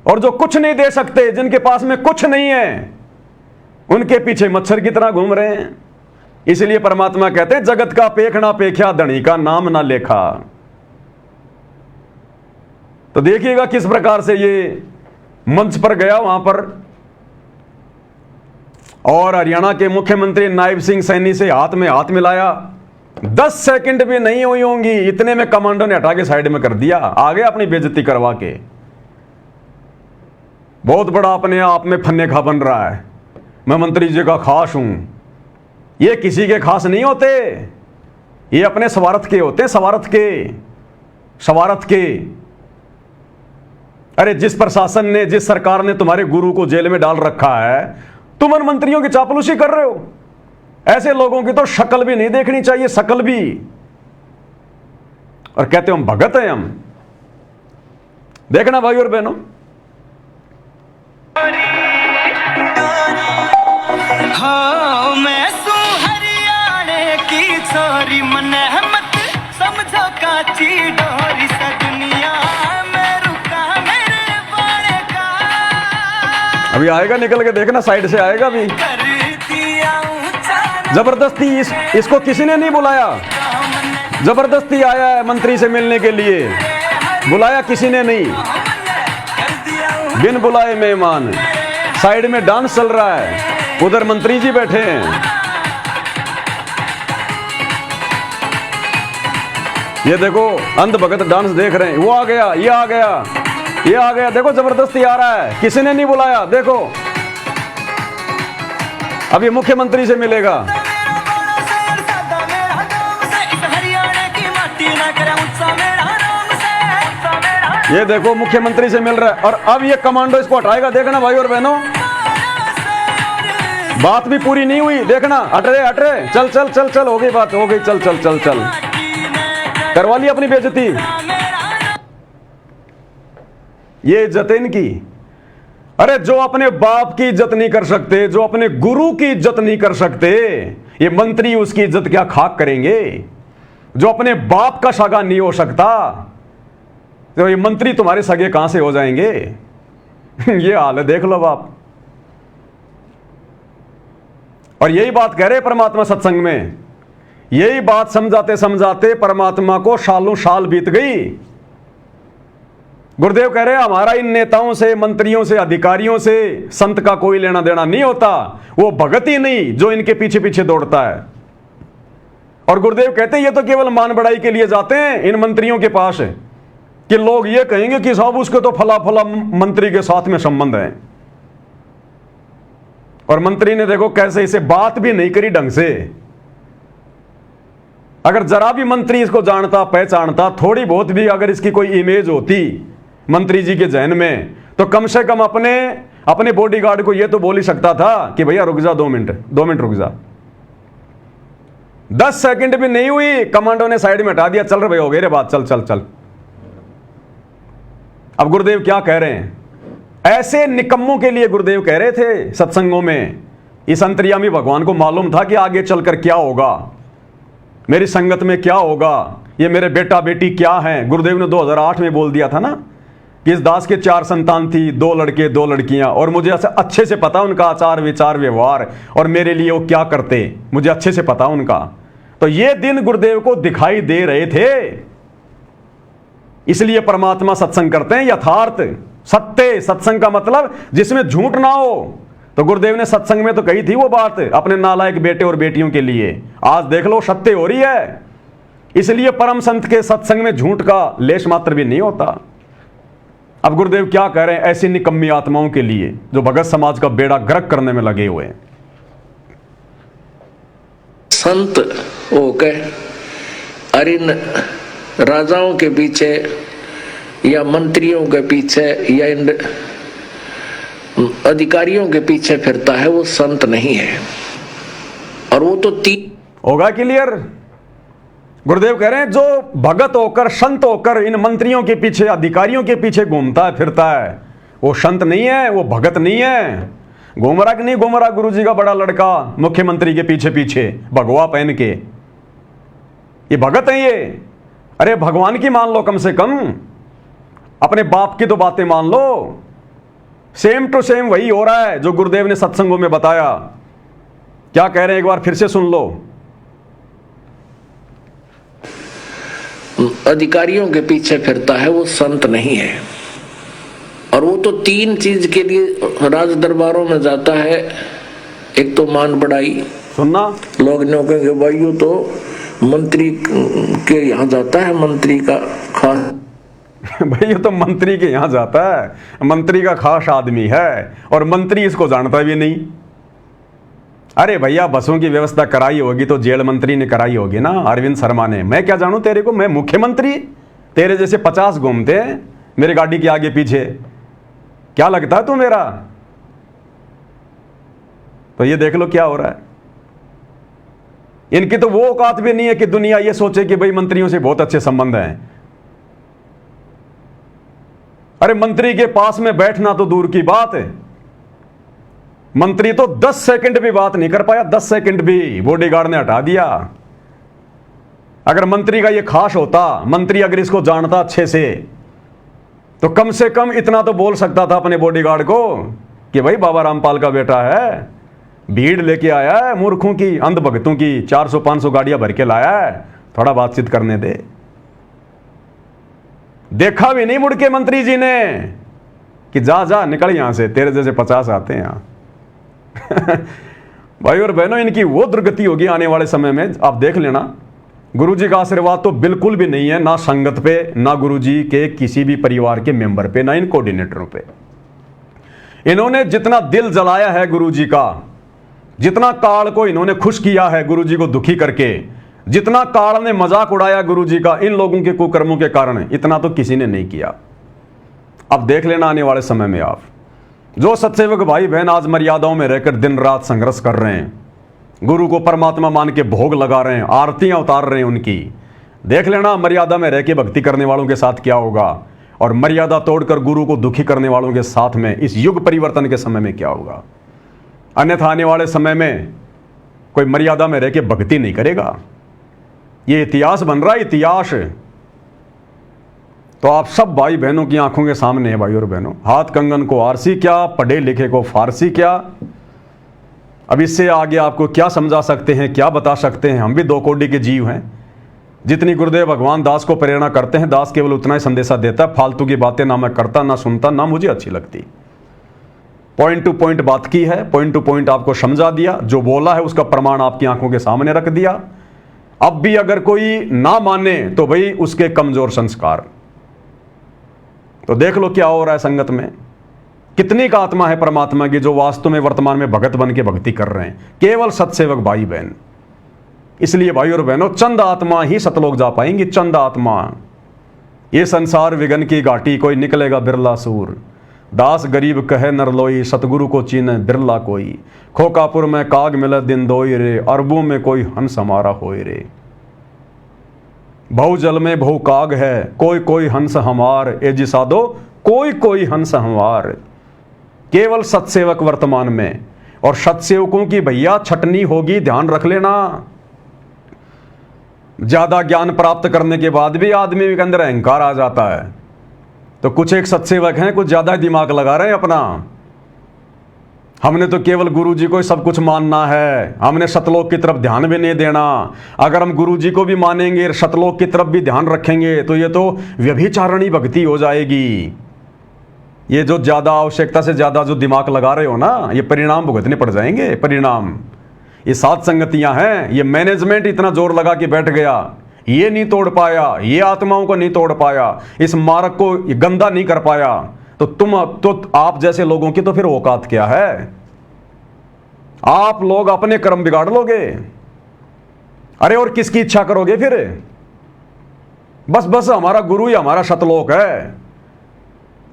और जो कुछ नहीं दे सकते, जिनके पास में कुछ नहीं है, उनके पीछे मच्छर की तरह घूम रहे हैं। इसलिए परमात्मा कहते हैं, जगत का पेख ना पेख्या, धनी का नाम ना लेखा। तो देखिएगा किस प्रकार से ये मंच पर गया वहां पर, और हरियाणा के मुख्यमंत्री नायब सिंह सैनी से हाथ में हाथ मिलाया। 10 सेकंड भी नहीं हुई होंगी, इतने में कमांडो ने हटा के साइड में कर दिया, आगे अपनी बेइज्जती करवा के। बहुत बड़ा अपने आप में फन्ने खा बन रहा है, मैं मंत्री जी का खास हूं। ये किसी के खास नहीं होते, ये अपने स्वार्थ के होते हैं, स्वार्थ के। अरे जिस प्रशासन ने, जिस सरकार ने तुम्हारे गुरु को जेल में डाल रखा है, तुम उन मंत्रियों की चापलूसी कर रहे हो। ऐसे लोगों की तो शक्ल भी नहीं देखनी चाहिए, शक्ल भी। और कहते हो हम भगत हैं हम। देखना भाई और बहनों, हाँ मैं सू हरियाणे की छोरी मन मत समझो काची डोरी सा दुनिया में रुका मेरे बारे का। अभी आएगा निकल के, देखना साइड से आएगा अभी। जबरदस्ती इसको किसी ने नहीं बुलाया, जबरदस्ती आया है मंत्री से मिलने के लिए, बुलाया किसी ने नहीं, बिन बुलाए मेहमान। साइड में डांस चल रहा है, उधर मंत्री जी बैठे हैं। ये देखो अंध भगत डांस देख रहे हैं, वो आ गया, ये आ गया, ये आ गया, देखो जबरदस्ती आ रहा है, किसी ने नहीं बुलाया। देखो अब ये मुख्यमंत्री से मिलेगा। ये देखो मुख्यमंत्री से मिल रहा है, और अब ये कमांडो इसको हटाएगा। देखना भाई और बहनों, बात भी पूरी नहीं हुई, देखना। हट रहे हट रहे, चल चल चल चल, हो गई बात, हो गई, चल चल चल चल, करवा ली अपनी बेइज्जती। ये इज्जत इनकी। अरे जो अपने बाप की इज्जत नहीं कर सकते, जो अपने गुरु की इज्जत नहीं कर सकते, ये मंत्री उसकी इज्जत क्या खाक करेंगे। जो अपने बाप का सगा नहीं हो सकता, तो ये मंत्री तुम्हारे सगे कहां से हो जाएंगे। ये हाल है, देख लो बाप। और यही बात कह रहे परमात्मा सत्संग में, यही बात समझाते समझाते परमात्मा को सालों साल बीत गई। गुरुदेव कह रहे हैं हमारा इन नेताओं से, मंत्रियों से, अधिकारियों से, संत का कोई लेना देना नहीं होता। वो भगत ही नहीं जो इनके पीछे पीछे दौड़ता है। और गुरुदेव कहते हैं ये तो केवल मान बढ़ाई के लिए जाते हैं इन मंत्रियों के पास, कि लोग ये कहेंगे कि साहब उसके तो फला फला मंत्री के साथ में संबंध है। और मंत्री ने देखो कैसे इसे बात भी नहीं करी ढंग से। अगर जरा भी मंत्री इसको जानता, पहचानता, थोड़ी बहुत भी अगर इसकी कोई इमेज होती मंत्री जी के जहन में, तो कम से कम अपने बॉडीगार्ड को यह तो बोल ही सकता था कि भैया रुक जा, 2 मिनट रुक जा। 10 सेकंड भी नहीं हुई, कमांडो ने साइड में हटा दिया, चल रहे भाई, हो गई रे बात, चल चल चल। अब गुरुदेव क्या कह रहे हैं, ऐसे निकम्मों के लिए गुरुदेव कह रहे थे सत्संगों में। इस अंतर्यामी भगवान को मालूम था कि आगे चलकर क्या होगा, मेरी संगत में क्या होगा, ये मेरे बेटा बेटी क्या हैं। गुरुदेव ने 2008 में बोल दिया था ना कि इस दास के 4 संतान थी, 2 लड़के 2 लड़कियां, और मुझे अच्छे से पता उनका आचार विचार व्यवहार, और मेरे लिए वो क्या करते मुझे अच्छे से पता उनका। तो ये दिन गुरुदेव को दिखाई दे रहे थे। इसलिए परमात्मा सत्संग करते हैं, यथार्थ सत्य सत्संग का मतलब जिसमें झूठ ना हो। तो गुरुदेव ने सत्संग में तो कही थी वो बात अपने नालायक बेटे और बेटियों के लिए। आज देख लो सत्य हो रही है। इसलिए परम संत के सत्संग में झूठ का लेश मात्र भी नहीं होता। अब गुरुदेव क्या कह रहे हैं ऐसी निकम्मी आत्माओं के लिए जो भगत समाज का बेड़ा गर्क करने में लगे हुए हैं। संत होकर और इन राजाओं के पीछे या मंत्रियों के पीछे या इन अधिकारियों के पीछे फिरता है, वो संत नहीं है। और वो तो होगा क्लियर। गुरुदेव कह रहे हैं जो भगत होकर, संत होकर इन मंत्रियों के पीछे, अधिकारियों के पीछे घूमता है फिरता है, वो संत नहीं है, वो भगत नहीं है। घूम रहा कि नहीं घूम रहा गुरु जी का बड़ा लड़का मुख्यमंत्री के पीछे पीछे भगवा पहन के, ये भगत है ये। अरे भगवान की मान लो, कम से कम अपने बाप की तो बातें मान लो। सेम टू सेम वही हो रहा है जो गुरुदेव ने सत्संगों में बताया। क्या कह रहे हैं एक बार फिर से सुन लो। अधिकारियों के पीछे फिरता है, वो संत नहीं है। और वो तो 3 चीज के लिए राज दरबारों में जाता है। एक तो मान बढ़ाई, सुनना, लोग कहेंगे भाई ये तो मंत्री के यहाँ जाता है, मंत्री का खास भाई ये तो मंत्री के यहां जाता है, मंत्री का खास आदमी है, और मंत्री इसको जानता भी नहीं। अरे भैया बसों की व्यवस्था कराई होगी तो जेल मंत्री ने कराई होगी ना, अरविंद शर्मा ने। मैं क्या जानूं तेरे को, मैं मुख्यमंत्री? तेरे जैसे 50 घूमते हैं मेरी गाड़ी के आगे पीछे, क्या लगता है तू मेरा? तो ये देख लो क्या हो रहा है। इनकी तो वो औकात भी नहीं है कि दुनिया ये सोचे कि भाई मंत्रियों से बहुत अच्छे संबंध हैं। अरे मंत्री के पास में बैठना तो दूर की बात है, मंत्री तो 10 सेकंड भी बात नहीं कर पाया, 10 सेकंड भी बॉडीगार्ड ने हटा दिया। अगर मंत्री का ये खास होता, मंत्री अगर इसको जानता अच्छे से, तो कम से कम इतना तो बोल सकता था अपने बॉडीगार्ड को कि भाई बाबा रामपाल का बेटा है, भीड़ लेके आया है मूर्खों की, अंधभक्तों की, 400-500 गाड़ियां भर के लाया है, थोड़ा बातचीत करने दे। देखा भी नहीं मुड़ के मंत्री जी ने कि जा जा निकल यहां से, तेरे जैसे 50 आते हैं यहां। भाई और बहनों, इनकी वो दुर्गति होगी आने वाले समय में, आप देख लेना। गुरुजी का आशीर्वाद तो बिल्कुल भी नहीं है, ना संगत पे, ना गुरुजी के किसी भी परिवार के मेंबर पे, ना इन कोऑर्डिनेटरों पे। इन्होंने जितना दिल जलाया है गुरुजी का, जितना काल को इन्होंने खुश किया है गुरुजी को दुखी करके, जितना काल ने मजाक उड़ाया गुरुजी का इन लोगों के कुकर्मों के कारण, इतना तो किसी ने नहीं किया। अब देख लेना आने वाले समय में आप, जो सत्सेवक भाई बहन आज मर्यादाओं में रहकर दिन रात संघर्ष कर रहे हैं, गुरु को परमात्मा मान के भोग लगा रहे हैं, आरतियां उतार रहे हैं उनकी, देख लेना मर्यादा में रह के भक्ति करने वालों के साथ क्या होगा, और मर्यादा तोड़कर गुरु को दुखी करने वालों के साथ में इस युग परिवर्तन के समय में क्या होगा। अन्यथा आने वाले समय में कोई मर्यादा में रह के भक्ति नहीं करेगा। ये इतिहास बन रहा है, इतिहास। तो आप सब भाई बहनों की आंखों के सामने है भाई और बहनों, हाथ कंगन को आरसी क्या, पढ़े लिखे को फारसी क्या। अब इससे आगे आपको क्या समझा सकते हैं, क्या बता सकते हैं। हम भी 2 कोटि के जीव हैं। जितनी गुरुदेव भगवान दास को प्रेरणा करते हैं, दास केवल उतना ही संदेशा देता है, फालतू की बातें ना मैं करता, ना सुनता, ना मुझे अच्छी लगती। पॉइंट टू पॉइंट बात की है, पॉइंट टू पॉइंट आपको समझा दिया, जो बोला है उसका प्रमाण आपकी आंखों के सामने रख दिया। अब भी अगर कोई ना माने तो भाई उसके कमजोर संस्कार। तो देख लो क्या हो रहा है संगत में, कितनी का आत्मा है परमात्मा की जो वास्तव में वर्तमान में भगत बन के भक्ति कर रहे हैं, केवल सत्सेवक भाई बहन। इसलिए भाई और बहनों, चंद आत्मा ही सतलोक जा पाएंगी, चंद आत्मा। ये संसार विघन की घाटी, कोई निकलेगा बिरला सूर। दास गरीब कहे नरलोई, सतगुरु को चीने बिरला कोई। खोकापुर में काग मिले दिन दोई रे, अरबों में कोई हंस हमारा होए रे। बहु जल में बहु काग है, कोई कोई हंस हमार। ए जी साधो कोई कोई हंस हमार। केवल सत्सेवक वर्तमान में, और सत्सेवकों की भैया छटनी होगी, ध्यान रख लेना। ज्यादा ज्ञान प्राप्त करने के बाद भी आदमी के अंदर अहंकार आ जाता है। तो कुछ एक सत्सेवक हैं, कुछ ज्यादा दिमाग लगा रहे हैं अपना। हमने तो केवल गुरु जी को ही सब कुछ मानना है, हमने सतलोक की तरफ ध्यान भी नहीं देना। अगर हम गुरु जी को भी मानेंगे, सतलोक की तरफ भी ध्यान रखेंगे, तो ये तो व्यभिचारणी भक्ति हो जाएगी। ये जो ज्यादा आवश्यकता से ज्यादा जो दिमाग लगा रहे हो ना, ये परिणाम भुगतने पड़ जाएंगे। परिणाम ये 7 संगतियां हैं, ये मैनेजमेंट इतना जोर लगा के बैठ गया, ये नहीं तोड़ पाया, ये आत्माओं को नहीं तोड़ पाया, इस मार्ग को गंदा नहीं कर पाया, तो आप जैसे लोगों की तो फिर औकात क्या है। आप लोग अपने कर्म बिगाड़ लोगे। अरे और किसकी इच्छा करोगे फिर। बस बस हमारा गुरु ही हमारा सतलोक है,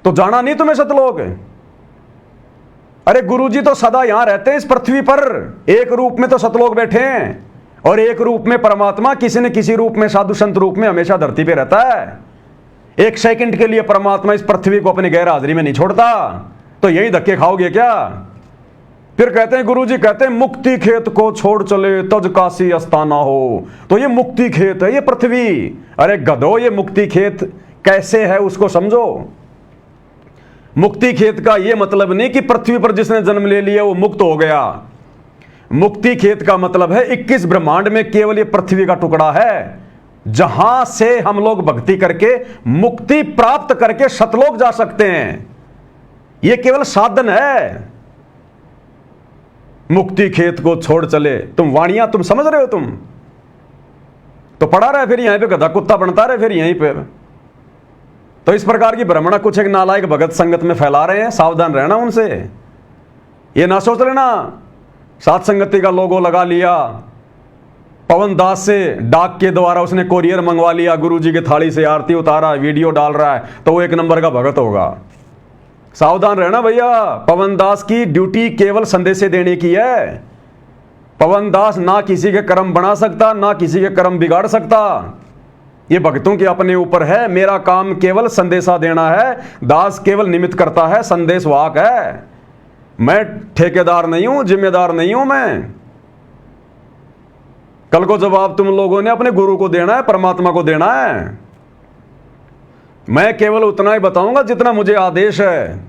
तो जाना नहीं तुम्हें सतलोक। अरे गुरुजी तो सदा यहां रहते हैं इस पृथ्वी पर, एक रूप में तो सतलोक बैठे हैं, और एक रूप में परमात्मा किसी न किसी रूप में, साधु संत रूप में हमेशा धरती पे रहता है। एक सेकंड के लिए परमात्मा इस पृथ्वी को अपनी गैर हाजिरी में नहीं छोड़ता। तो यही धक्के खाओगे क्या। फिर कहते हैं गुरुजी कहते हैं, मुक्ति खेत को छोड़ चले तज काशी अस्ताना हो। तो ये मुक्ति खेत है, ये पृथ्वी। अरे गधो, ये मुक्ति खेत कैसे है उसको समझो। मुक्ति खेत का यह मतलब नहीं कि पृथ्वी पर जिसने जन्म ले लिया वो मुक्त हो गया। मुक्ति खेत का मतलब है 21 ब्रह्मांड में केवल ये पृथ्वी का टुकड़ा है, जहां से हम लोग भक्ति करके मुक्ति प्राप्त करके सतलोक जा सकते हैं। यह केवल साधन है। मुक्ति खेत को छोड़ चले, तुम वाणियां तुम समझ रहे हो, तुम तो पड़ा रहे फिर यहीं पे, गधा कुत्ता बनता रहे फिर यहीं पे। तो इस प्रकार की भ्रमणा कुछ एक नालायक भगत संगत में फैला रहे हैं, सावधान रहना उनसे। ये ना सोच लेना सात संगति का लोगो लगा लिया, पवन दास से डाक के द्वारा उसने कोरियर मंगवा लिया, गुरुजी की थाली से आरती उतारा, वीडियो डाल रहा है, तो वो 1 नंबर का भगत होगा। सावधान रहना भैया, पवन दास की ड्यूटी केवल संदेश देने की है। पवन दास ना किसी के कर्म बना सकता, ना किसी के कर्म बिगाड़ सकता। ये भक्तों के अपने ऊपर है। मेरा काम केवल संदेशा देना है। दास केवल निमित्त करता है, संदेश वाहक है। मैं ठेकेदार नहीं हूं, जिम्मेदार नहीं हूं। मैं कल को जवाब तुम लोगों ने अपने गुरु को देना है, परमात्मा को देना है। मैं केवल उतना ही बताऊंगा जितना मुझे आदेश है,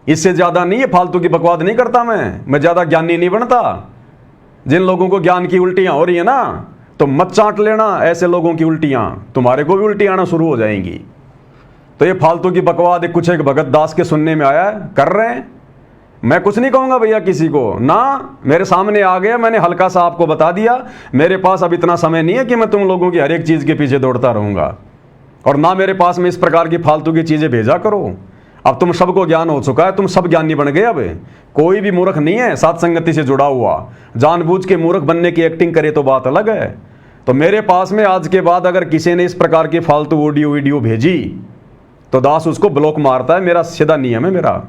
इससे ज्यादा नहीं है। फालतू की बकवाद नहीं करता मैं ज्यादा ज्ञानी नहीं बनता। जिन लोगों को ज्ञान की उल्टियां हो रही है ना, तो मत चाट लेना ऐसे लोगों की उल्टियां, तुम्हारे को भी उल्टी आना शुरू हो जाएंगी। तो ये फालतू की बकवाद कुछ एक भगत दास के सुनने में आया है, कर रहे हैं। मैं कुछ नहीं कहूंगा भैया किसी को ना, मेरे सामने आ गया, मैंने हल्का सा आपको बता दिया। मेरे पास अब इतना समय नहीं है कि मैं तुम लोगों की हर एक चीज के पीछे दौड़ता रहूंगा, और ना मेरे पास में इस प्रकार की फालतू की चीजें भेजा करो। अब तुम सबको ज्ञान हो चुका है, तुम सब ज्ञानी बन गए। अब कोई भी मूर्ख नहीं है साथ संगति से जुड़ा हुआ। जानबूझ के मूर्ख बनने की एक्टिंग करे तो बात अलग है। तो मेरे पास में आज के बाद अगर किसी ने इस प्रकार की फालतू ऑडियो वीडियो भेजी तो दास उसको ब्लॉक मारता है। मेरा सीधा नियम है मेरा।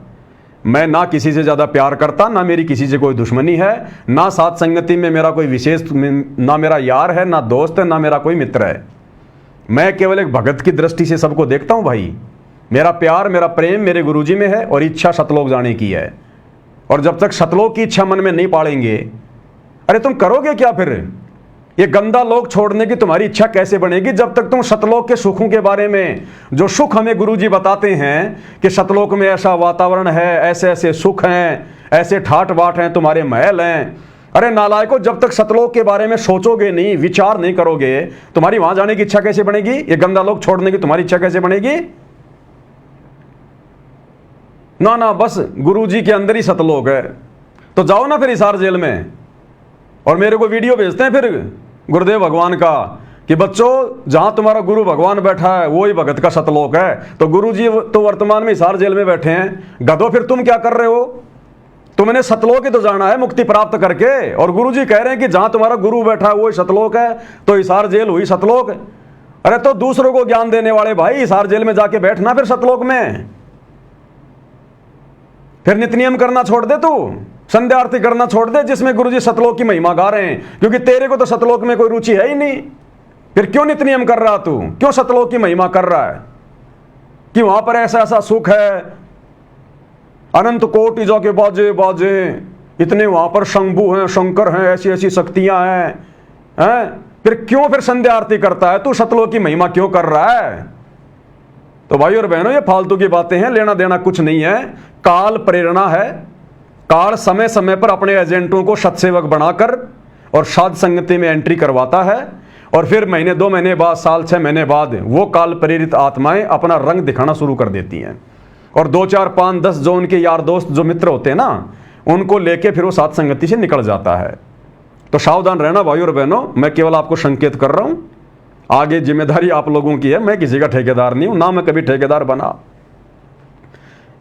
मैं ना किसी से ज्यादा प्यार करता, ना मेरी किसी से कोई दुश्मनी है, ना साथ संगति में मेरा कोई विशेष, ना मेरा यार है, ना दोस्त है, ना मेरा कोई मित्र है। मैं केवल एक भगत की दृष्टि से सबको देखता हूं भाई। मेरा प्यार, मेरा प्रेम मेरे गुरुजी में है, और इच्छा सतलोक जाने की है। और जब तक सतलोक की इच्छा मन में नहीं पालेंगे, अरे तुम करोगे क्या फिर? ये गंदा लोक छोड़ने की तुम्हारी इच्छा कैसे बनेगी जब तक तुम सतलोक के सुखों के बारे में, जो सुख हमें गुरुजी बताते हैं कि सतलोक में ऐसा वातावरण है, ऐसे ऐसे सुख हैं, ऐसे ठाट बाट हैं, तुम्हारे महल हैं। अरे नालायकों, जब तक सतलोक के बारे में सोचोगे नहीं, विचार नहीं करोगे, तुम्हारी वहां जाने की इच्छा कैसे बनेगी? ये गंदा लोक छोड़ने की तुम्हारी इच्छा कैसे बनेगी? ना ना, बस गुरुजी के अंदर ही सतलोक है। तो जाओ ना फिर हिसार जेल में, और मेरे को वीडियो भेजते हैं फिर गुरुदेव भगवान का कि बच्चों जहां तुम्हारा गुरु भगवान बैठा है वो ही भगत का सतलोक है। तो गुरुजी तो वर्तमान में हिसार जेल में बैठे हैं। गधो, फिर तुम क्या कर रहे हो? तुमने सतलोक ही तो जाना है मुक्ति प्राप्त करके, और गुरुजी कह रहे हैं कि जहां तुम्हारा गुरु बैठा है वो ही सतलोक है। तो हिसार जेल हुई सतलोक। अरे तो दूसरों को ज्ञान देने वाले भाई हिसार जेल में जाके बैठना फिर सतलोक में। फिर नित्य नियम करना छोड़ दे, तू संध्या आरती करना छोड़ दे जिसमें गुरुजी सतलोक की महिमा गा रहे हैं, क्योंकि तेरे को तो सतलोक में कोई रुचि है ही नहीं। फिर क्यों नित्य नियम कर रहा तू? क्यों सतलोक की महिमा कर रहा है कि वहां पर ऐसा ऐसा सुख है, अनंत कोटि जाके बाजे बाजे, इतने वहां पर शंभु हैं, शंकर हैं, ऐसी ऐसी शक्तियां हैं? फिर क्यों फिर संध्या आरती करता है तू? सतलोक की महिमा क्यों कर रहा है? तो भाई और बहनों, ये फालतू की बातें हैं, लेना देना कुछ नहीं है। काल प्रेरणा है। काल समय समय पर अपने एजेंटों को सत्सेवक बनाकर और साध संगति में एंट्री करवाता है, और फिर महीने 2 महीने बाद, साल 6 महीने बाद वो काल प्रेरित आत्माएं अपना रंग दिखाना शुरू कर देती हैं, और 2 4 5 10 जो उनके यार दोस्त जो मित्र होते हैं ना, उनको लेके फिर वो साध संगति से निकल जाता है। तो सावधान रहना भाई और बहनों। मैं केवल आपको संकेत कर रहा हूं, आगे जिम्मेदारी आप लोगों की है। मैं किसी का ठेकेदार नहीं हूं, ना मैं कभी ठेकेदार बना।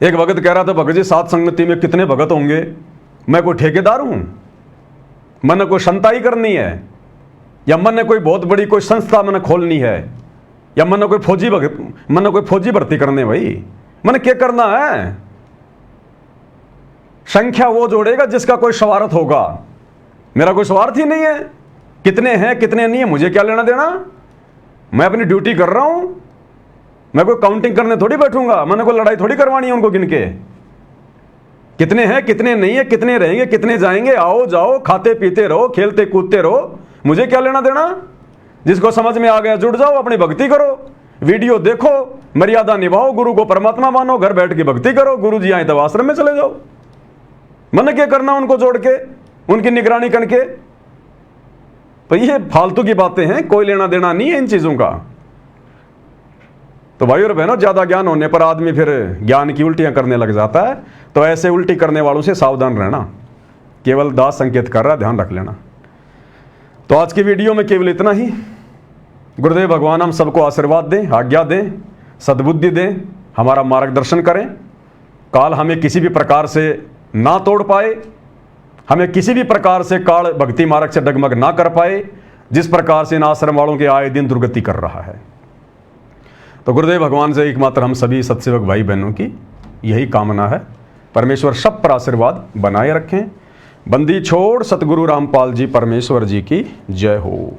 एक भगत कह रहा था, भगत जी साध संगति में कितने भगत होंगे? मैं कोई ठेकेदार हूं? मन ने कोई संताई करनी है, या मन ने कोई बहुत बड़ी कोई संस्था मैंने खोलनी है, या मन ने कोई फौजी भर्ती करने? भाई मैंने क्या करना है? संख्या वो जोड़ेगा जिसका कोई स्वार्थ होगा। मेरा कोई स्वार्थ ही नहीं है। कितने हैं कितने नहीं है मुझे क्या लेना देना? मैं अपनी ड्यूटी कर रहा हूं। मैं कोई काउंटिंग करने थोड़ी बैठूंगा, मैंने कोई लड़ाई थोड़ी करवानी है उनको गिन के। कितने हैं कितने नहीं है, कितने रहेंगे कितने जाएंगे, आओ जाओ, खाते पीते रहो, खेलते कूदते रहो, मुझे क्या लेना देना? जिसको समझ में आ गया जुड़ जाओ, अपनी भक्ति करो, वीडियो देखो, मर्यादा निभाओ, गुरु को परमात्मा मानो, घर बैठ के भक्ति करो। गुरु जी आए तो आश्रम में चले जाओ। मैंने क्या करना उनको जोड़ के, उनकी निगरानी करके? तो ये फालतू की बातें हैं, कोई लेना देना नहीं है इन चीजों का। तो भाई और बहनों, ज्यादा ज्ञान होने पर आदमी फिर ज्ञान की उल्टियां करने लग जाता है। तो ऐसे उल्टी करने वालों से सावधान रहना। केवल दास संकेत कर रहा है, ध्यान रख लेना। तो आज की वीडियो में केवल इतना ही। गुरुदेव भगवान हम सबको आशीर्वाद दें, आज्ञा दें, सद्बुद्धि दें, हमारा मार्गदर्शन करें। काल हमें किसी भी प्रकार से ना तोड़ पाए, हमें किसी भी प्रकार से काल भक्ति मार्ग से डगमग ना कर पाए, जिस प्रकार से इन आश्रम वालों के आए दिन दुर्गति कर रहा है। तो गुरुदेव भगवान से एकमात्र हम सभी सत्सेवक भाई बहनों की यही कामना है। परमेश्वर सब पर आशीर्वाद बनाए रखें। बंदी छोड़ सतगुरु रामपाल जी परमेश्वर जी की जय हो।